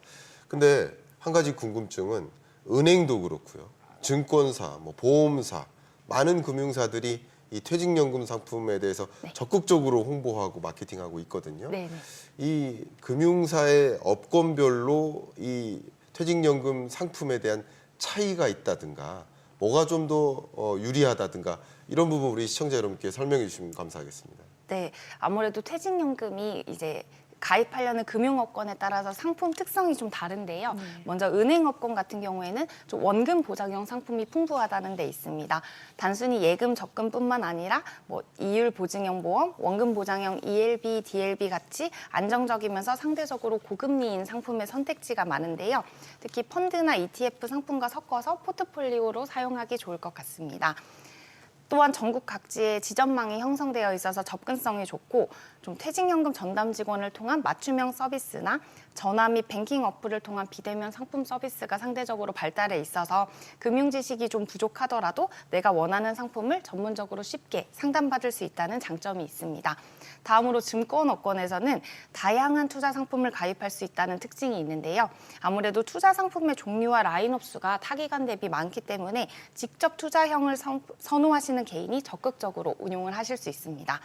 근데 한 가지 궁금증은 은행도 그렇고요. 증권사, 뭐 보험사, 많은 금융사들이 이 퇴직연금 상품에 대해서 적극적으로 홍보하고 마케팅하고 있거든요. 네. 이 금융사의 업권별로 이 퇴직연금 상품에 대한 차이가 있다든가 뭐가 좀 더 유리하다든가 이런 부분 우리 시청자 여러분께 설명해 주시면 감사하겠습니다. 네, 아무래도 퇴직연금이 이제 가입하려는 금융업권에 따라서 상품 특성이 좀 다른데요. 먼저 은행업권 같은 경우에는 좀 원금 보장형 상품이 풍부하다는 데 있습니다. 단순히 예금 적금뿐만 아니라 뭐 이율 보증형 보험, 원금 보장형 ELB, DLB 같이 안정적이면서 상대적으로 고금리인 상품의 선택지가 많은데요. 특히 펀드나 ETF 상품과 섞어서 포트폴리오로 사용하기 좋을 것 같습니다. 또한 전국 각지에 지점망이 형성되어 있어서 접근성이 좋고 좀 퇴직연금 전담 직원을 통한 맞춤형 서비스나 전화 및 뱅킹 어플을 통한 비대면 상품 서비스가 상대적으로 발달해 있어서 금융 지식이 좀 부족하더라도 내가 원하는 상품을 전문적으로 쉽게 상담받을 수 있다는 장점이 있습니다. 다음으로 증권업권에서는 다양한 투자 상품을 가입할 수 있다는 특징이 있는데요. 아무래도 투자 상품의 종류와 라인업 수가 타기관 대비 많기 때문에 직접 투자형을 선호하시는 개인이 적극적으로 운용을 하실 수 있습니다.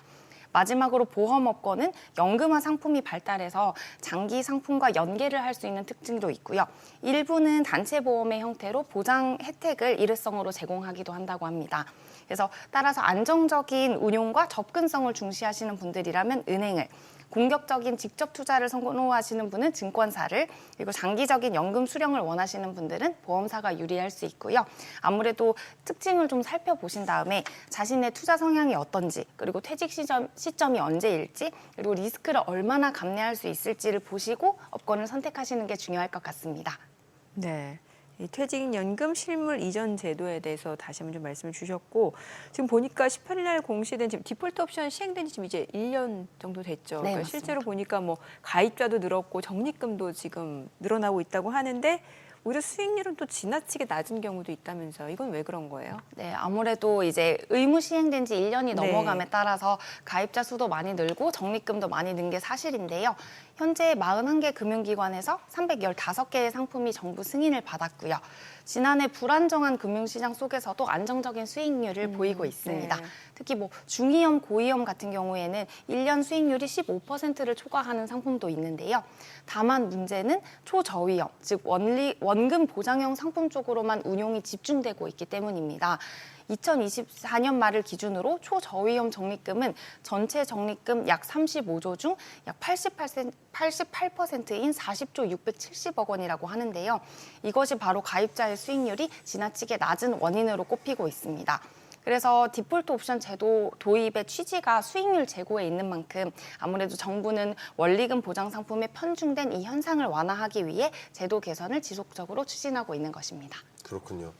마지막으로 보험업권은 연금화 상품이 발달해서 장기 상품과 연계를 할 수 있는 특징도 있고요. 일부는 단체 보험의 형태로 보장 혜택을 일회성으로 제공하기도 한다고 합니다. 그래서 따라서 안정적인 운용과 접근성을 중시하시는 분들이라면 은행을, 공격적인 직접 투자를 선호하시는 분은 증권사를, 그리고 장기적인 연금 수령을 원하시는 분들은 보험사가 유리할 수 있고요. 아무래도 특징을 좀 살펴보신 다음에 자신의 투자 성향이 어떤지, 그리고 퇴직 시점이 언제일지, 그리고 리스크를 얼마나 감내할 수 있을지를 보시고 업권을 선택하시는 게 중요할 것 같습니다. 네. 이 퇴직연금 실물 이전 제도에 대해서 다시 한번 좀 말씀을 주셨고 지금 보니까 18일 날 공시된 지금 디폴트 옵션 시행된 지 지금 이제 1년 정도 됐죠. 네, 그러니까 맞습니다. 실제로 보니까 뭐 가입자도 늘었고 적립금도 지금 늘어나고 있다고 하는데 오히려 수익률은 또 지나치게 낮은 경우도 있다면서 이건 왜 그런 거예요? 네, 아무래도 이제 의무 시행된 지 1년이 네. 넘어감에 따라서 가입자 수도 많이 늘고 적립금도 많이 는 게 사실인데요. 현재 41개 금융기관에서 315개의 상품이 정부 승인을 받았고요. 지난해 불안정한 금융시장 속에서도 안정적인 수익률을 보이고 있습니다. 네. 특히 뭐 중위험, 고위험 같은 경우에는 1년 수익률이 15%를 초과하는 상품도 있는데요. 다만 문제는 초저위험, 즉 원금 보장형 상품 쪽으로만 운용이 집중되고 있기 때문입니다. 2024년 말을 기준으로 초저위험 적립금은 전체 적립금 약 35조 중 약 88%인 40조 670억 원이라고 하는데요. 이것이 바로 가입자의 수익률이 지나치게 낮은 원인으로 꼽히고 있습니다. 그래서 디폴트 옵션 제도 도입의 취지가 수익률 제고에 있는 만큼 아무래도 정부는 원리금 보장 상품에 편중된 이 현상을 완화하기 위해 제도 개선을 지속적으로 추진하고 있는 것입니다. 그렇군요.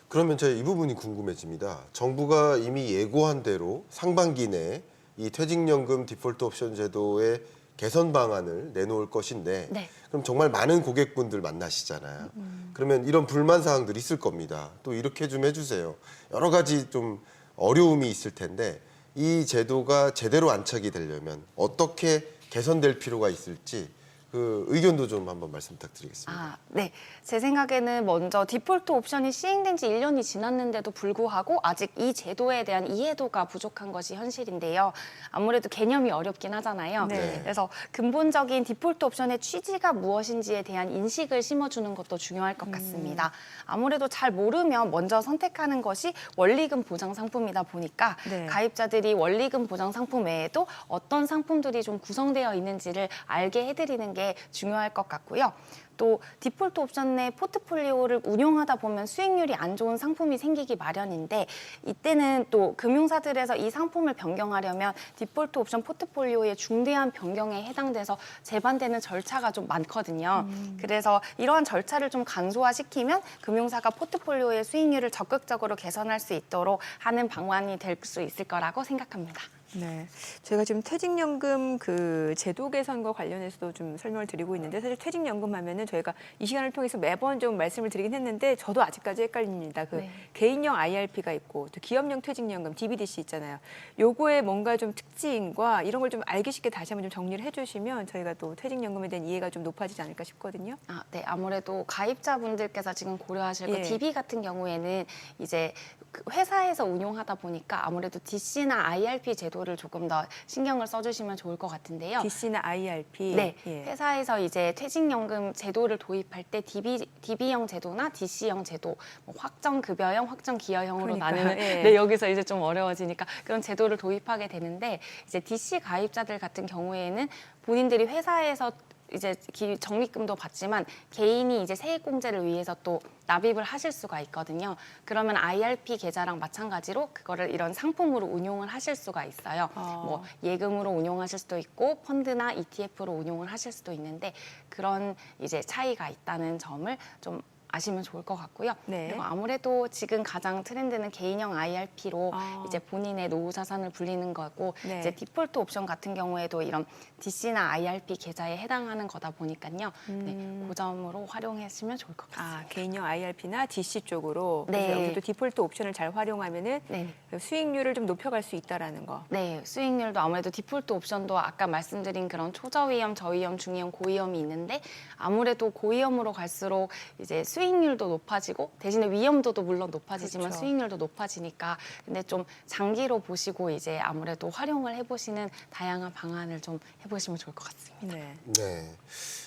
그러면 제가 이 부분이 궁금해집니다. 정부가 이미 예고한 대로 상반기 내에 이 퇴직연금 디폴트 옵션 제도의 개선 방안을 내놓을 것인데 네. 그럼 정말 많은 고객분들 만나시잖아요. 그러면 이런 불만 사항들이 있을 겁니다. 또 이렇게 좀 해주세요. 여러 가지 좀 어려움이 있을 텐데 이 제도가 제대로 안착이 되려면 어떻게 개선될 필요가 있을지 그 의견도 좀 한번 말씀 부탁드리겠습니다. 네. 제 생각에는 먼저 디폴트 옵션이 시행된 지 1년이 지났는데도 불구하고 아직 이 제도에 대한 이해도가 부족한 것이 현실인데요. 아무래도 개념이 어렵긴 하잖아요. 네. 그래서 근본적인 디폴트 옵션의 취지가 무엇인지에 대한 인식을 심어주는 것도 중요할 것 같습니다. 아무래도 잘 모르면 먼저 선택하는 것이 원리금 보장 상품이다 보니까 네. 가입자들이 원리금 보장 상품 외에도 어떤 상품들이 좀 구성되어 있는지를 알게 해드리는 게 중요할 것 같고요. 또 디폴트 옵션 내 포트폴리오를 운용하다 보면 수익률이 안 좋은 상품이 생기기 마련인데 이때는 또 금융사들에서 이 상품을 변경하려면 디폴트 옵션 포트폴리오의 중대한 변경에 해당돼서 재반되는 절차가 좀 많거든요. 그래서 이러한 절차를 좀 간소화시키면 금융사가 포트폴리오의 수익률을 적극적으로 개선할 수 있도록 하는 방안이 될 수 있을 거라고 생각합니다. 네, 저희가 지금 퇴직연금 그 제도 개선과 관련해서도 좀 설명을 드리고 있는데 사실 퇴직연금 하면은 저희가 이 시간을 통해서 매번 좀 말씀을 드리긴 했는데 저도 아직까지 헷갈립니다. 그 네. 개인형 IRP가 있고 또 기업용 퇴직연금 DBDC 있잖아요. 요거의 뭔가 좀 특징과 이런 걸 좀 알기 쉽게 다시 한번 좀 정리를 해주시면 저희가 또 퇴직연금에 대한 이해가 좀 높아지지 않을까 싶거든요. 네, 아무래도 가입자분들께서 지금 고려하실 거 예. DB 같은 경우에는 이제 그 회사에서 운용하다 보니까 아무래도 DC나 IRP 제도를 조금 더 신경을 써주시면 좋을 것 같은데요. DC나 IRP. 네, 예. 회사에서 이제 퇴직연금 제도를 도입할 때 DB형 제도나 DC형 제도, 뭐 확정급여형, 확정기여형으로 그러니까요. 나누는 예. 네, 여기서 이제 좀 어려워지니까 그런 제도를 도입하게 되는데 이제 DC 가입자들 같은 경우에는 본인들이 회사에서 이제 적립금도 받지만 개인이 이제 세액공제를 위해서 또 납입을 하실 수가 있거든요. 그러면 IRP 계좌랑 마찬가지로 그거를 이런 상품으로 운용을 하실 수가 있어요. 뭐 예금으로 운용하실 수도 있고 펀드나 ETF로 운용을 하실 수도 있는데 그런 이제 차이가 있다는 점을 좀 아시면 좋을 것 같고요. 네. 그리고 아무래도 지금 가장 트렌드는 개인형 IRP로 아. 이제 본인의 노후 자산을 불리는 거고 네. 이제 디폴트 옵션 같은 경우에도 이런 DC나 IRP 계좌에 해당하는 거다 보니까요. 네, 그 점으로 활용하시면 좋을 것 같습니다. 개인형 IRP나 DC 쪽으로 네. 그래서 여기도 디폴트 옵션을 잘 활용하면은 네. 수익률을 좀 높여갈 수 있다라는 거. 네, 수익률도 아무래도 디폴트 옵션도 아까 말씀드린 그런 초저위험, 저위험, 중위험, 고위험이 있는데 아무래도 고위험으로 갈수록 이제 수익률도 높아지고 대신에 위험도도 물론 높아지지만 그렇죠. 수익률도 높아지니까 근데 좀 장기로 보시고 이제 아무래도 활용을 해보시는 다양한 방안을 좀 해보시면 좋을 것 같습니다. 네. 네.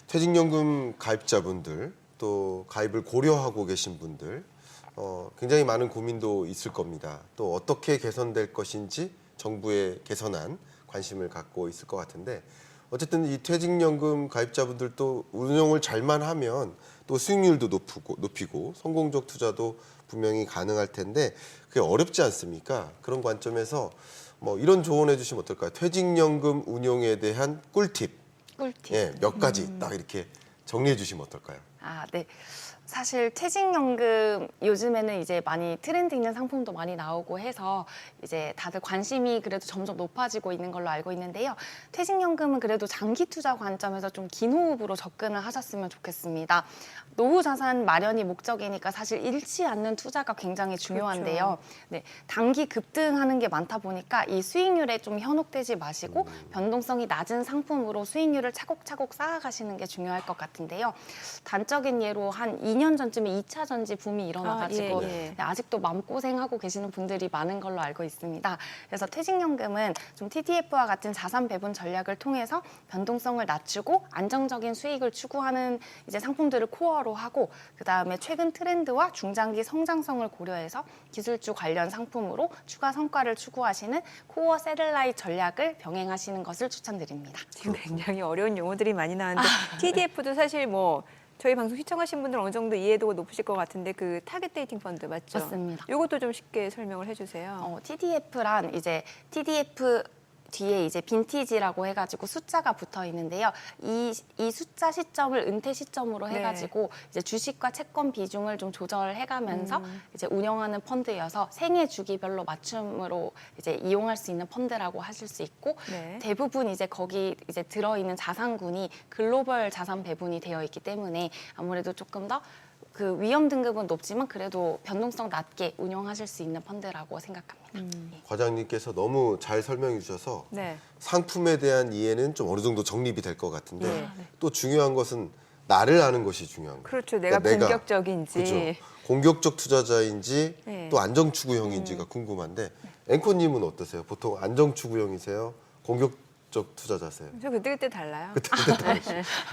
퇴직연금 가입자분들 또 가입을 고려하고 계신 분들 굉장히 많은 고민도 있을 겁니다. 또 어떻게 개선될 것인지 정부의 개선안 관심을 갖고 있을 것 같은데 어쨌든 이 퇴직연금 가입자분들도 운용을 잘만 하면 또 수익률도 높이고 성공적 투자도 분명히 가능할 텐데 그게 어렵지 않습니까? 그런 관점에서 뭐 이런 조언해 주시면 어떨까요? 퇴직연금 운용에 대한 꿀팁. 꿀팁. 예, 몇 가지 딱 이렇게 정리해 주시면 어떨까요? 네. 사실 퇴직연금 요즘에는 이제 많이 트렌드 있는 상품도 많이 나오고 해서 이제 다들 관심이 그래도 점점 높아지고 있는 걸로 알고 있는데요. 퇴직연금은 그래도 장기 투자 관점에서 좀 긴 호흡으로 접근을 하셨으면 좋겠습니다. 노후 자산 마련이 목적이니까 사실 잃지 않는 투자가 굉장히 중요한데요. 네, 단기 급등하는 게 많다 보니까 이 수익률에 좀 현혹되지 마시고 변동성이 낮은 상품으로 수익률을 차곡차곡 쌓아가시는 게 중요할 것 같은데요. 단적인 예로 한 2년 전쯤에 2차 전지 붐이 일어나가지고 예. 아직도 마음고생하고 계시는 분들이 많은 걸로 알고 있습니다. 그래서 퇴직연금은 좀 TDF와 같은 자산 배분 전략을 통해서 변동성을 낮추고 안정적인 수익을 추구하는 이제 상품들을 코어로 하고 그다음에 최근 트렌드와 중장기 성장성을 고려해서 기술주 관련 상품으로 추가 성과를 추구하시는 코어 세틀라이트 전략을 병행하시는 것을 추천드립니다. 지금 굉장히 어려운 용어들이 많이 나왔는데 TDF도 사실 뭐 저희 방송 시청하신 분들 어느 정도 이해도가 높으실 것 같은데 그 타겟 데이팅 펀드 맞죠? 맞습니다. 이것도 좀 쉽게 설명을 해주세요. TDF란 이제 TDF 뒤에 이제 빈티지라고 해가지고 숫자가 붙어 있는데요. 이 숫자 시점을 은퇴 시점으로 해가지고 이제 주식과 채권 비중을 좀 조절해가면서 이제 운영하는 펀드여서 생애 주기별로 맞춤으로 이제 이용할 수 있는 펀드라고 하실 수 있고 네. 대부분 이제 거기 이제 들어있는 자산군이 글로벌 자산 배분이 되어 있기 때문에 아무래도 조금 더 그 위험 등급은 높지만 그래도 변동성 낮게 운용하실 수 있는 펀드라고 생각합니다. 과장님께서 너무 잘 설명해 주셔서 네. 상품에 대한 이해는 좀 어느 정도 정립이 될 것 같은데 네. 또 중요한 것은 나를 아는 것이 중요한 거예요. 그렇죠. 내가 그러니까 공격적인지. 그죠. 공격적 투자자인지 네. 또 안정추구형인지가 궁금한데 앵커님은 어떠세요? 보통 안정추구형이세요? 공격적 투자자세요? 저 그때그때 달라요. 그때그때 다르시.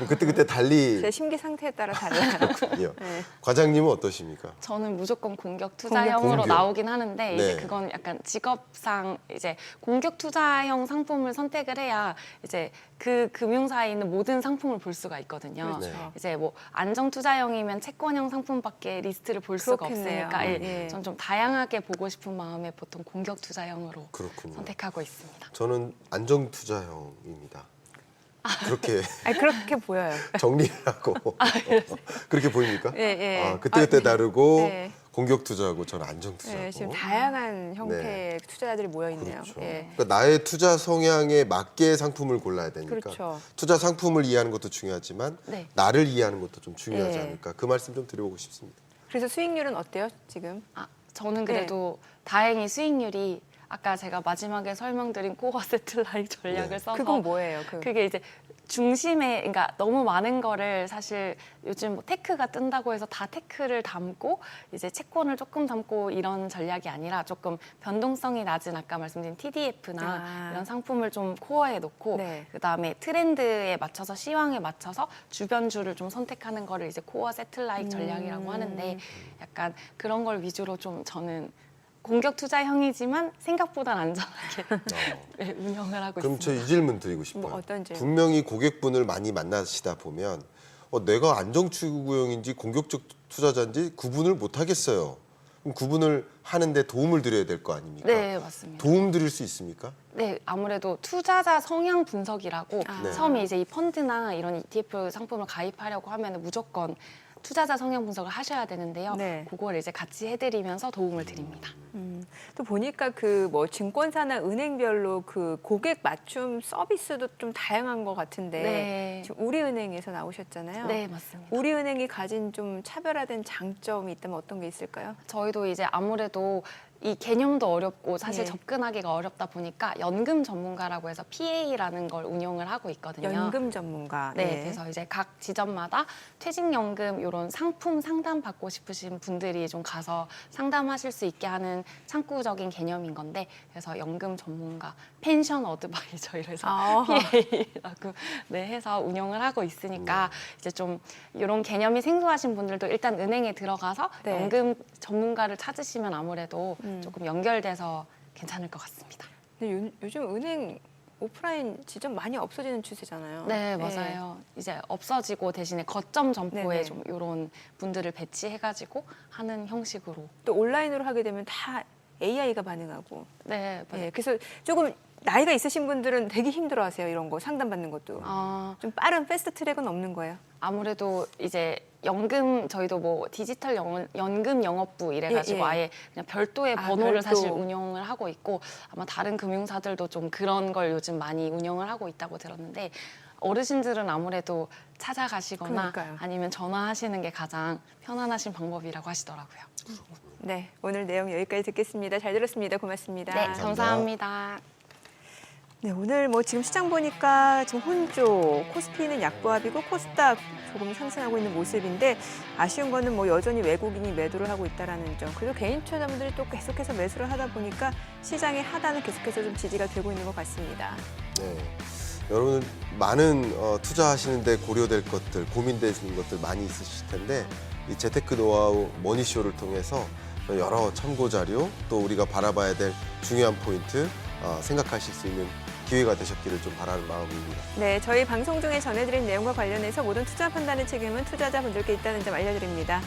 그때그때 달리 제 심기 상태에 따라 달라요. 군요. 네. 과장님은 어떠십니까? 저는 무조건 공격 투자형으로 공격. 나오긴 하는데 이제 네. 그건 약간 직업상 이제 공격 투자형 상품을 선택을 해야 이제 그 금융사에 있는 모든 상품을 볼 수가 있거든요. 그렇죠. 네. 이제 뭐 안정 투자형이면 채권형 상품밖에 리스트를 볼 수가 그렇겠네요. 없으니까 예. 전 좀 다양하게 보고 싶은 마음에 보통 공격 투자형으로 그렇군요. 선택하고 있습니다. 저는 안정투자형입니다. 그렇게 아니, 그렇게 보여요. 정리를 하고 그렇게 보입니까? 예, 예. 아, 그때그때 다르고 네. 공격 투자하고 저는 안정 투자고. 네, 지금 다양한 형태의 투자자들이 모여 있네요. 그렇죠. 예. 그러니까 나의 투자 성향에 맞게 상품을 골라야 되니까 그렇죠. 투자 상품을 이해하는 것도 중요하지만 네. 나를 이해하는 것도 좀 중요하지 예. 않을까 그 말씀 좀 드려보고 싶습니다. 그래서 수익률은 어때요, 지금? 저는 그래도 다행히 수익률이 아까 제가 마지막에 설명드린 코어 세틀라이트 전략을 네. 써서 그건 뭐예요? 그게 이제 중심에 그러니까 너무 많은 거를 사실 요즘 뭐 테크가 뜬다고 해서 다 테크를 담고 이제 채권을 조금 담고 이런 전략이 아니라 조금 변동성이 낮은 아까 말씀드린 TDF나 이런 상품을 좀 코어에 놓고 네. 그다음에 트렌드에 맞춰서 시황에 맞춰서 주변주를 좀 선택하는 거를 이제 코어 세틀라이트 전략이라고 하는데 약간 그런 걸 위주로 좀 저는 공격 투자형이지만 생각보다 안전하게 네, 운영을 하고 그럼 있습니다. 저 이 질문 드리고 싶어요. 뭐 어떤 질문? 분명히 고객분을 많이 만나시다 보면 내가 안정추구형인지 공격적 투자자인지 구분을 못 하겠어요. 그럼 구분을 하는데 도움을 드려야 될 거 아닙니까? 네, 맞습니다. 도움 드릴 수 있습니까? 네, 아무래도 투자자 성향 분석이라고 네. 처음에 이제 이 펀드나 이런 ETF 상품을 가입하려고 하면 무조건 투자자 성향 분석을 하셔야 되는데요. 네. 그걸 이제 같이 해드리면서 도움을 드립니다. 또 보니까 그 뭐 증권사나 은행별로 그 고객 맞춤 서비스도 좀 다양한 것 같은데 네. 지금 우리은행에서 나오셨잖아요. 네, 맞습니다. 우리은행이 가진 좀 차별화된 장점이 있다면 어떤 게 있을까요? 저희도 이제 아무래도 이 개념도 어렵고 사실 네. 접근하기가 어렵다 보니까 연금 전문가라고 해서 PA라는 걸 운영을 하고 있거든요. 연금 전문가. 네, 그래서 이제 각 지점마다 퇴직연금 이런 상품 상담 받고 싶으신 분들이 좀 가서 상담하실 수 있게 하는 창구적인 개념인 건데 그래서 연금 전문가, 펜션 어드바이저 이래서 아. PA라고 네, 해서 운영을 하고 있으니까 이제 좀 이런 개념이 생소하신 분들도 일단 은행에 들어가서 네. 연금 전문가를 찾으시면 아무래도 조금 연결돼서 괜찮을 것 같습니다. 근데 요즘 은행 오프라인 지점 많이 없어지는 추세잖아요. 네, 맞아요. 이제 없어지고 대신에 거점 점포에 네네. 좀 이런 분들을 배치해가지고 하는 형식으로. 또 온라인으로 하게 되면 다 AI가 반응하고. 네, 맞아요. 예, 그래서 조금 나이가 있으신 분들은 되게 힘들어하세요. 이런 거 상담받는 것도. 좀 빠른 패스트 트랙은 없는 거예요. 아무래도 이제 연금 저희도 뭐 디지털 연금 영업부 이래가지고 예, 예. 아예 그냥 별도의 아, 번호를 별도. 사실 운영을 하고 있고 아마 다른 금융사들도 좀 그런 걸 요즘 많이 운영을 하고 있다고 들었는데 어르신들은 아무래도 찾아가시거나 그러니까요. 아니면 전화하시는 게 가장 편안하신 방법이라고 하시더라고요. 네, 오늘 내용 여기까지 듣겠습니다. 잘 들었습니다. 고맙습니다. 네, 감사합니다. 네, 오늘 뭐 지금 시장 보니까 지금 혼조, 코스피는 약보합이고 코스닥 조금 상승하고 있는 모습인데 아쉬운 거는 뭐 여전히 외국인이 매도를 하고 있다라는 점. 그리고 개인 투자자분들이 또 계속해서 매수를 하다 보니까 시장의 하단은 계속해서 좀 지지가 되고 있는 것 같습니다. 네. 여러분 많은 투자하시는데 고려될 것들, 고민되시는 것들 많이 있으실 텐데 이 재테크 노하우 머니쇼를 통해서 여러 참고 자료 또 우리가 바라봐야 될 중요한 포인트 생각하실 수 있는 기회가 되셨기를 좀 바라는 마음입니다. 네, 저희 방송 중에 전해드린 내용과 관련해서 모든 투자 판단의 책임은 투자자분들께 있다는 점 알려드립니다.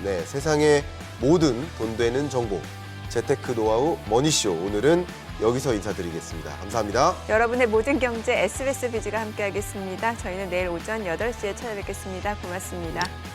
네, 세상의 모든 돈 되는 정보 재테크 노하우 머니쇼 오늘은 여기서 인사드리겠습니다. 감사합니다. 여러분의 모든 경제 SBS 비즈가 함께하겠습니다. 저희는 내일 오전 8시에 찾아뵙겠습니다. 고맙습니다.